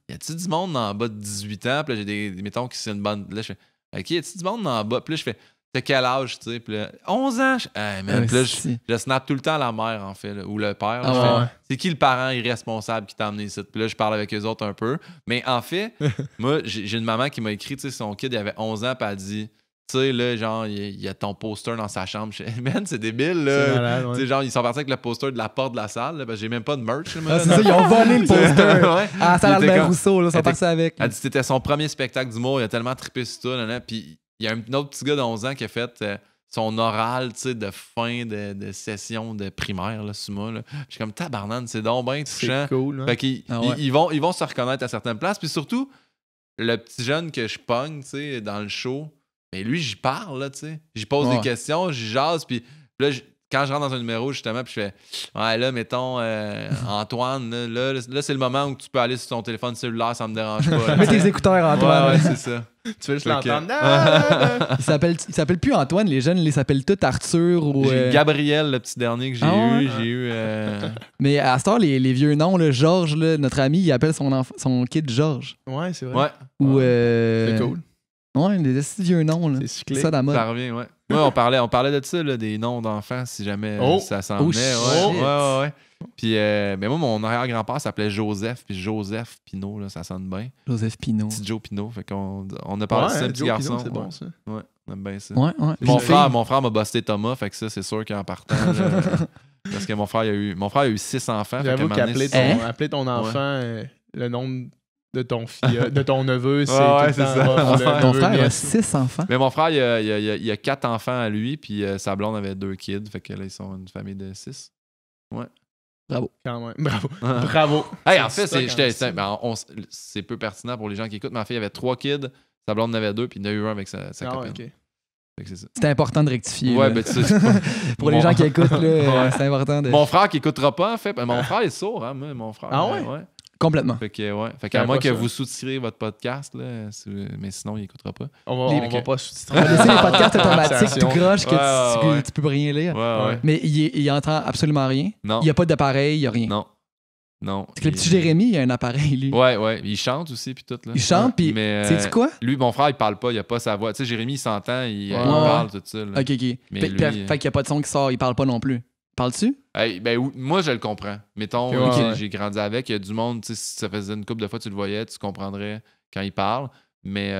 y a-tu du monde en bas de 18 ans? Puis là, j'ai des... Mettons que c'est une bonne... Là, je fais... OK, y a-tu du monde en bas? Puis là, je fais... T'as quel âge, tu sais? Puis là, 11 ans! Hey, man. Puis là, je snap tout le temps à la mère, en fait, là, ou le père. Là, je fais, c'est qui le parent irresponsable qui t'a amené ici? Puis là, je parle avec eux autres un peu. Mais en fait, moi, j'ai une maman qui m'a écrit, tu sais, son kid, il avait 11 ans, puis elle dit... Tu sais, là, genre, il y a ton poster dans sa chambre. Je fais, man, c'est débile, là. C'est malade, Tu sais, genre, ils sont partis avec le poster de la porte de la salle, là, parce que j'ai même pas de merch. Là, c'est ça, ils ont volé le poster. Ouais. Ah, ça a l'air Rousseau, là, ils sont partis avec. Elle dit que c'était son premier spectacle d'humour, il a tellement trippé sur tout, là, puis il y a un autre petit gars de 11 ans qui a fait son oral, tu sais, de fin de session de primaire, là, Suma, là. Je suis comme, tabarnane, c'est donc bien touchant. C'est cool, hein? Fait qu'ils ils vont se reconnaître à certaines places, puis surtout, le petit jeune que je pogne, tu sais, dans le show, mais lui, j'y parle, là, tu sais. J'y pose des questions, j'y jase, puis là, quand je rentre dans un numéro, justement, puis je fais ouais, là, mettons, Antoine, là c'est le moment où tu peux aller sur ton téléphone cellulaire, ça me dérange pas. Mets tes écouteurs, Antoine. Ouais, c'est ça. Tu veux juste l'entendre. Il s'appelle plus Antoine, les jeunes, ils s'appellent tous Arthur ou. J'ai Gabriel, le petit dernier que j'ai eu. J'ai eu. Mais à ce temps, les vieux noms, là, Georges, là, notre ami, il appelle son kid Georges. Ouais, c'est vrai. Ouais. Ou. C'est cool. Ouais, des vieux noms, là. C'est ça, la mode. Ça revient, ouais. Ouais, on parlait de ça, là, des noms d'enfants, si jamais ça s'en venait. Ouais. Puis, ben moi, mon arrière-grand-père s'appelait Joseph, puis Joseph Pinot, là, ça sonne bien. Joseph Pinot. Petit Joe Pinot, fait qu'on a parlé de ça, un petit garçon. C'est bon, ça. Ouais, on aime bien ça. Ouais. Mon frère m'a busté Thomas, fait que ça, c'est sûr qu'en partant, là, parce que mon frère, il a eu 6 enfants. J'avoue qu'appeler ton enfant le nom de ton neveu, c'est ouais, tout le c'est temps ça. Ton frère a 6 enfants. Mais mon frère, il a 4 enfants à lui, puis sa blonde avait 2 kids, fait que là, ils sont une famille de 6. Ouais. Bravo. Quand même. Bravo. Hey, en fait, c'est peu pertinent pour les gens qui écoutent, mais en fait, il y avait 3 kids, sa blonde en avait 2, puis il y en a eu un avec sa copine. Okay. Fait que c'est ça. C'est important de rectifier. Ouais, là. ben, tu sais, pour les gens qui écoutent, là, c'est important de. Mon frère qui écoutera pas, en fait. Mon frère est sourd, hein, mon frère. Ah ouais? Complètement. Fait qu'à moins que vous sous-tirez votre podcast, là, mais sinon, il écoutera pas. On va pas sous-titrer. On va laisser les podcasts automatiques tout croche que tu peux rien lire. Ouais. Mais il entend absolument rien. Non. Il n'y a pas d'appareil, il n'y a rien. Non. C'est que le petit Jérémy, il a un appareil, lui. Ouais. Il chante aussi, puis tout. Là. Il chante, puis. Sais-tu quoi? Lui, mon frère, il parle pas, il a pas sa voix. Tu sais, Jérémy, il s'entend, il parle, tout ça. Là. Ok. Mais fait qu'il n'y a pas de son qui sort, il parle pas non plus. Parles-tu? Hey, ben, moi, je le comprends. Mettons, j'ai grandi avec, il y a du monde, tu sais, si ça faisait une couple de fois, tu le voyais, tu comprendrais quand il parle. Mais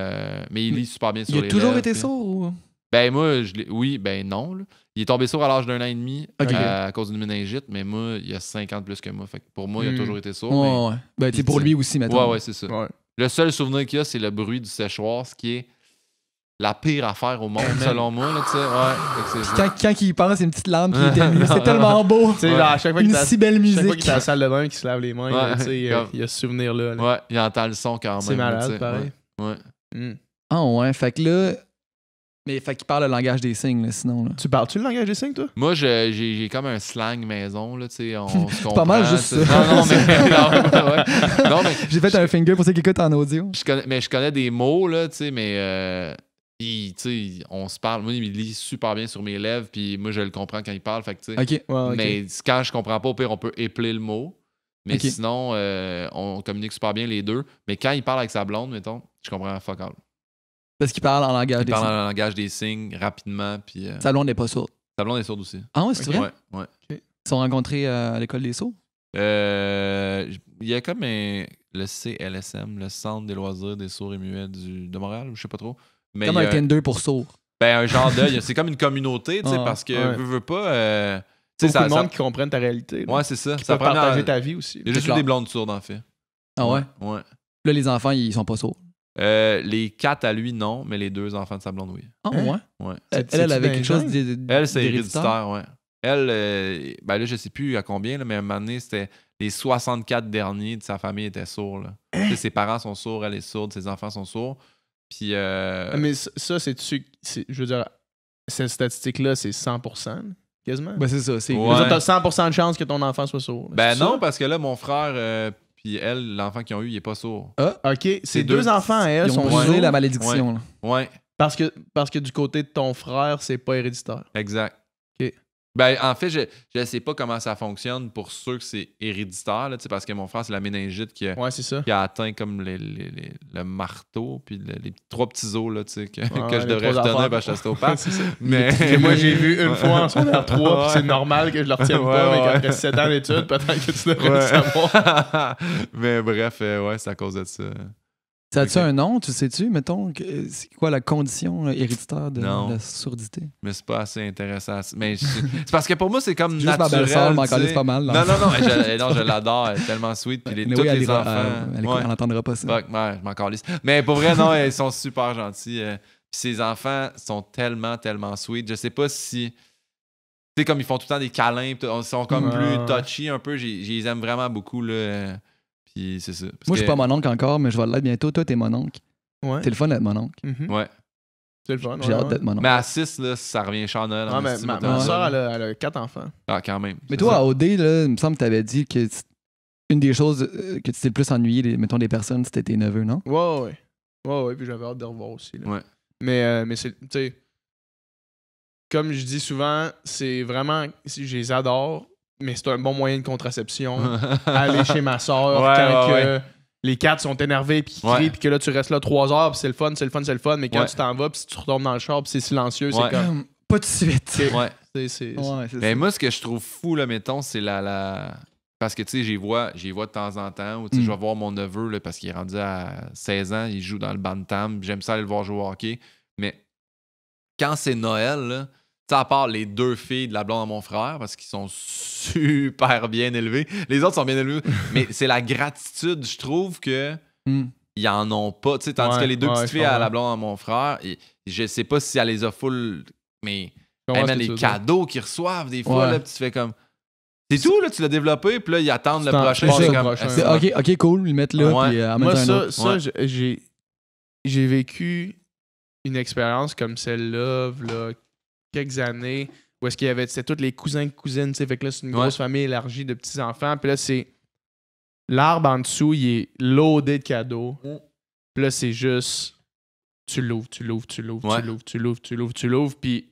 il lit super bien sur les lèvres. Il a toujours été sourd ou? Ben, moi, oui, ben non. Là. Il est tombé sourd à l'âge d'1 an et demi à cause d'une méningite, mais moi, il a 5 ans de plus que moi. Fait que pour moi, il a toujours été sourd. Ouais. Ben, c'est pour lui aussi, maintenant. Ouais, c'est ça. Ouais. Le seul souvenir qu'il y a, c'est le bruit du séchoir, ce qui est la pire affaire au monde, selon moi. Là, quand il pense, il y a une petite lampe qui est c'est tellement beau. À chaque fois une si belle musique. Chaque fois qu'il est à la salle de bain, qu'il se lave les mains, il y a ce souvenir-là. Ouais, il entend le son quand même. C'est malade, pareil. Ouais. Ah ouais, fait que là... Mais fait qu'il parle le langage des signes, là, sinon. Là. Tu parles-tu le langage des signes, toi? Moi, j'ai comme un slang maison, là, tu sais, on se comprend. Pas mal juste ça. Non, mais j'ai fait un finger pour ceux qui écoutent en audio. Je connais des mots, là, tu sais, mais on se parle. Moi, il lit super bien sur mes lèvres, puis moi, je le comprends quand il parle, fait que, tu sais. OK. Mais quand je comprends pas, au pire, on peut épeler le mot. Mais sinon, on communique super bien les deux. Mais quand il parle avec sa blonde, mettons, je comprends fuck all. Parce qu'il parle en langage des signes. Il parle en langage des signes rapidement. Puis, sa blonde n'est pas sourde. Sa blonde est sourde aussi. Ah ouais, c'est vrai? Ouais. Ils se sont rencontrés à l'école des sourds? Il y a comme le CLSM, le Centre des loisirs des sourds et muets de Montréal, je sais pas trop. Mais comme un Tinder pour sourds. Ben, un genre de... C'est comme une communauté, tu sais, parce que veux pas... beaucoup de monde qui comprennent ta réalité. Là. Ouais, c'est ça. Qui peut partager ta vie aussi. Il y a juste eu des blondes sourdes, en fait. Ah ouais? Ouais. Là, les enfants, ils sont pas sourds. Les 4 à lui, non, mais les 2 enfants de sa blonde, oui. Ah ouais? Elle avait quelque chose Elle, c'est héréditaire, ouais. Elle, ben là, je sais plus à combien, là, mais à un moment donné, c'était les 64 derniers de sa famille étaient sourds. Là. Ses parents sont sourds, elle est sourde, ses enfants sont sourds. Puis. Mais ça, je veux dire, cette statistique-là, c'est 100%, quasiment. Ben, c'est ça. C'est Ouais. T'as 100% de chance que ton enfant soit sourd. Ben C'est non, ça? parce que là, mon frère, puis elle, l'enfant qu'ils ont eu, il est pas sourd. OK. Ces deux enfants à elle Ils ont sont brisé sourds la malédiction. là. Ouais, parce que du côté de ton frère, c'est pas héréditaire. exact. OK. Ben, en fait, je sais pas comment ça fonctionne pour ceux que c'est héréditaire, là, parce que mon frère, c'est la méningite qui Ouais, c'est ça. a atteint comme le marteau, puis les 3 petits os là, que Ouais, je les devrais 3 retenir affaires. parce que je suis ostéopathe. C'est ça. Mais Et moi, j'ai vu une fois en secondaire 3, puis Ouais. c'est normal que je le retienne Ouais, pas, mais ouais. qu'après 7 ans d'études, peut-être que tu devrais le Ouais. savoir. Mais bref, ouais, c'est à cause de ça. Ça a-tu Ok. un nom, tu sais-tu, mettons, c'est quoi la condition héréditaire de Non. la surdité? Mais c'est pas assez intéressant. Mais c'est parce que pour moi, c'est comme Juste ma naturel. belle-sœur, tu m'en sais. calisse pas mal. Non, je l'adore. Elle est tellement sweet. Puis Mais tous oui, elle les ira- enfants. elle ouais. n'entendra pas ça. Fuck, ouais, je m'en calisse. Mais pour vrai, non, ils sont super gentils. Puis ces enfants sont tellement, tellement sweet. Je sais pas si. Tu sais, comme ils font tout le temps des câlins, puis ils sont comme plus touchy un peu. Je les aime vraiment beaucoup. Là. Puis c'est ça. Parce Moi, je suis que- pas mon oncle encore, mais je vais l'être bientôt. Toi, t'es mon oncle. Ouais. T'es le fun d'être mon oncle. Mhm. Ouais. C'est le fun. J'ai hâte d'être mon oncle. Mais à 6, là, ça revient cher Noël. Ouais, mais ma soeur, elle a 4 enfants. Ah, quand même. Mais C'est toi, ça. à OD, là, il me semble que t'avais dit que une des choses que tu t'es le plus ennuyé, mettons, des personnes, c'était tes neveux, non? Ouais, puis j'avais hâte de revoir aussi. Là. Ouais. Mais c'est, tu sais, comme je dis souvent, c'est vraiment, je les adore, mais c'est un bon moyen de contraception. Aller chez ma soeur Ouais, quand ouais, que les 4 sont énervés puis qu'ils Ouais. crient puis que là tu restes là 3 heures puis c'est le fun, mais quand Ouais. tu t'en vas puis si tu retombes dans le char puis c'est silencieux, Ouais. c'est comme Pas de suite. Ouais. c'est Ouais, c'est Mais ça. moi, ce que je trouve fou, là, mettons, c'est la. Parce que, tu sais, j'y vois de temps en temps, ou tu sais, je vais voir mon neveu, là, parce qu'il est rendu à 16 ans, il joue dans le bantam, j'aime ça aller le voir jouer au hockey. Mais quand c'est Noël, là, tu sais, à part les 2 filles de la blonde de mon frère, parce qu'ils sont super bien élevés, les autres sont bien élevés, mais c'est la gratitude, je trouve que. Hmm. Ils en ont pas, tu sais, tandis Ouais, que les 2 ouais, petites je filles à la comprends. blonde de mon frère, je sais pas si elle les a full, mais Je comprends hey, ce man, que tu les veux dire. cadeaux qu'ils reçoivent des fois, Ouais. là, puis tu fais comme. C'est tout, là, tu l'as développé, puis là, ils attendent le Tu t'en- prochain. tu C'est passes au comme. prochain. C'est ok, cool, ils le mettent là, Ouais. puis en Moi, un autre. ça, Ouais. j'ai vécu une expérience comme celle-là, là, quelques années, où est-ce qu'il y avait, c'était tous les cousins, cousines, tu sais, fait que là, c'est une Ouais. grosse famille élargie de petits-enfants, puis là, c'est, l'arbre en dessous, il est loadé de cadeaux, puis là, c'est juste, tu l'ouvres, Ouais. puis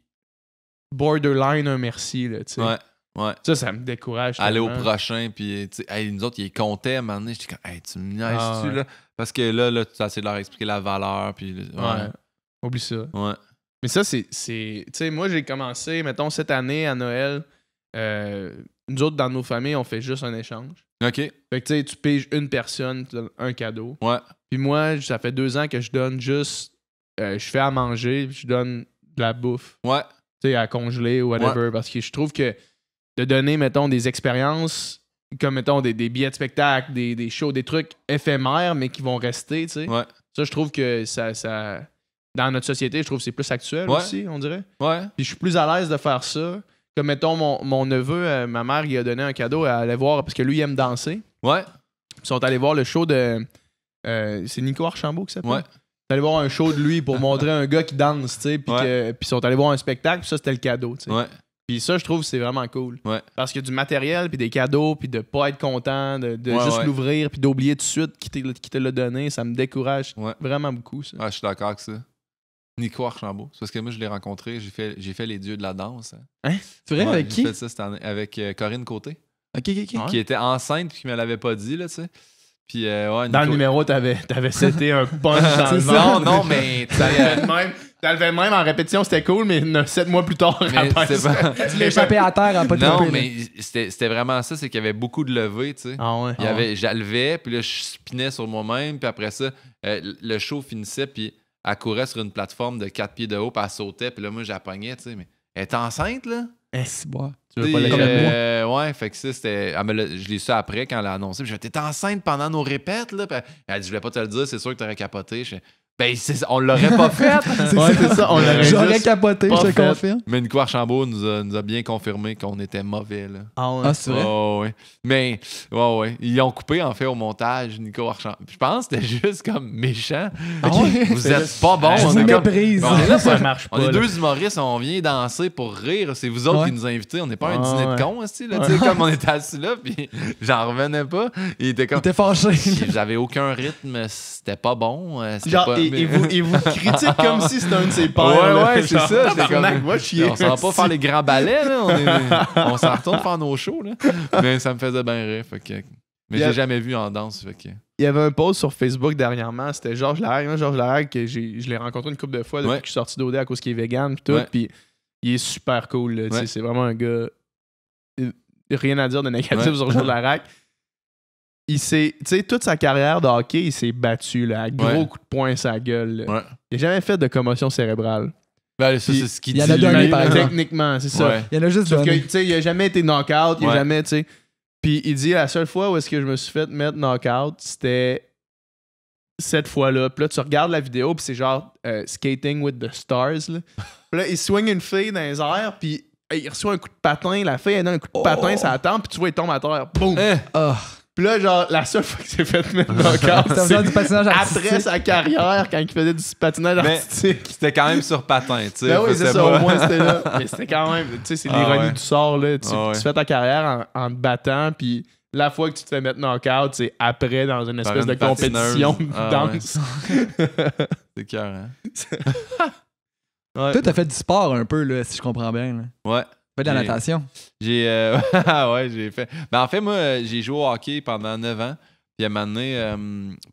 borderline un merci, là, tu sais. Ouais. Ça me décourage Aller au tellement. prochain, puis, tu sais, hey, nous autres, ils comptaient à un moment donné. J'étais comme, hey, tu me niaises-tu, ouais. là? Parce que là, tu essaies de leur expliquer la valeur, puis. Ouais. Oublie ça. Ouais. Mais ça, c'est. Tu sais, moi, j'ai commencé, mettons, cette année à Noël. Nous autres, dans nos familles, on fait juste un échange. OK. Fait que, tu sais, tu piges une personne, tu donnes un cadeau. Ouais. Puis moi, ça fait 2 ans que je donne juste. Je fais à manger, puis je donne de la bouffe, Ouais. tu sais, à congeler ou whatever. Parce que je trouve que de donner, mettons, des expériences, comme, mettons, des billets de spectacle, des shows, des trucs éphémères, mais qui vont rester, tu sais. Ouais. Ça, je trouve que ça. Dans notre société, je trouve que c'est plus actuel Ouais. aussi, on dirait. Ouais. Puis je suis plus à l'aise de faire ça. Comme, mettons, mon neveu, ma mère, il a donné un cadeau à aller voir, parce que lui, il aime danser. Ouais. Ils sont allés voir le show de. C'est Nico Archambault qui s'appelle? Ouais. Ils sont allés voir un show de lui pour montrer un gars qui danse, tu sais. Puis Ouais. ils sont allés voir un spectacle, puis ça, c'était le cadeau, tu sais. Ouais. Puis ça, je trouve que c'est vraiment cool. Ouais. Parce que du matériel, puis des cadeaux, puis de pas être content, de Ouais, juste ouais. l'ouvrir, puis d'oublier tout de suite qui te l'a donné, ça me décourage Ouais. vraiment beaucoup, ça. Ah, je suis d'accord avec ça. Nico Archambault. C'est parce que moi, je l'ai rencontré, j'ai fait les dieux de la danse. C'est vrai, Ouais, avec qui? J'ai fait ça cette année avec Corinne Côté, Ok. Ouais. qui était enceinte puis qui me l'avait pas dit, là, tu sais. Puis, ouais, Dans le Nico- numéro, t'avais seté un punch dans le C'est ça. ventre. Non, mais tu sais, T'as le fait même en répétition, c'était cool, mais 7 mois plus tard, mais après c'est ça. pas- Tu l'as échappé à terre à pas te Non, tromper, là. mais c'était vraiment ça, c'est qu'il y avait beaucoup de levées, tu sais. Ah ouais. Il y avait, je la levais, puis là, je spinais sur moi-même, puis après ça, le show finissait, puis elle courait sur une plateforme de 4 pieds de haut, puis elle sautait, puis là, moi, j'appognais, tu sais, mais elle est enceinte, là? C'est bon. Tu veux pas T'sais, la ouais, fait que ça, c'était. Je l'ai su après quand elle a annoncé. Puis je dit, t'es enceinte pendant nos répètes, là? Puis elle a dit, je voulais pas te le dire, c'est sûr que t'aurais capoté. Je fais, Ben, on l'aurait pas fait. Ouais, c'est ça, on l'aurait J'aurais juste capoté, pas je te fait. confirme. Mais Nico Archambault nous a bien confirmé qu'on était mauvais, là. Ah ouais. Ah, c'est vrai? Ouais. Mais, ouais. Ils ont coupé, en fait, au montage, Nico Archambault. Je pense que c'était juste comme méchant. Vous êtes pas bons. Je On vous est comme... méprise. Bon, on est là, Ça marche on pas. est là. deux humoristes, on vient danser pour rire. C'est vous autres Ouais. qui nous invitez. On n'est pas un Ouais, dîner ouais. de cons, aussi, là. Tu sais, comme on était assis là, puis j'en revenais pas. Il était Il comme... était fâché. J'avais aucun rythme, c'était pas bon. C'était Genre, pas... il vous critique comme si c'était un de ses pères. Ouais, là. ouais, c'est Genre, ça. J'étais tabarnak, comme... va chier. On s'en va pas faire les grands ballets, là. On s'en retourne faire nos shows, là. Mais ça me faisait bien rire. Fait que... Mais je l'ai jamais vu en danse. Fait que... Il y avait un post sur Facebook dernièrement, c'était Georges Larac. Georges Larac, que je l'ai rencontré une couple de fois depuis que je suis sorti d'OD à cause qu'il est vegan pis tout. Ouais. Puis il est super cool. Là, tu sais, Ouais. c'est vraiment un gars. Rien à dire de négatif Ouais. sur Georges Larac. Il s'est, tu sais, toute sa carrière de hockey, il s'est battu là, à gros Ouais. coups de poing sa gueule. Là. Ouais. Il n'a jamais fait de commotion cérébrale. Ben, ça, Puis, c'est ce qu'il il y dit. en a donné, lui, par là. exemple. Techniquement, c'est ça. Ouais. Il y en a juste Sauf que, donné. tu sais, il a jamais été knock-out, il a Ouais. jamais, tu sais. Puis il dit, la seule fois où est-ce que je me suis fait mettre knock-out, c'était cette fois-là. Puis là, tu regardes la vidéo, puis c'est genre Skating with the Stars. Là. Puis là, il swing une fille dans les airs, puis il reçoit un coup de patin. La fille, elle donne un coup de patin, ça attend, puis tu vois, il tombe à terre. Boum! Hein? Ah. Puis là, genre, la seule fois qu'il s'est fait mettre knock-out, C'était en faisant du patinage après artistique. sa carrière, quand il faisait du patinage Mais- artistique. C'était quand même sur patin, tu sais. Ben oui, c'est C'était ça, pas- au moins c'était là. Mais c'était quand même, tu sais, c'est Ah l'ironie ouais. du sort, là. Tu Ah ouais. fais ta carrière en te battant, puis la fois que tu te fais mettre knock-out, c'est après dans une Par espèce une de compétition patineuse. de Ah danse. C'est cœur, hein? Ouais. Toi, t'as fait du sport un peu, là, si je comprends bien. Là. Ouais. Pas de la J'ai- natation. J'ai ouais, j'ai fait. Ben, en fait, moi, j'ai joué au hockey pendant 9 ans. Puis à un moment donné,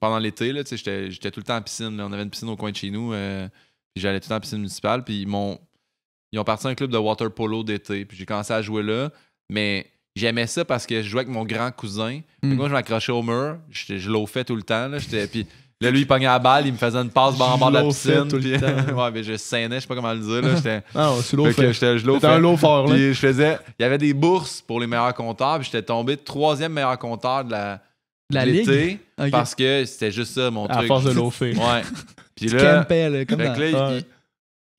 pendant l'été, là, tu sais, j'étais tout le temps en piscine. Là. On avait une piscine au coin de chez nous. Puis j'allais tout le temps en piscine municipale. Puis ils ont parti un club de water polo d'été. Puis j'ai commencé à jouer là. Mais j'aimais ça parce que je jouais avec mon grand cousin. Fait que moi, je m'accrochais au mur. Je l'offais tout le temps. Là. Puis là, lui, il pognait la balle. Il me faisait une passe en bas de la l'offais piscine. tout le puis- temps. ouais, mais je saignais, je sais pas comment le dire. Là. J'étais... Ah, c'est l'eau Fait que fait. je l'offais. C'était un lot fort, là. Puis je faisais. Il y avait des bourses pour les meilleurs compteurs. Puis j'étais tombé 3e meilleur compteur de La l'été. ligue? Ok. Parce que c'était juste ça, mon À truc. force de l'eau fait. Ouais. Puis Tu là, campais, là, comme fait dans... que là,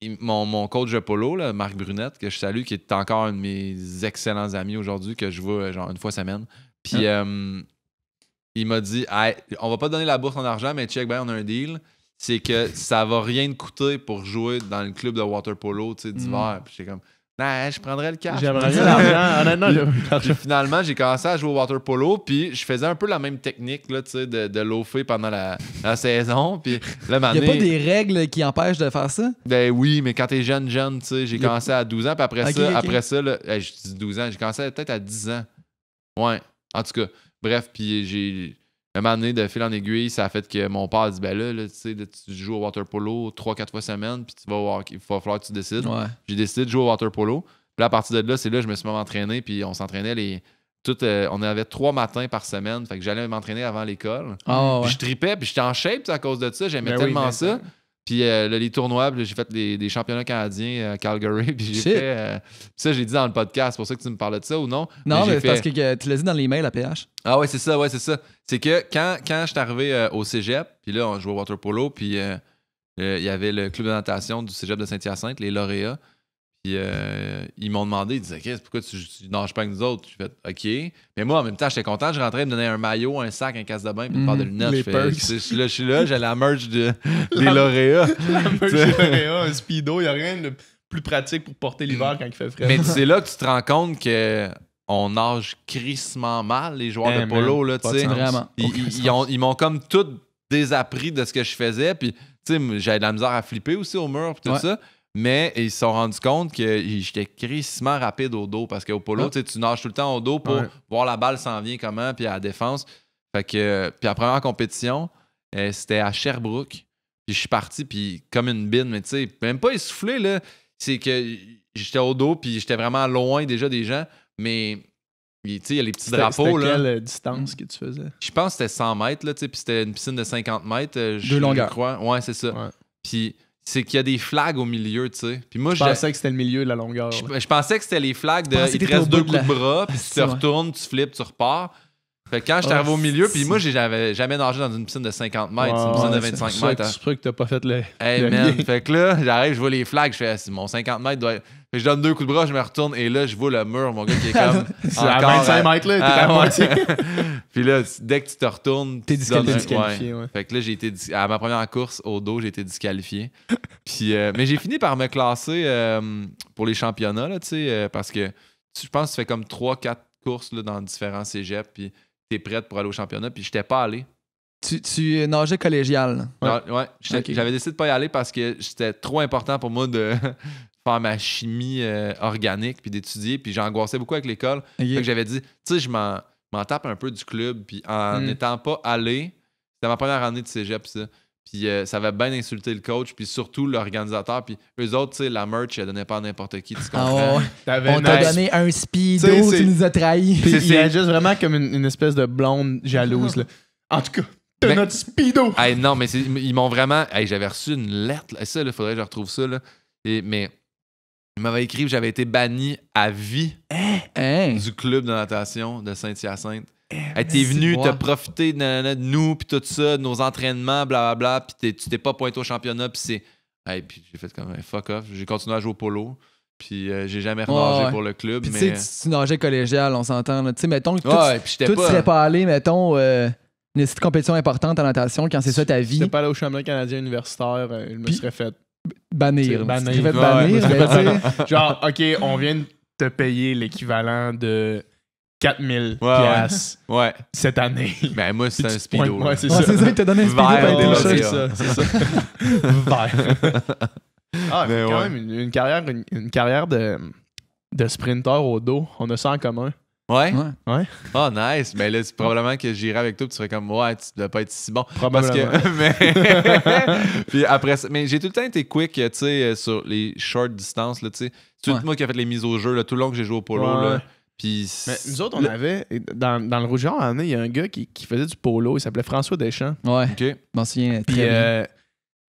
Ouais. mon coach de polo, là, Marc Brunette, que je salue, qui est encore un de mes excellents amis aujourd'hui, que je vois genre une fois semaine. Puis il m'a dit hey, on va pas donner la bourse en argent, mais check, ben, on a un deal. C'est que ça va rien te coûter pour jouer dans le club de water polo d'hiver. Puis j'étais comme nah, je prendrais le cash. J'aimerais bien l'argent. Honnêtement, j'aimerais bien Puis l'argent. finalement, j'ai commencé à jouer au water polo, puis je faisais un peu la même technique là, de loafer pendant la saison. Puis là, Il n'y a m'amener- pas des règles qui empêchent de faire ça? Ben oui, mais quand t'es jeune, tu sais, j'ai commencé à 12 ans, puis après Ok, ça, ok. après ça, là, je dis 12 ans, j'ai commencé peut-être à 10 ans. Ouais, en tout cas. Bref, puis j'ai... Un moment donné, de fil en aiguille, ça a fait que mon père a dit, ben là tu sais, là, tu joues au water polo 3-4 fois semaine, puis tu vas au hockey, il va falloir que tu décides. Ouais. J'ai décidé de jouer au water polo. Puis là, à partir de là, c'est là que je me suis même entraîné, puis on s'entraînait on avait 3 matins par semaine, fait que j'allais m'entraîner avant l'école. Ah ouais. Puis je tripais, puis j'étais en shape tu sais, à cause de ça, j'aimais Ben oui, tellement mais ça. Puis là, les tournois, puis là, j'ai fait des championnats canadiens à Calgary, puis j'ai Shit. fait... ça, j'ai dit dans le podcast, c'est pour ça que tu me parlais de ça ou non? Non, j'ai mais c'est parce que tu l'as dit dans l'email à PH. Ah ouais, c'est ça, ouais, c'est ça. C'est que quand je suis arrivé au cégep, puis là, on jouait au water polo, puis il y avait le club de natation du cégep de Saint-Hyacinthe, les lauréats. Puis ils m'ont demandé, ils disaient, Chris, pourquoi tu nages pas avec nous autres? J'ai fait, OK. Mais moi, en même temps, j'étais content. Je rentrais, ils me donnaient un maillot, un sac, un casse de bain, puis une paire de lunettes. les Je fais, perks. je suis là, j'ai la merch des lauréats. Un speedo, il n'y a rien de plus pratique pour porter l'hiver quand il fait frais. Mais c'est là que tu te rends compte que on nage crissement mal, les joueurs Hey, de polo, man, là, tu pas de sais. sens. Vraiment. Ils m'ont comme tout désappris de ce que je faisais. Puis, tu sais, j'avais de la misère à flipper aussi au mur, puis tout Ouais. ça. Mais ils se sont rendus compte que j'étais crissement rapide au dos. Parce qu'au polo, Ouais. tu sais, tu nages tout le temps au dos pour Ouais. voir la balle s'en vient comment, puis à la défense. Fait que, puis la première compétition, c'était à Sherbrooke. Puis je suis parti, puis comme une bine, mais tu sais, même pas essoufflé, là. C'est que j'étais au dos, puis j'étais vraiment loin déjà des gens. Mais, tu sais, il y a les petits drapeaux, C'était là. quelle distance que tu faisais? Je pense que c'était 100 mètres, là, tu sais, puis c'était une piscine de 50 mètres. Deux longueurs. Je crois. Ouais, c'est ça. Ouais. Puis c'est qu'il y a des flags au milieu, tu sais. Puis moi, Je pensais que c'était le milieu de la longueur. là. je pensais que c'était les flags de pensais il que te t'étais reste au 2 bout coups de de bras, puis tu te Ouais. retournes, tu flippes, tu repars. Fait que quand j'étais arrivé au milieu, puis moi, j'avais jamais nagé dans une piscine de 50 mètres, une piscine de 25 mètres. C'est sûr que t'as pas fait le. Hey man, fait que là, j'arrive, je vois les flags, je fais, mon 50 mètres doit être. Fait que je donne 2 coups de bras, je me retourne, et là, je vois le mur, mon gars, qui est comme. C'est à 25 mètres, là, t'es à moitié. Puis là, dès que tu te retournes, t'es disqualifié. Ouais. Fait que là, j'ai été à ma première course au dos, j'ai été disqualifié. Puis, mais j'ai fini par me classer pour les championnats, là, tu sais, parce que je pense que tu fais comme 3-4 courses là, dans différents cégeps, puis t'es prête pour aller au championnat, puis j'étais pas allé. Tu nageais collégial. Ouais. J'avais décidé de pas y aller parce que c'était trop important pour moi de faire ma chimie organique puis d'étudier, puis j'angoissais beaucoup avec l'école. Fait que j'avais dit, tu sais, je m'en tape un peu du club, puis en n'étant pas allé, c'était ma première année de cégep, ça. Puis ça avait bien insulté le coach, puis surtout l'organisateur. Puis eux autres, tu sais, la merch, elle donnait pas à n'importe qui, tu comprends? On t'a donné un speedo, tu nous as trahis. Il y a juste vraiment comme une espèce de blonde jalouse. Là. En tout cas, t'as notre speedo! Hey, non, mais ils m'ont vraiment... Hey, j'avais reçu une lettre. Là, ça, il faudrait que je retrouve ça. Là. Mais ils m'avaient écrit que j'avais été banni à vie du club de natation de Saint-Hyacinthe. Hey, t'es venu te profiter de nous, puis tout ça, de nos entraînements, blablabla, puis tu t'es pas pointé au championnat, puis c'est... Hey, puis j'ai fait comme un fuck off. J'ai continué à jouer au polo, puis j'ai jamais renagé pour le club. Puis mais... tu sais, tu nageais collégial, on s'entend. Tu sais, mettons que toi, tu serais pas allé, mettons, une petite compétition importante en natation, quand c'est ça ta vie. Si t'es pas allé au championnat canadien universitaire, il me serait fait... Bannir. Genre, OK, on vient de te payer l'équivalent de 4000 piastres cette année. Ben moi, c'est un speedo. Ouais, c'est ça. C'est ça, il t'a donné un speedo Vert, pour c'est ça. Vert. Ah, mais quand même, une carrière de sprinter au dos, on a ça en commun. Ouais? Ouais. Oh, nice. Mais là, c'est probablement que j'irai avec toi et tu serais comme, ouais, tu dois pas être si bon. Probablement. Parce que, puis après ça, mais j'ai tout le temps été quick, tu sais, sur les short distances, là, tu sais. C'est moi qui a fait les mises au jeu, là, tout le long que j'ai joué au polo, là. Puis mais nous autres, on avait, dans le Rouge-Or, il y a un gars qui faisait du polo, il s'appelait François Deschamps. Ouais. OK. Je m'en souviens très bien.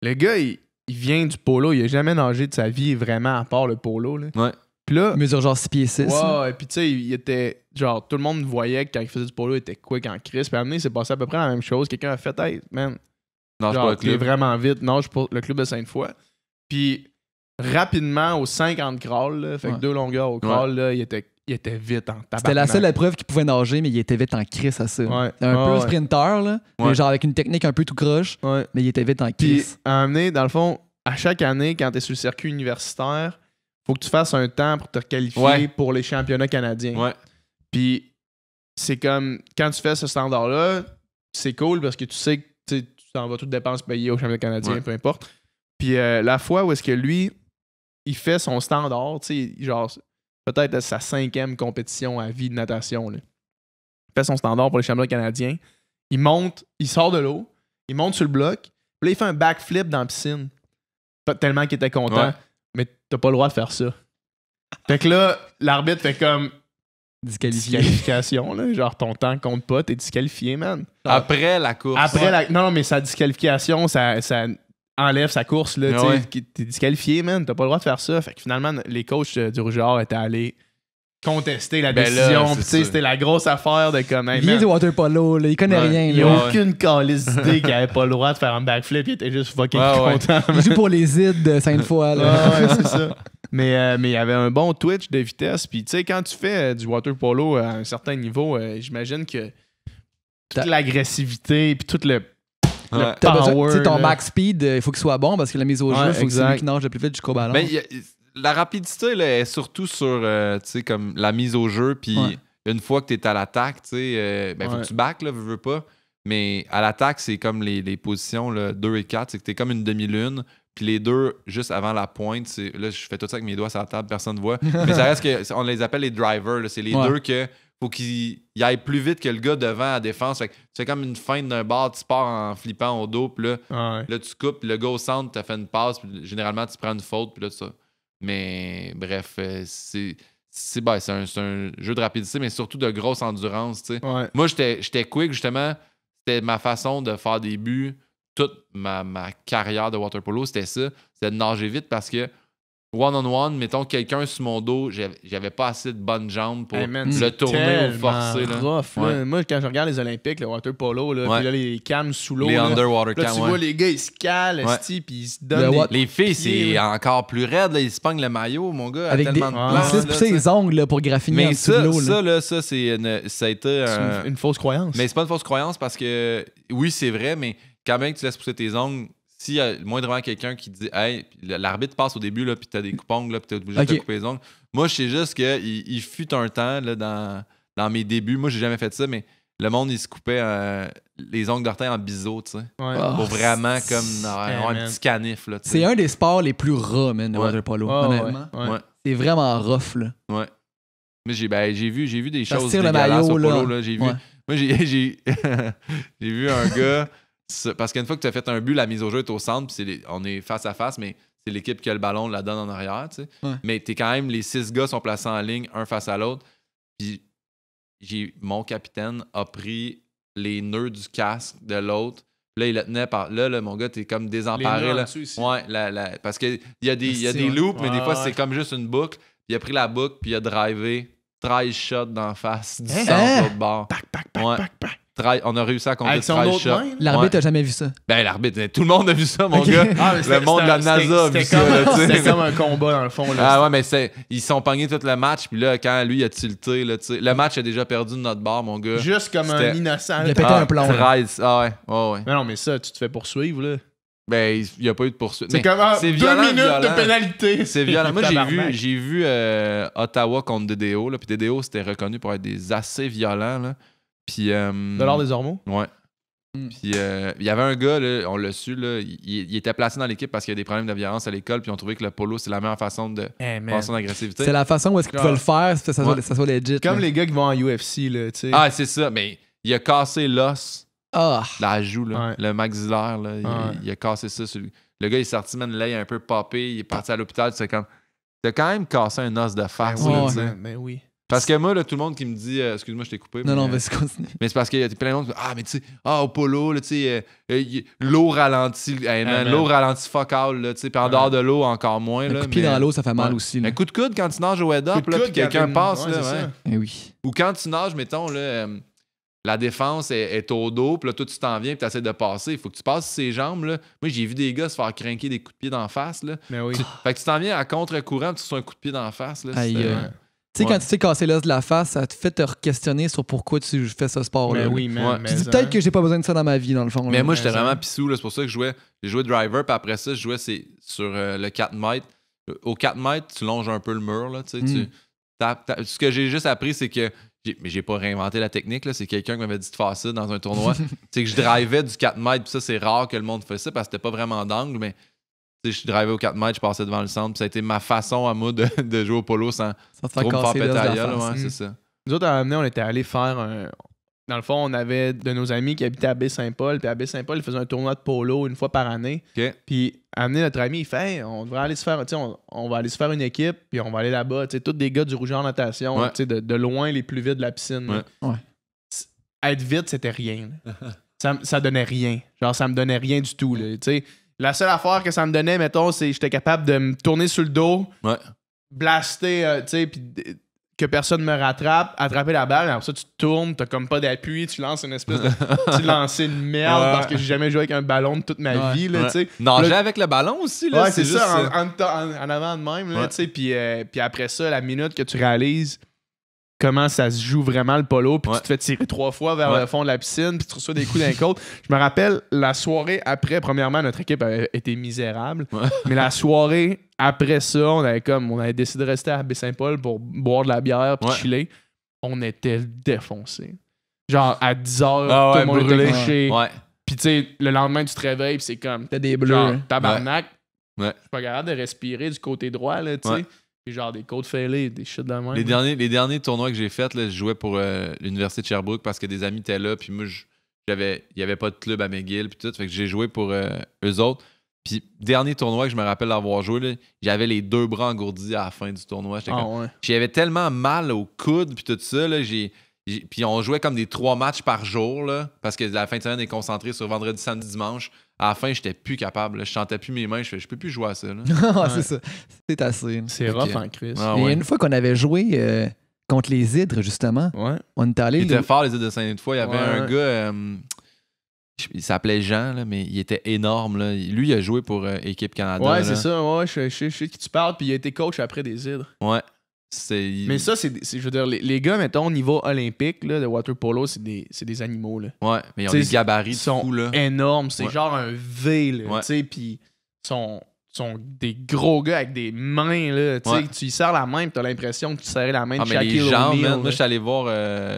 Le gars, il vient du polo, il a jamais nagé de sa vie vraiment à part le polo, là. Ouais. Puis là, il mesure genre 6 pieds 6. Ouais, et puis tu sais, il était genre, tout le monde voyait que quand il faisait du polo, il était quick en crise. Puis à un moment donné, c'est passé à peu près la même chose. Quelqu'un a fait, hey, man, nage genre, pour le club. Vraiment vite, nage pour le club de Sainte-Foy. Puis rapidement, aux 50 crawls, là, fait que 2 longueurs au crawl, là, il était vite en tabarnak. C'était la seule épreuve qu'il pouvait nager, mais il était vite en crise à ça. Ouais. Un peu sprinter, là, mais genre avec une technique un peu tout croche, mais il était vite en crise. Puis à un moment donné, dans le fond, à chaque année, quand tu es sur le circuit universitaire, faut que tu fasses un temps pour te qualifier pour les championnats canadiens. Ouais. Puis c'est comme, quand tu fais ce standard-là, c'est cool parce que tu sais que tu t'en vas toutes dépenses payées au championnat canadien, peu importe. Puis la fois où est-ce que lui, il fait son standard, tu sais, genre, peut-être sa 5e compétition à vie de natation, là. Il fait son standard pour les championnats canadiens. Il monte, il sort de l'eau, il monte sur le bloc, puis là, il fait un backflip dans la piscine. Pas tellement qu'il était content. Ouais. Mais t'as pas le droit de faire ça. Fait que là, l'arbitre fait comme disqualification, là. Genre, ton temps compte pas, t'es disqualifié, man. Genre, après la course. Non, mais sa disqualification, ça enlève sa course, là. T'es disqualifié, man. T'as pas le droit de faire ça. Fait que finalement, les coachs du Rouge-Or étaient allés contester la décision. Puis, c'était la grosse affaire de comme. Il vient du water polo, là, il connaît rien. Il a aucune calice d'idée qu'il avait pas le droit de faire un backflip. Il était juste fucking content. Il joue pour les ides de Sainte-Foy. Ouais, c'est ça. Mais il y avait un bon twitch de vitesse. Puis, tu sais, quand tu fais du water polo à un certain niveau, j'imagine que toute l'agressivité puis tout le power. Ton max speed, il faut qu'il soit bon parce que la mise au jeu, il faut que c'est lui qui nage le plus vite jusqu'au ballon. La rapidité là, est surtout sur comme la mise au jeu. Puis une fois que tu es à l'attaque, faut que tu back, là, veux pas. Mais à l'attaque, c'est comme les positions là, 2 et 4. C'est que tu es comme une demi-lune. Puis les deux, juste avant la pointe, là, je fais tout ça avec mes doigts sur la table, personne ne voit. Mais ça reste que on les appelle les drivers. Là. C'est les deux que faut qu'ils aillent plus vite que le gars devant à la défense. Fait que tu fais comme une feinte d'un bar, tu pars en flippant au dos. Puis là, tu coupes. Puis le gars au centre, tu as fait une passe. Puis généralement, tu prends une faute. Puis là, ça. Mais bref, c'est un jeu de rapidité, mais surtout de grosse endurance. Ouais. Moi, j'étais quick, justement. C'était ma façon de faire des buts. Toute ma carrière de water polo, c'était ça. C'était de nager vite parce que one-on-one, mettons quelqu'un sur mon dos, j'avais pas assez de bonnes jambes pour Hey, man, le c'est tourner ou forcer. tellement Là. rough, là. Moi, quand je regarde les Olympiques, le water polo, là, puis là, les cams sous l'eau, Les là, underwater là, cams, tu vois les gars, ils se calent, esti, puis ils se donnent Les filles, pieds, c'est encore plus raide. Là. Ils se pognent le maillot, mon gars, Avec à des. tellement de Ouais. place. Ils se laissent là, pousser tu les sais. ongles là, pour graffiner en Mais dessous de l'eau. là. ça a été... C'est une fausse croyance. Mais c'est pas une fausse croyance parce que, oui, c'est vrai, mais quand même que tu laisses pousser tes ongles, s'il y a moindrement quelqu'un qui dit « Hey, l'arbitre passe au début, là, puis t'as des coupes-ongles, puis t'es obligé de te couper les ongles. » Moi, je sais juste qu'il fut un temps là, dans mes débuts. Moi, j'ai jamais fait ça, mais le monde, il se coupait les ongles d'orteil en biseau, tu sais. Ouais. Pour vraiment comme avoir un man. petit canif, là, tu sais. C'est un des sports les plus ras, man, le Ouais. water polo. Ouais, honnêtement. ouais. Ouais. C'est vraiment rough, là. Ouais. Mais j'ai vu des Ça se choses tire le dégueulasses maillot, au polo. là. Là. J'ai vu, Ouais. moi, j'ai vu un gars... Parce qu'une fois que tu as fait un but, la mise au jeu est au centre, puis on est face à face, mais c'est l'équipe qui a le ballon, la donne en arrière, tu sais. Ouais. Mais t'es quand même, les 6 gars sont placés en ligne, un face à l'autre. Puis mon capitaine a pris les nœuds du casque de l'autre. Là, il le tenait par... Là, mon gars, t'es comme désemparé. Les nœuds en Là. dessous ici. Ouais, parce qu'il y a des loops, mais des fois, c'est comme juste une boucle. Puis il a pris la boucle, puis il a drivé 13 shots d'en face du centre de l'autre bord. Ouais. On a réussi à compter Avec son 13 autre shots. main, là? L'arbitre a jamais vu ça. Ben, l'arbitre, tout le monde a vu ça, mon Ok. gars. Ah, mais Le monde de la NASA a vu ça. là, tu sais. C'était comme un combat, dans le fond. Là. Ah ouais, mais ils sont pognés tout le match, puis là, quand lui, il a tilté, là, tu sais, le match a déjà perdu de notre bord, mon gars. Juste comme un C'était- innocent. Il a pété un plomb. là. 13. Ah ouais. Mais non, mais ça, tu te fais poursuivre, là. Ben, il n'y a pas eu de poursuite. C'est Mais comme c'est 2 violent, minutes violent. de pénalité. C'est violent. Moi, Tabarnak. j'ai vu Ottawa contre DDO, là, puis DDO, c'était reconnu pour être des assez violents, là. Puis... De l'ordre des hormones? Ouais. Mm. Puis il y avait un gars, là, on l'a su, là, il était placé dans l'équipe parce qu'il y a des problèmes de violence à l'école, puis on trouvait que le polo, c'est la meilleure façon de passer en agressivité. C'est la façon où est-ce qu'il pouvait le faire, ça soit, Ouais. ça soit legit. Comme là. les gars qui vont en UFC, là, tu sais. Ah, c'est ça, mais il a cassé l'os, Ah! la joue, là, Ouais. le maxillaire, là, Ouais. il a cassé ça. Le gars, il est sorti, man, l'œil un peu popé, il est parti à l'hôpital, c'est comme... T'as quand même cassé un os de face, Ben là, oui, tu sais. mais oui. Parce que moi, là, tout le monde qui me dit... excuse-moi, je t'ai coupé. Non, mais, non, vas-y, continue. mais c'est parce qu'il y a plein de monde qui dit « Ah, mais tu sais, au polo, là, tu sais, l'eau ralentit, hey, man, man. l'eau ralentit fuck all, là, tu sais, puis en dehors de l'eau, encore moins, Un là. coup de pied mais- dans l'eau, ça fait mal Ouais. aussi. Là. Un coup de coude quand tu nages au head-up, Coup de là, coude puis quelqu'un quand t'as passe, une- là, ouais, c'est ouais. ça. Eh oui. Ou quand tu nages, mettons, là, la défense est au dos, puis là, toi, tu t'en viens, puis tu essaies de passer. Il faut que tu passes ses jambes, là. Moi, j'ai vu des gars se faire craquer des coups de pied d'en face, là. Mais oui. Fait que tu t'en viens à contre-courant, puis tu reçois un coup de pied d'en face, là. Aïe, c'est- aïe. Tu sais, Ouais. quand tu t'es cassé l'os de la face, ça te fait te questionner sur pourquoi tu fais ce sport-là. Mais oui, Ouais. man. Tu dis peut-être que j'ai pas besoin de ça dans ma vie, dans le fond. Mais là. moi, j'étais Mais ça. vraiment pissou, là. C'est pour ça que j'ai joué driver, puis après ça, je jouais sur le 4 mètres. Au 4 mètres, tu longes un peu le mur, là, tu sais. Ce que j'ai juste appris, c'est que... Mais j'ai pas réinventé la technique, là. C'est quelqu'un qui m'avait dit de faire ça dans un tournoi. C'est que je drivais du 4 mètres, puis ça, c'est rare que le monde fasse ça, parce que c'était pas vraiment d'angle, mais... Tu sais, je drivais au 4 mètres, je passais devant le centre, puis ça a été ma façon à moi de jouer au polo sans Ça te fait trop me faire casser péter l'os de à la gueule, face. ouais, c'est ça. Nous autres, à Amener, on était allés faire un. Dans le fond, on avait de nos amis qui habitaient à Baie-Saint-Paul. Puis à Baie-Saint-Paul, ils faisaient un tournoi de polo une fois par année. OK. Puis Amener, notre ami, il fait hey, on devrait aller se faire. Tu sais, on va aller se faire une équipe. Puis on va aller là-bas. Tu sais, tous des gars du Rouge en natation. Ouais. Tu sais, de loin, les plus vite de la piscine. là. Ouais. Être vite, c'était rien. là. ça donnait rien. Genre, ça me donnait rien du tout. Là, tu sais. La seule affaire que ça me donnait, mettons, c'est que j'étais capable de me tourner sur le dos, Ouais. blaster, tu sais, puis que personne me rattrape, attraper la balle, après ça, tu te tournes, t'as comme pas d'appui, tu lances une espèce de petit lancer de merde Ouais. parce que j'ai jamais joué avec un ballon de toute ma Ouais. vie, là, tu sais. Nager Là- avec le ballon aussi, là. Ouais, c'est juste, ça, en avant de même, là, Ouais. tu sais, puis après ça, la minute que tu réalises comment ça se joue vraiment le polo, puis Ouais. tu te fais tirer 3 fois vers Ouais. le fond de la piscine, puis tu reçois des coups d'un côte. Je me rappelle, la soirée après, premièrement, notre équipe avait été misérable, Ouais. mais la soirée après ça, on avait décidé de rester à Baie-Saint-Paul pour boire de la bière puis Ouais. chiller. On était défoncés. Genre, à 10h, Ah tout ouais, le monde était brûlé. couché. Ouais. Puis tu sais, le lendemain, tu te réveilles, puis c'est comme... T'as des bleus. Genre, hein. tabarnak. Ouais. Je suis pas capable de respirer du côté droit, là, tu sais. Ouais. Puis genre des côtes fêlées, des shit de même. Les derniers tournois que j'ai faits, là, je jouais pour l'Université de Sherbrooke parce que des amis étaient là, puis moi, il n'y avait pas de club à McGill, puis tout. Fait que j'ai joué pour eux autres. Puis, dernier tournoi que je me rappelle d'avoir joué, là, j'avais les 2 bras engourdis à la fin du tournoi. J'étais Ah comme- ouais. J'avais tellement mal au coude, puis tout ça, là, puis on jouait comme des 3 matchs par jour, là, parce que la fin de semaine est concentrée sur vendredi, samedi, dimanche, à la fin, j'étais plus capable. Là. Je sentais plus mes mains. Je peux plus jouer à ça. Là. C'est ça. C'est assez. Là. C'est rough en Chris. Ah, Et ouais. une fois qu'on avait joué contre les hydres, justement, Ouais. on était allé. Il était fort, les îles de Sainte-Foy. Il y avait Ouais. un gars, il s'appelait Jean, là, mais il était énorme. Là. Lui, il a joué pour Équipe Canada. Ouais, là. c'est ça. Ouais, je sais de qui tu parles. Puis il a été coach après des hydres. Ouais. Mais ça, je veux dire, les gars, mettons, au niveau olympique là, de water polo, c'est des animaux. Là. Ouais, mais ils ont T'sais, des gabarits Ils de sont fou, là. énormes. C'est Ouais. genre un V. Là, Ouais. tu sais, puis ils sont des gros gars avec des mains. Là, tu sais, Ouais. tu y serres la main, puis t'as l'impression que tu serrais la main de Ah, mais Shaquille les jambes, O'Neal. man, moi, là. je suis allé voir,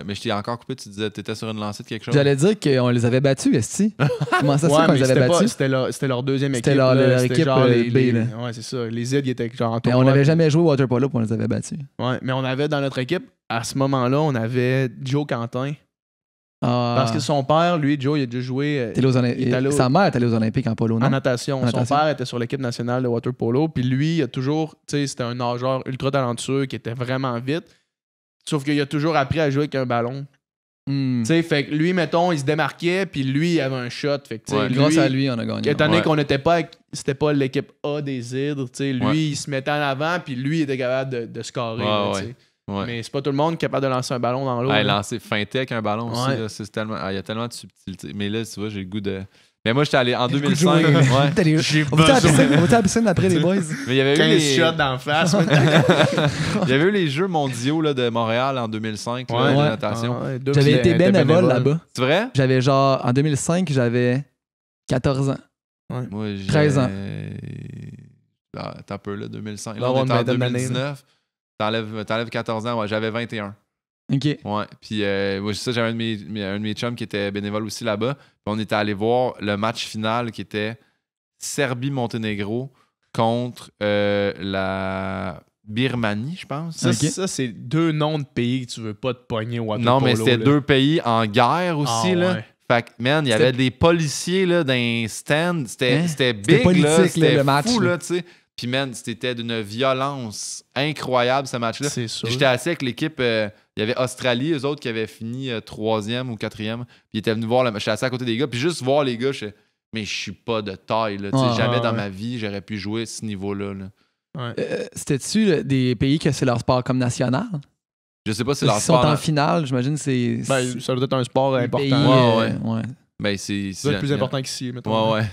mais je t'ai encore coupé, tu disais, t'étais sur une lancée de quelque chose. J'allais dire qu'on les avait battus, esti. Comment ça se fait Ouais, qu'on mais les avait c'était battus? C'était leur deuxième équipe. C'était leur là. équipe, genre B, là. Ouais, c'est ça. Les Z, ils étaient genre en Mais tournoi, on n'avait puis- jamais joué au water polo puis on les avait battus. Ouais, mais on avait dans notre équipe, à ce moment-là, on avait Joe Quentin. Ah. Parce que son père, lui, Joe, il a déjà joué T'es allé aux il est allé au- Sa mère est allée aux Olympiques en polo, non? en natation. En natation. Son père était sur l'équipe nationale de water polo. Puis lui, il a toujours, tu sais, c'était un nageur ultra talentueux qui était vraiment vite. Sauf qu'il a toujours appris à jouer avec un ballon. Hmm. Tu sais, fait que lui, mettons, il se démarquait, puis lui, il avait un shot. Fait que, tu sais, Ouais. Grâce à lui, on a gagné. étant donné Ouais. qu'on n'était pas, c'était pas l'équipe A des hydres, tu sais, lui, Ouais. il se mettait en avant, puis lui, il était capable de scorer. Ouais, là, ouais. tu sais. Ouais. Mais c'est pas tout le monde qui est capable de lancer un ballon dans l'eau. Ouais, là. lancer feinter avec un ballon aussi, Ouais. là, c'est tellement, il y a tellement de subtilité. Mais là, tu vois, j'ai le goût de. Mais moi, j'étais allé en J'ai le goût de 2005. jouer. Ouais. T'as les- J'ai On va-tu à la besoin. piscine? On va-tu à la piscine après les boys? Mais il y avait eu 15 les, shots d'en face. il y avait eu les Jeux mondiaux là, de Montréal en 2005 là, Ouais. de Ouais. natation. J'avais été bénévole là-bas. C'est vrai? J'avais genre, en 2005, j'avais 14 ans. Moi, j'ai 13 ans. Ah, t'as un peu là, 2005. Il Là, va on avoir est en une vingtaine d'années, 2019. T'enlèves 14 ans, ouais, j'avais 21. OK. Ouais. Puis moi, ça, j'avais un de mes chums qui était bénévole aussi là-bas. Puis on était allé voir le match final qui était Serbie-Monténégro contre la Birmanie, je pense. Ça, Ok. ça, c'est deux noms de pays que tu veux pas te pogner au water Non, mais polo, c'était là. deux pays en guerre aussi, Ah, là. ouais. Fait que, man, il y C'était- avait des policiers là, dans un stand. C'était Hein? c'était big, C'était politique, là. là, C'était le match, fou, là. là, tu sais. Puis, man, c'était d'une violence incroyable, ce match-là. C'est sûr. J'étais assis avec l'équipe. Il y avait Australie, eux autres qui avaient fini 3e ou 4e. Puis ils étaient venus voir. J'étais assis à côté des gars. Puis juste voir les gars, mais je suis pas de taille. Là, tu sais, Ouais, jamais ouais, dans ouais. ma vie, j'aurais pu jouer ce niveau-là. Là. C'était-tu des pays que c'est leur sport comme national? Je sais pas si Ils leur sont sport. en finale, j'imagine c'est... Ben, ça doit être un sport des important. pays, Ouais. ouais. Ben, c'est. Ça doit être plus important qu'ici, mettons. Ouais, ouais.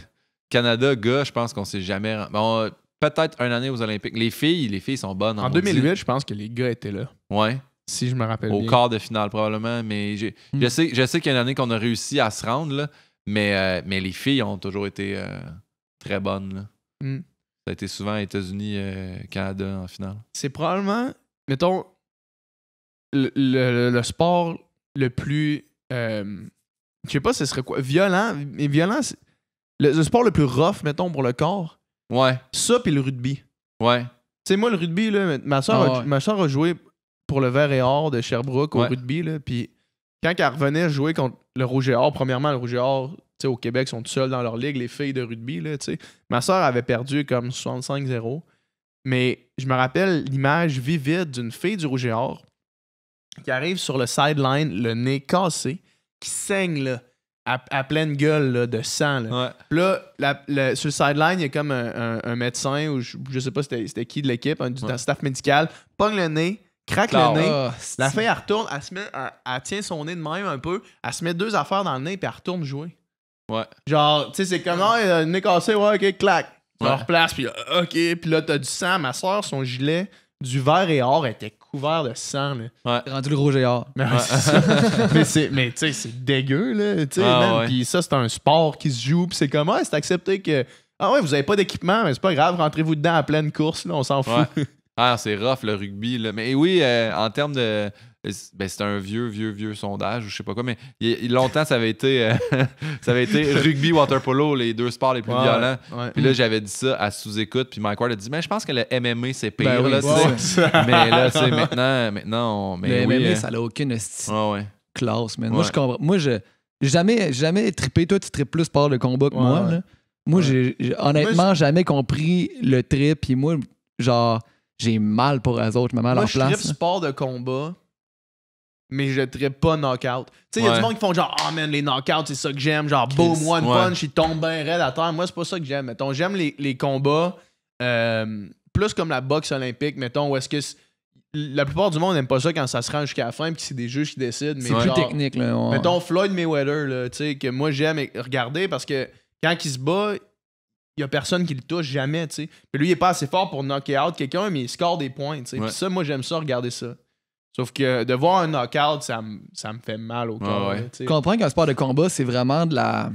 Canada, gars, je pense qu'on s'est jamais. Bon, peut-être une année aux Olympiques. Les filles sont bonnes. En maudit. 2008, je pense que les gars étaient là. Ouais. Si je me rappelle Au bien. quart de finale, probablement. Mais je sais qu'il y a une année qu'on a réussi à se rendre, là, mais les filles ont toujours été très bonnes. Là. Mm. Ça a été souvent États-Unis, Canada en finale. C'est probablement, mettons, le sport le plus. Je sais pas, ce serait quoi. Violent. Mais violent, c'est le sport le plus rough, mettons, pour le corps. Ouais, Ça, puis le rugby. ouais. Tu sais, moi, le rugby, là, ma soeur a joué pour le Vert et Or de Sherbrooke au Ouais. rugby. Là, puis quand elle revenait jouer contre le Rouge et Or, premièrement, le Rouge et Or, tu sais, au Québec, sont tout seuls dans leur ligue, les filles de rugby. Là, tu sais. Ma soeur avait perdu comme 65-0. Mais je me rappelle l'image vivide d'une fille du Rouge et Or qui arrive sur le sideline, le nez cassé, qui saigne là, à pleine gueule là, de sang. Là. Ouais. Puis là, sur le sideline, il y a comme un médecin, ou je sais pas c'était qui de l'équipe, du Ouais. staff médical, pogne le nez, craque Claire. le nez. Ah, La fille, elle retourne, elle tient son nez de même un peu, elle se met deux affaires dans le nez, puis elle retourne jouer. Ouais. Genre, tu sais, c'est comme, le nez cassé, ouais, ok, clac. Tu Ouais. le replaces, puis ok, puis là, t'as du sang. Ma soeur, son gilet du vert et or était couvert de sang, là. rendu le gros géant. Mais, mais tu sais, c'est dégueu, là. Tu sais, Ah, man. ouais. Puis ça, c'est un sport qui se joue. Puis c'est comme, c'est accepté que. Ah ouais, vous avez pas d'équipement, mais c'est pas grave, rentrez-vous dedans à pleine course, là, on s'en fout. Ouais. Ah, c'est rough le rugby. Là. Mais oui, en termes de. Ben, c'est un vieux sondage ou je sais pas quoi, mais longtemps, ça avait été rugby, water polo, les deux sports les plus Ouais, violents. ouais. Puis là, j'avais dit ça à sous-écoute, puis Mike Ward a dit, mais je pense que le MMA, c'est pire. Ben oui, là, tu ouais, sais. ouais. Mais là, tu sais, maintenant, mais Le oui, MMA, ça n'a aucune ouais. classe, man. Moi, Ouais. je comprends. Moi, j'ai jamais trippé. Toi, tu tripes plus sport de combat que Ouais, moi. ouais. Là. Moi, Ouais. j'ai honnêtement jamais compris le trip. Puis moi, genre, j'ai mal pour eux autres. Je me mets à Moi, leur je tripe place. là. sport de combat, mais je ne pas knockout. Tu sais, il y a du monde qui font genre, ah man, les knockouts, c'est ça que j'aime. Genre, boom, one punch, il tombe bien raide à terre. Moi, c'est pas ça que j'aime. Mettons, j'aime les combats plus comme la boxe olympique, mettons, où est-ce que la plupart du monde n'aime pas ça quand ça se rend jusqu'à la fin et que c'est des juges qui décident. Mais c'est plus technique, là. Mettons, Floyd Mayweather, là, tu sais, que moi, j'aime regarder parce que quand il se bat, il y a personne qui le touche jamais, tu sais. Puis lui, il est pas assez fort pour knocker out quelqu'un, mais il score des points, tu sais. Puis ça, moi, j'aime ça, regarder ça. Sauf que de voir un knockout, ça me fait mal au cœur. Tu comprends qu'un sport de combat, c'est vraiment de la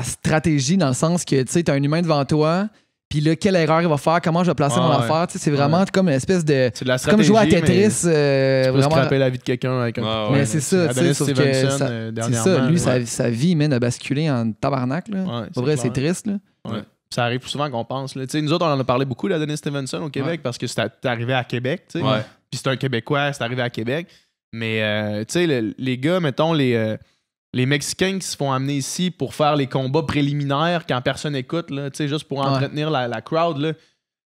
stratégie dans le sens que, tu sais, t'as un humain devant toi, puis là, quelle erreur il va faire, comment je vais placer mon affaire, tu sais, c'est vraiment comme une espèce de... C'est de la stratégie, comme jouer à Tetris. Tu peux scraper la vie de quelqu'un avec un... mais c'est ça, tu sais, sauf que c'est ça, lui, sa vie, man, a basculé en tabarnak, là. Pour vrai, c'est triste, là. Ouais. Ça arrive plus souvent qu'on pense. Là. Nous autres, on en a parlé beaucoup d'Adonis Stevenson au Québec parce que c'est arrivé à Québec. Puis c'est un Québécois, c'est arrivé à Québec. Mais les gars, mettons, les Mexicains qui se font amener ici pour faire les combats préliminaires quand personne n'écoute, juste pour entretenir la crowd.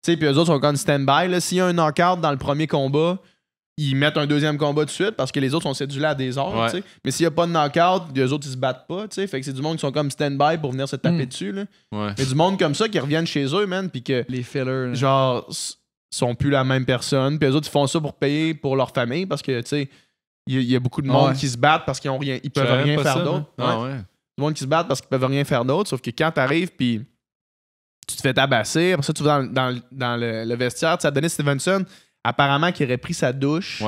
Puis eux autres sont comme stand-by. S'il y a un knockout dans le premier combat, ils mettent un deuxième combat tout de suite parce que les autres sont cédulés à des heures. Mais s'il n'y a pas de knockout, les autres ils se battent pas. Fait que c'est du monde qui sont comme stand-by pour venir se taper dessus. Là. Mais du monde comme ça qui reviennent chez eux, man, puis que les fillers, genre sont plus la même personne. Puis les autres ils font ça pour payer pour leur famille parce que il y a beaucoup de monde qui se battent parce qu'ils peuvent rien faire d'autre. Du monde qui se battent parce qu'ils peuvent rien faire d'autre. Sauf que quand t'arrives puis tu te fais tabasser, après ça tu vas dans le vestiaire, tu as donné Stevenson. Apparemment qu'il aurait pris sa douche,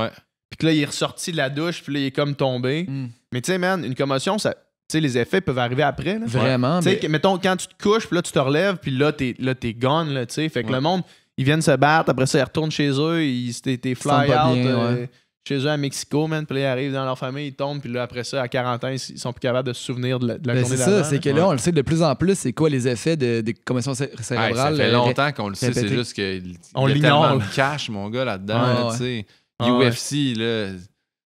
puis que là, il est ressorti de la douche, puis là, il est comme tombé. Mais tu sais, man, une commotion, ça, les effets peuvent arriver après. Là. Vraiment. Tu sais, mettons, quand tu te couches, puis là, tu te relèves, puis là, t'es gone, là, tu sais. Fait que le monde, ils viennent se battre, après ça, ils retournent chez eux, ils t'es fly out chez eux à Mexico, man, puis là, ils arrivent dans leur famille, ils tombent, puis là, après ça, à 40 ans, ils sont plus capables de se souvenir de la journée d'avant. C'est ça, c'est que là, on le sait de plus en plus, c'est quoi les effets des commotions cérébrales. Ça fait longtemps qu'on le sait, c'est juste qu'il y a tellement de cash, mon gars, là-dedans. Tu sais, UFC, là,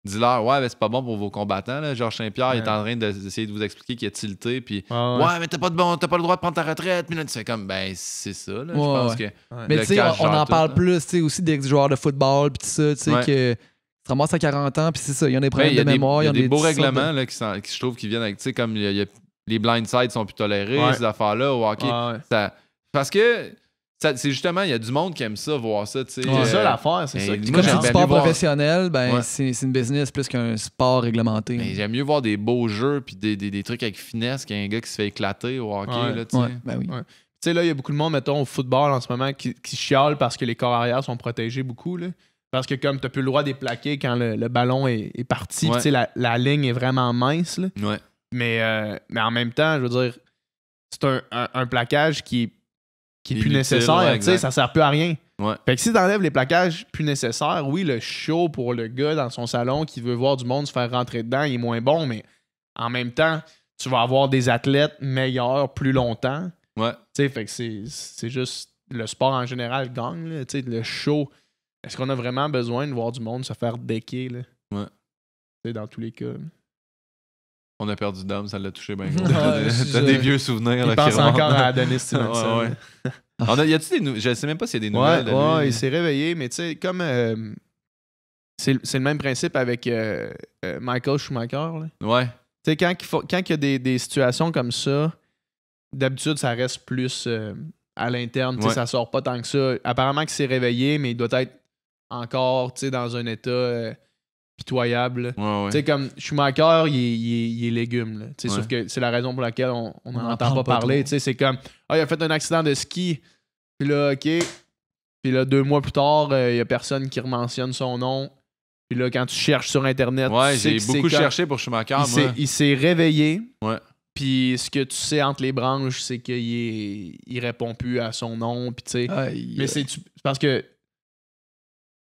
dis-leur, ben, c'est pas bon pour vos combattants. Là. Georges Saint-Pierre, il est en train d'essayer de vous expliquer qu'il a tilté, puis mais t'as pas le droit de prendre ta retraite. Puis là, tu fais comme, ben, c'est ça. Là, je pense que. Mais tu sais, on en parle plus, tu sais, aussi des joueurs de football, puis tout ça, tu sais, que. Tu te ramasses à 40 ans, puis c'est ça, il y a des problèmes de mémoire. Il y a des beaux règlements là, qui je trouve qui viennent avec, tu sais, comme les blindsides sont plus tolérés, ces affaires-là, au hockey. Parce que c'est justement, il y a du monde qui aime ça, voir ça, tu sais. C'est ça l'affaire, c'est ça. Comme c'est du sport professionnel, c'est une business plus qu'un sport réglementé. Mais j'aime mieux voir des beaux jeux puis des trucs avec finesse qu'un gars qui se fait éclater au hockey, là, tu sais. Ben oui. Tu sais, là, il y a beaucoup de monde, mettons, au football en ce moment qui chiale parce que les corps arrière sont protégés beaucoup, là. Parce que comme tu n'as plus le droit de les plaquer quand le ballon est parti, tu sais, la ligne est vraiment mince. Là. Mais en même temps, je veux dire, c'est un plaquage qui est plus nécessaire. Tu sais, ça sert plus à rien. Fait que si tu enlèves les plaquages plus nécessaires, oui, le show pour le gars dans son salon qui veut voir du monde se faire rentrer dedans, il est moins bon, mais en même temps, tu vas avoir des athlètes meilleurs plus longtemps. Tu sais, fait que c'est juste le sport en général gagne. Là, tu sais, le show. Est-ce qu'on a vraiment besoin de voir du monde se faire decker, là? C'est dans tous les cas. On a perdu Dom, ça l'a touché bien gros. T'as des vieux souvenirs. Il pense encore à Adonis Stevenson. Y a-tu des nouvelles? Je sais même pas s'il y a des nouvelles. Il s'est réveillé, mais tu sais, comme... c'est le même principe avec Michael Schumacher, là. Tu sais, quand il y a des situations comme ça, d'habitude, ça reste plus à l'interne. Tu sais, ça sort pas tant que ça. Apparemment qu'il s'est réveillé, mais il doit être encore, tu sais, dans un état pitoyable. Tu sais, comme Schumacher, il est légume, là. Tu sais, sauf que c'est la raison pour laquelle on n'en entend pas parler. Tu sais, c'est comme, il a fait un accident de ski, puis là, OK. Puis là, 2 mois plus tard, il y a personne qui mentionne son nom. Puis là, quand tu cherches sur Internet, tu sais j'ai beaucoup cherché pour Schumacher, il s'est réveillé. Puis ce que tu sais entre les branches, c'est qu'il répond plus à son nom. Puis tu sais. Mais c'est parce que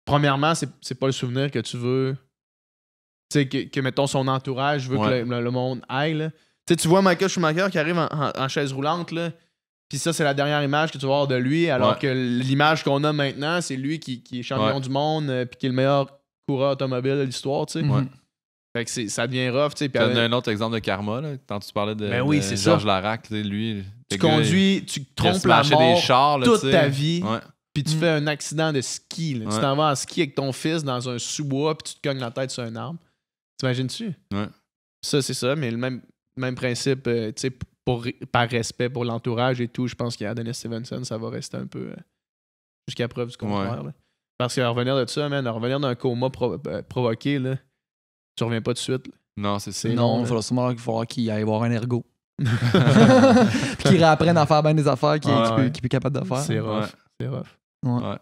premièrement, c'est pas le souvenir que tu veux. Tu sais, que mettons son entourage veut que le monde aille. Là. Tu vois Michael Schumacher qui arrive en chaise roulante, là. Puis ça, c'est la dernière image que tu vas avoir de lui, alors que l'image qu'on a maintenant, c'est lui qui est champion du monde, puis qui est le meilleur coureur automobile de l'histoire, tu sais. Fait que ça devient rough, tu sais. T'as donné un autre exemple de karma, là, quand tu parlais de Georges Larac, lui. Tu conduis, tu trompes la mort des chars, là, toute ta vie, puis tu fais un accident de ski. Là. Ouais. Tu t'en vas en ski avec ton fils dans un sous-bois, puis tu te cognes la tête sur un arbre. T'imagines-tu? Ouais. Ça, c'est ça, mais le même principe, tu sais, par respect pour l'entourage et tout, je pense qu'Adonis Stevenson, ça va rester un peu jusqu'à preuve du contraire. Là. Parce qu'à revenir de ça, man, à revenir d'un coma provoqué, là, tu reviens pas tout de suite. Là. Non, c'est ça. Non, il va falloir qu'il aille voir un ergo. Puis qu'il réapprenne à faire bien des affaires qu'il est plus capable de faire. C'est rough. Ouais. C'est rough. Ouais.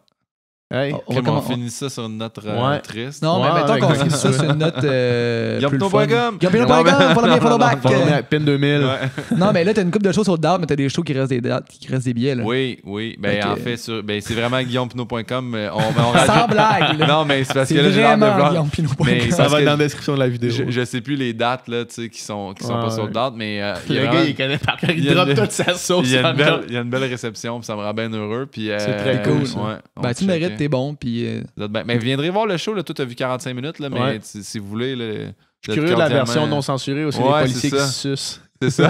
Hey, On finit ça sur une note triste. Non, mais Ouais, mettons qu'on finisse ça exactement. sur une note. Guillaume.com. Guillaume.com, follow back. follow-me à Pin 2000. Ouais. Non, mais là, t'as une couple de shows sold out, mais t'as des shows qui restent des dates, qui restent des billets. Là. Oui. Ben, Ok. en fait, c'est vraiment guillaumepinot.com. On Sans rajoute... blague. Là. Non, mais c'est parce C'est que là, j'ai l'air de vraiment vouloir... guillaumepinot.com. Mais Ça parce va que être dans la description de la vidéo. Je sais plus les dates là, tu sais, qui sont pas sold out, mais il y a Le gars, vraiment- il connaît par cœur. il Il y a drop une- toute sa sauce. il y a encore. une belle réception, puis ça me rend bien heureux. Puis, C'est très cool, ça. Ouais, on Ben, va tu checker. mérites, t'es bon. Puis. Vous êtes bien. Mais viendrez voir le show, là. Toi, t'as vu 45 minutes, là, mais Ouais. si vous voulez. Là, Je suis curieux de la version non censurée où c'est les Ouais, policiers c'est qui ça. se sucent. C'est ça.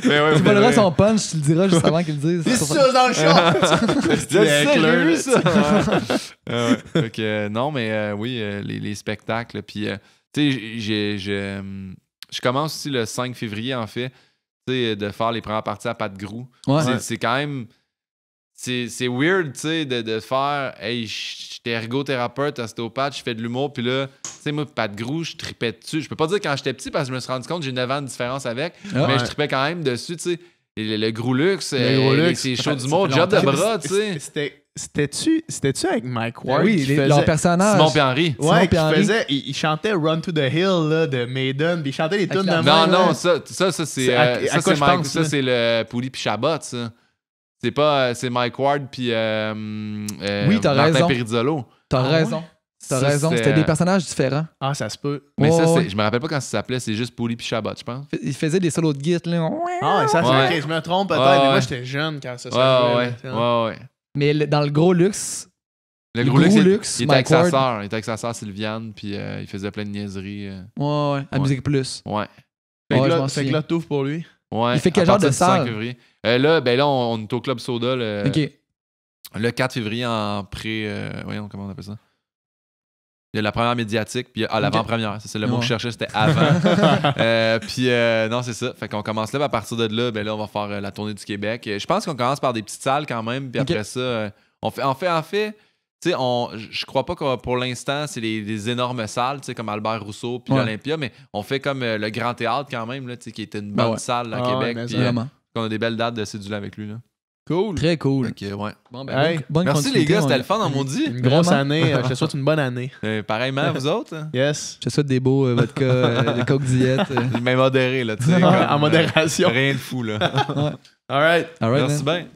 Mais ouais, Tu vous voleras verrez. son punch, tu le diras juste avant qu'il le dise. Ils se sucent dans le champ! Je sais, j'ai vu ça. Ouais. Ouais. Fait que, non, mais oui, les spectacles. Puis, tu sais, je commence aussi le 5 février, en fait, tu sais, de faire les premières parties à Pat Grou. Ouais. C'est quand même... C'est weird, tu sais, de faire « Hey, j'étais ergothérapeute, ostéopathe, je fais de l'humour. » Puis là, tu sais, moi, Pat Grou, je tripais dessus. Je peux pas dire quand j'étais petit parce que je me suis rendu compte que j'ai 9 ans de différence avec, Ah, mais je tripais quand même dessus, tu sais. Et le Gros Luxe, Le Gros Luxe. c'est chaud Ça d'humour, fait job de longtemps. bras, tu sais. C'était-tu avec Mike Ward? Oui, qui faisait... leur personnage. Simon Henry. Simon Ouais, qui Pierre-Henry. faisait... Il chantait Run to the Hill là, de Maiden, puis il chantait les tunes de la- même. Non, non, là. ça c'est C'est à ça, quoi c'est je Mike, pense, ça là? c'est le Pouli puis Chabot, ça. C'est pas c'est Mike Ward puis Oui, t'as Martin raison. Perizzolo. T'as Ah raison. T'as Ça, raison. c'est, C'était des personnages différents. Ah, ça se peut. Mais ça Ouais, c'est je me rappelle pas quand ça s'appelait, c'est juste Pouli puis Chabot, je pense. Il faisait des solos de guitare. Là. Ah, ça, c'est Ouais. ok, je me trompe peut-être, Ouais, mais moi, ouais. j'étais jeune quand ça Ouais, jouait. ouais. Mais dans le Gros Luxe, Le Le Gros Luxe, Gros il Luxe, était avec Mike sa Ward. sœur, il était avec sa sœur Sylviane puis il faisait plein de niaiseries. à Ouais. Musique Plus. Ouais. Fait que Ouais, je là, m'en fait que souviens. là, t'ouvres pour lui. Ouais. Il fait quel à genre partir de du 5 salle? février. Là, on est au Club Soda OK. le 4 février en pré. Voyons, comment on appelle ça? Il y a la première médiatique, puis l'avant-première. C'est le mot que je cherchais, c'était avant. Puis non, c'est ça. Fait qu'on commence là, puis à partir de là, ben là, on va faire la tournée du Québec. Je pense qu'on commence par des petites salles quand même, puis Ok. après ça, on fait. Tu sais, je crois pas que pour l'instant, c'est des énormes salles, tu sais, comme Albert Rousseau puis Ouais. l'Olympia, mais on fait comme le Grand Théâtre quand même, là, tu sais, qui était une Ben bonne ouais. salle à Ah ouais, Québec. mais Puis Vraiment. on a des belles dates de cédule avec lui, là. Cool. Très cool. Fait que, ouais. Bon, Hey, bonne Merci les continuité, gars, mon c'était le fun en maudit. Une grosse Vraiment? année. Je te souhaite une bonne année. Pareillement, vous autres? Hein? Yes. Je te souhaite des beaux vodka, de coke diète. Mais modéré, là, tu sais. En modération. Rien de fou, là. All right. All right, Merci man. bien.